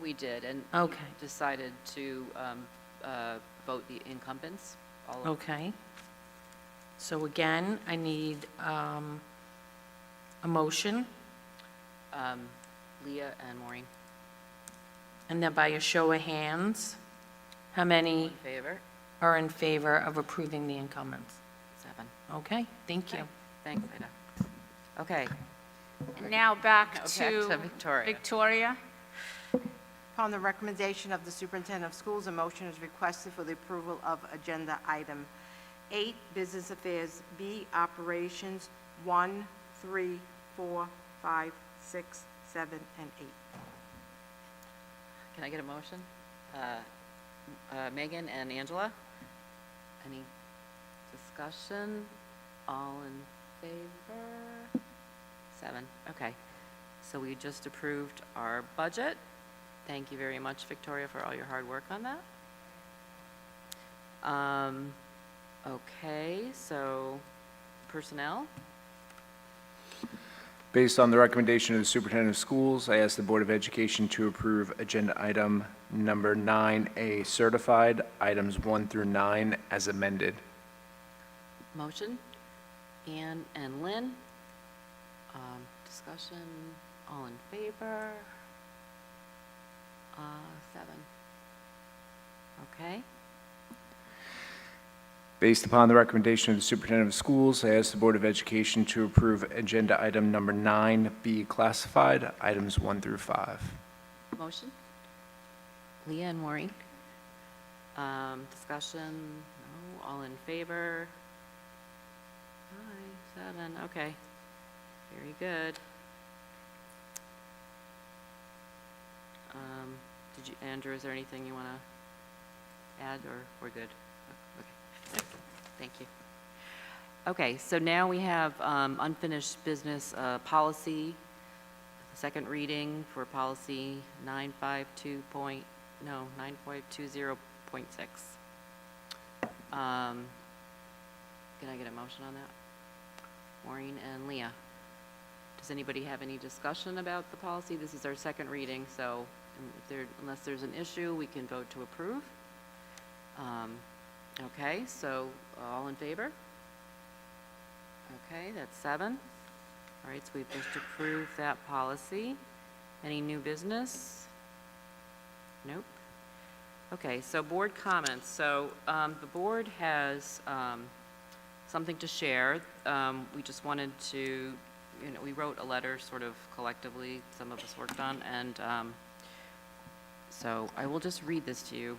We did, and Okay. decided to vote the incumbents. All of Okay. So again, I need a motion, Leah and Maureen. and then by a show of hands, how many In favor? are in favor of approving the incumbents? 7. Okay, thank you. Thanks, Ida. Okay. And now back Now to back to Victoria. Victoria. Upon the recommendation of the superintendent of schools, a motion is requested for the approval of agenda item 8, business affairs, B, operations, 1, 3, 4, 5, 6, 7, and 8. Can I get a motion? Megan and Angela? Any discussion? All in favor? 7, okay. So we just approved our budget. Thank you very much, Victoria, for all your hard work on that. Okay, so personnel? Based on the recommendation of the superintendent of schools, I ask the Board of Education to approve agenda item number 9A certified, items 1 through 9 as amended. Motion? Ann and Lynn? Discussion? All in favor? 7. Okay. Based upon the recommendation of the superintendent of schools, I ask the Board of Education to approve agenda item number 9B classified, items 1 through 5. Motion? Leah and Maureen? Discussion? No. All in favor? 7. Okay. Very good. Andrew, is there anything you want to add, or we're good? Okay. Thank you. Okay, so now we have unfinished business policy, second reading for policy 952 point, no, 9.20.6. Can I get a motion on that? Maureen and Leah. Does anybody have any discussion about the policy? This is our second reading, so unless there's an issue, we can vote to approve. Okay, so all in favor? Okay, that's 7. All right, so we've just approved that policy. Any new business? Nope. Okay, so board comments. So the board has something to share. We just wanted to, we wrote a letter sort of collectively, some of us worked on, and so I will just read this to you.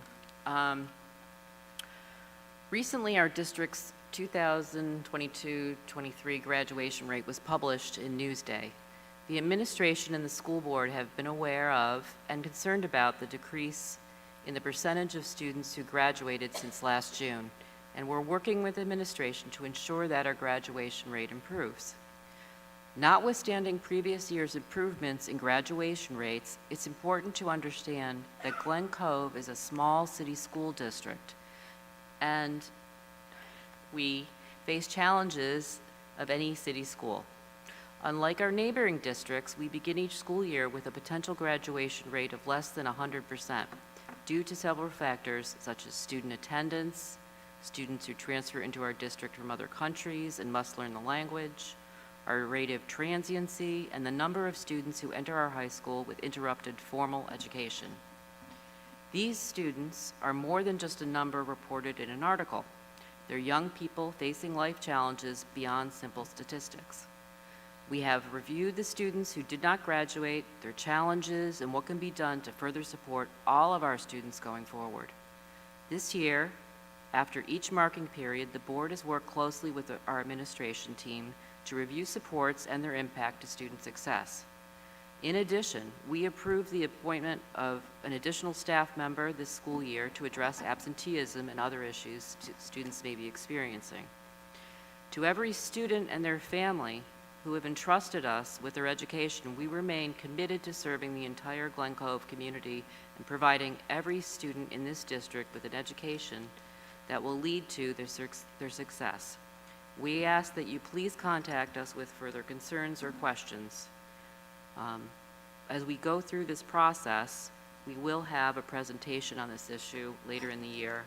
Recently, our district's 2022-23 graduation rate was published in Newsday. The administration and the school board have been aware of and concerned about the decrease in the percentage of students who graduated since last June, and we're working with administration to ensure that our graduation rate improves. Notwithstanding previous year's improvements in graduation rates, it's important to understand that Glen Cove is a small city school district, and we face challenges of any city school. Unlike our neighboring districts, we begin each school year with a potential graduation rate of less than 100% due to several factors such as student attendance, students who transfer into our district from other countries and must learn the language, our rate of transiency, and the number of students who enter our high school with interrupted formal education. These students are more than just a number reported in an article. They're young people facing life challenges beyond simple statistics. We have reviewed the students who did not graduate, their challenges, and what can be done to further support all of our students going forward. This year, after each marking period, the board has worked closely with our administration team to review supports and their impact to student success. In addition, we approved the appointment of an additional staff member this school year to address absenteeism and other issues students may be experiencing. To every student and their family who have entrusted us with their education, we remain committed to serving the entire Glen Cove community and providing every student in this district with an education that will lead to their success. We ask that you please contact us with further concerns or questions. As we go through this process, we will have a presentation on this issue later in the year,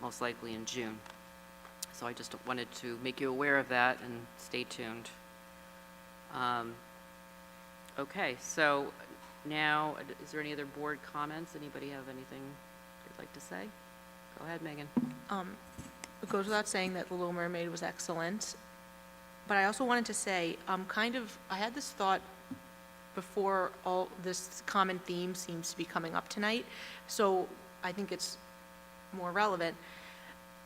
most likely in June. So I just wanted to make you aware of that and stay tuned. Okay, so now, is there any other board comments? Anybody have anything they'd like to say? Go ahead, Megan. It goes without saying that The Little Mermaid was excellent, but I also wanted to say, I had this thought before all this common theme seems to be coming up tonight, so I think it's more relevant.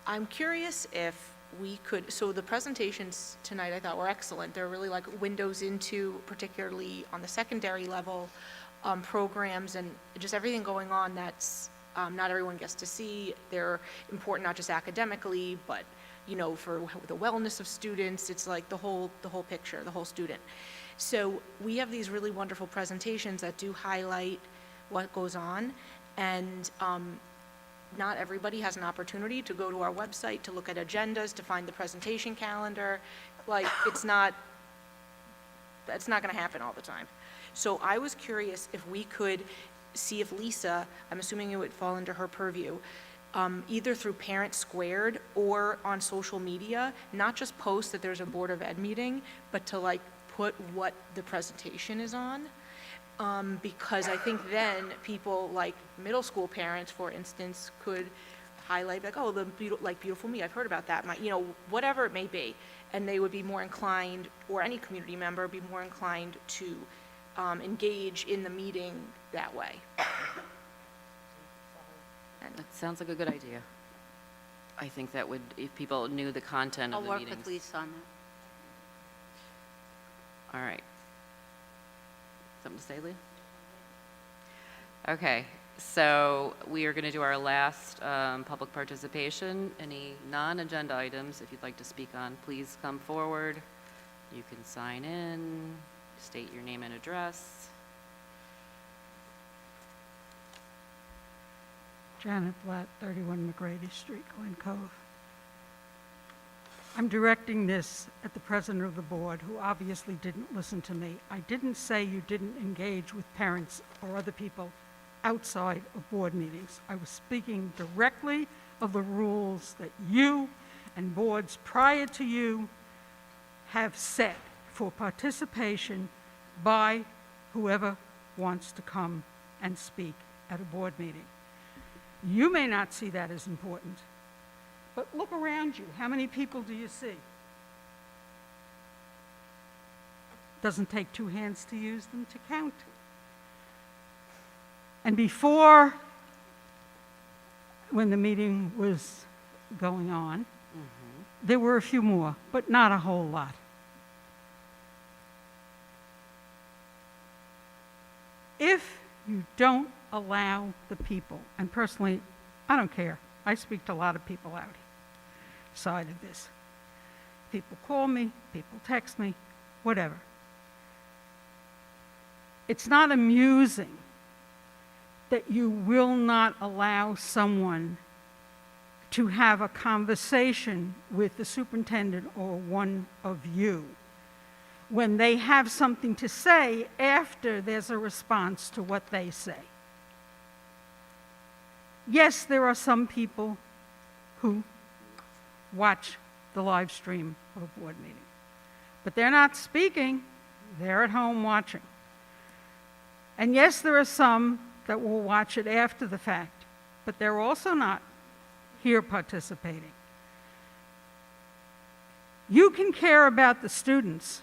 I'm curious if we could, so the presentations tonight I thought were excellent. They're really like windows into, particularly on the secondary level, programs and just everything going on that's not everyone gets to see. They're important not just academically, but for the wellness of students. It's like the whole picture, the whole student. So we have these really wonderful presentations that do highlight what goes on, and not everybody has an opportunity to go to our website to look at agendas, to find the presentation calendar. Like, that's not going to happen all the time. So I was curious if we could see if Lisa, I'm assuming it would fall under her purview, either through Parents Squared or on social media, not just post that there's a Board of Ed meeting, but to put what the presentation is on. Because I think then people like middle school parents, for instance, could highlight oh, Beautiful Me, I've heard about that, whatever it may be. And they would be more inclined, or any community member be more inclined to engage in the meeting that way. That sounds like a good idea. I think that would, if people knew the content of the meetings. I'll work with Lisa on that. All right. Something to say, Leah? Okay, so we are going to do our last public participation. Any non-agenda items, if you'd like to speak on, please come forward. You can sign in, state your name and address. Janet Blatt, 31 McGrady Street, Glen Cove. I'm directing this at the president of the board, who obviously didn't listen to me. I didn't say you didn't engage with parents or other people outside of board meetings. I was speaking directly of the rules that you and boards prior to you have set for participation by whoever wants to come and speak at a board meeting. You may not see that as important, but look around you. How many people do you see? Doesn't take two hands to use them to count. And before, when the meeting was going on, there were a few more, but not a whole lot. If you don't allow the people, and personally, I don't care. I speak to a lot of people outside of this. People call me, people text me, whatever. It's not amusing that you will not allow someone to have a conversation with the superintendent or one of you when they have something to say after there's a response to what they say. Yes, there are some people who watch the live stream of a board meeting, but they're not speaking, they're at home watching. And yes, there are some that will watch it after the fact, but they're also not here participating. You can care about the students,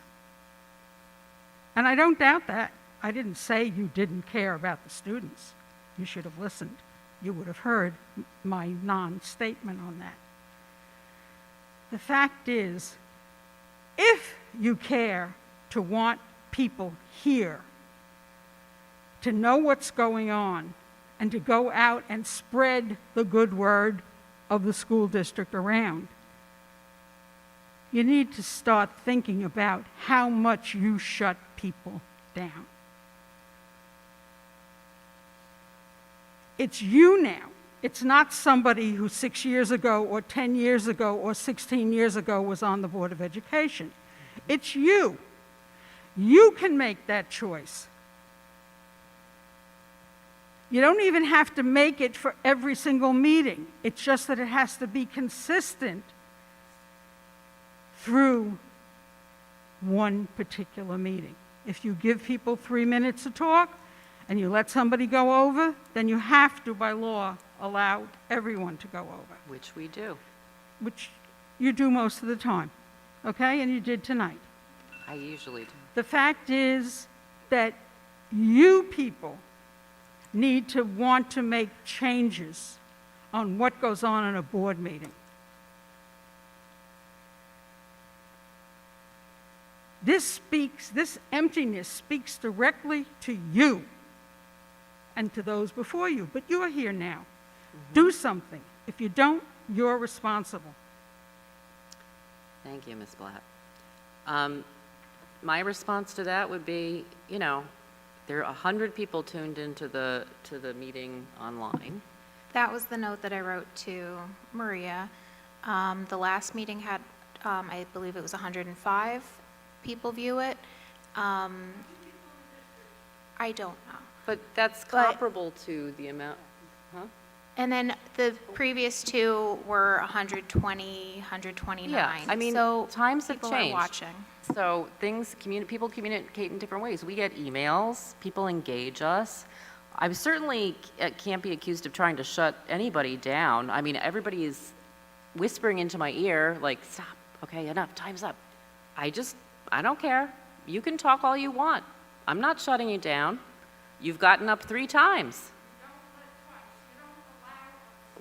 and I don't doubt that. I didn't say you didn't care about the students. You should have listened. You would have heard my non-statement on that. The fact is, if you care to want people here to know what's going on and to go out and spread the good word of the school district around, you need to start thinking about how much you shut people down. It's you now. It's not somebody who 6 years ago or 10 years ago or 16 years ago was on the Board of Education. It's you. You can make that choice. You don't even have to make it for every single meeting. It's just that it has to be consistent through one particular meeting. If you give people 3 minutes to talk and you let somebody go over, then you have to, by law, allow everyone to go over. Which we do. Which you do most of the time, okay? And you did tonight. I usually do. The fact is that you people need to want to make changes on what goes on in a board meeting. This emptiness speaks directly to you. and to those before you, but you're here now. Do something. If you don't, you're responsible. Thank you, Ms. Blatt. My response to that would be, you know, there are 100 people tuned into the meeting online. That was the note that I wrote to Maria. The last meeting had, I believe it was 105 people view it. I don't know. But that's comparable to the amount, huh? And then the previous two were 120, 129. Yeah, I mean, So times have people changed. are watching. So people communicate in different ways. We get emails, people engage us. I certainly can't be accused of trying to shut anybody down. I mean, everybody is whispering into my ear, like, stop, okay, enough, time's up. I don't care. You can talk all you want. I'm not shutting you down. You've gotten up 3 times.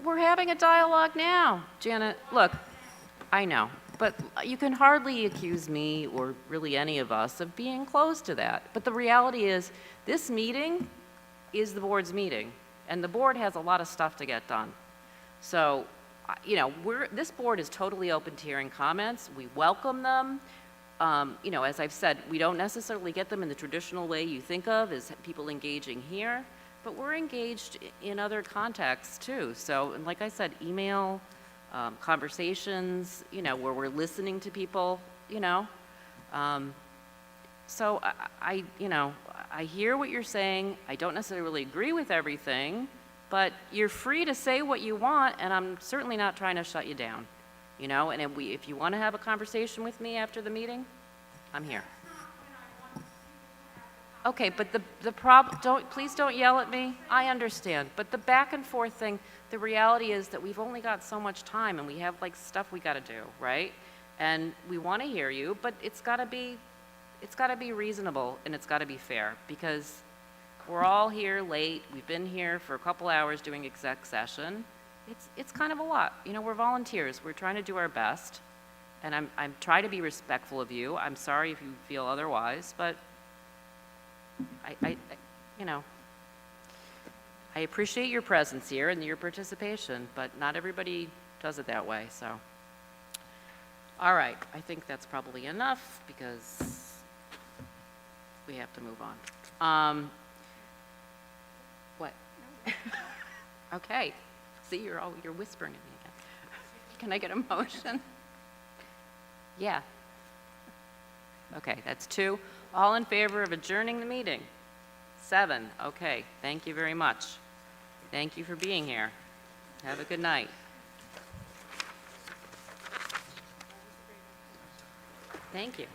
We're having a dialogue now. Janet, look, I know, but you can hardly accuse me or really any of us of being close to that. But the reality is, this meeting is the board's meeting, and the board has a lot of stuff to get done. So, you know, this board is totally open to hearing comments. We welcome them. You know, as I've said, we don't necessarily get them in the traditional way you think of as people engaging here, but we're engaged in other contexts too. So, and like I said, email, conversations, you know, where we're listening to people, you know. So you know, I hear what you're saying. I don't necessarily agree with everything, but you're free to say what you want, and I'm certainly not trying to shut you down, you know. And if you want to have a conversation with me after the meeting, I'm here. Okay, but please don't yell at me. I understand, but the back and forth thing, the reality is that we've only got so much time, and we have like stuff we got to do, right? And we want to hear you, but it's got to be reasonable, and it's got to be fair, because we're all here late. We've been here for a couple hours doing exec session. It's kind of a lot. You know, we're volunteers. We're trying to do our best, and I'm trying to be respectful of you. I'm sorry if you feel otherwise, but you know, I appreciate your presence here and your participation, but not everybody does it that way, so. All right, I think that's probably enough, because we have to move on. What? Okay. See, you're whispering at me again. Can I get a motion? Yeah. Okay, that's 2. All in favor of adjourning the meeting? 7. Okay, thank you very much. Thank you for being here. Have a good night. Thank you.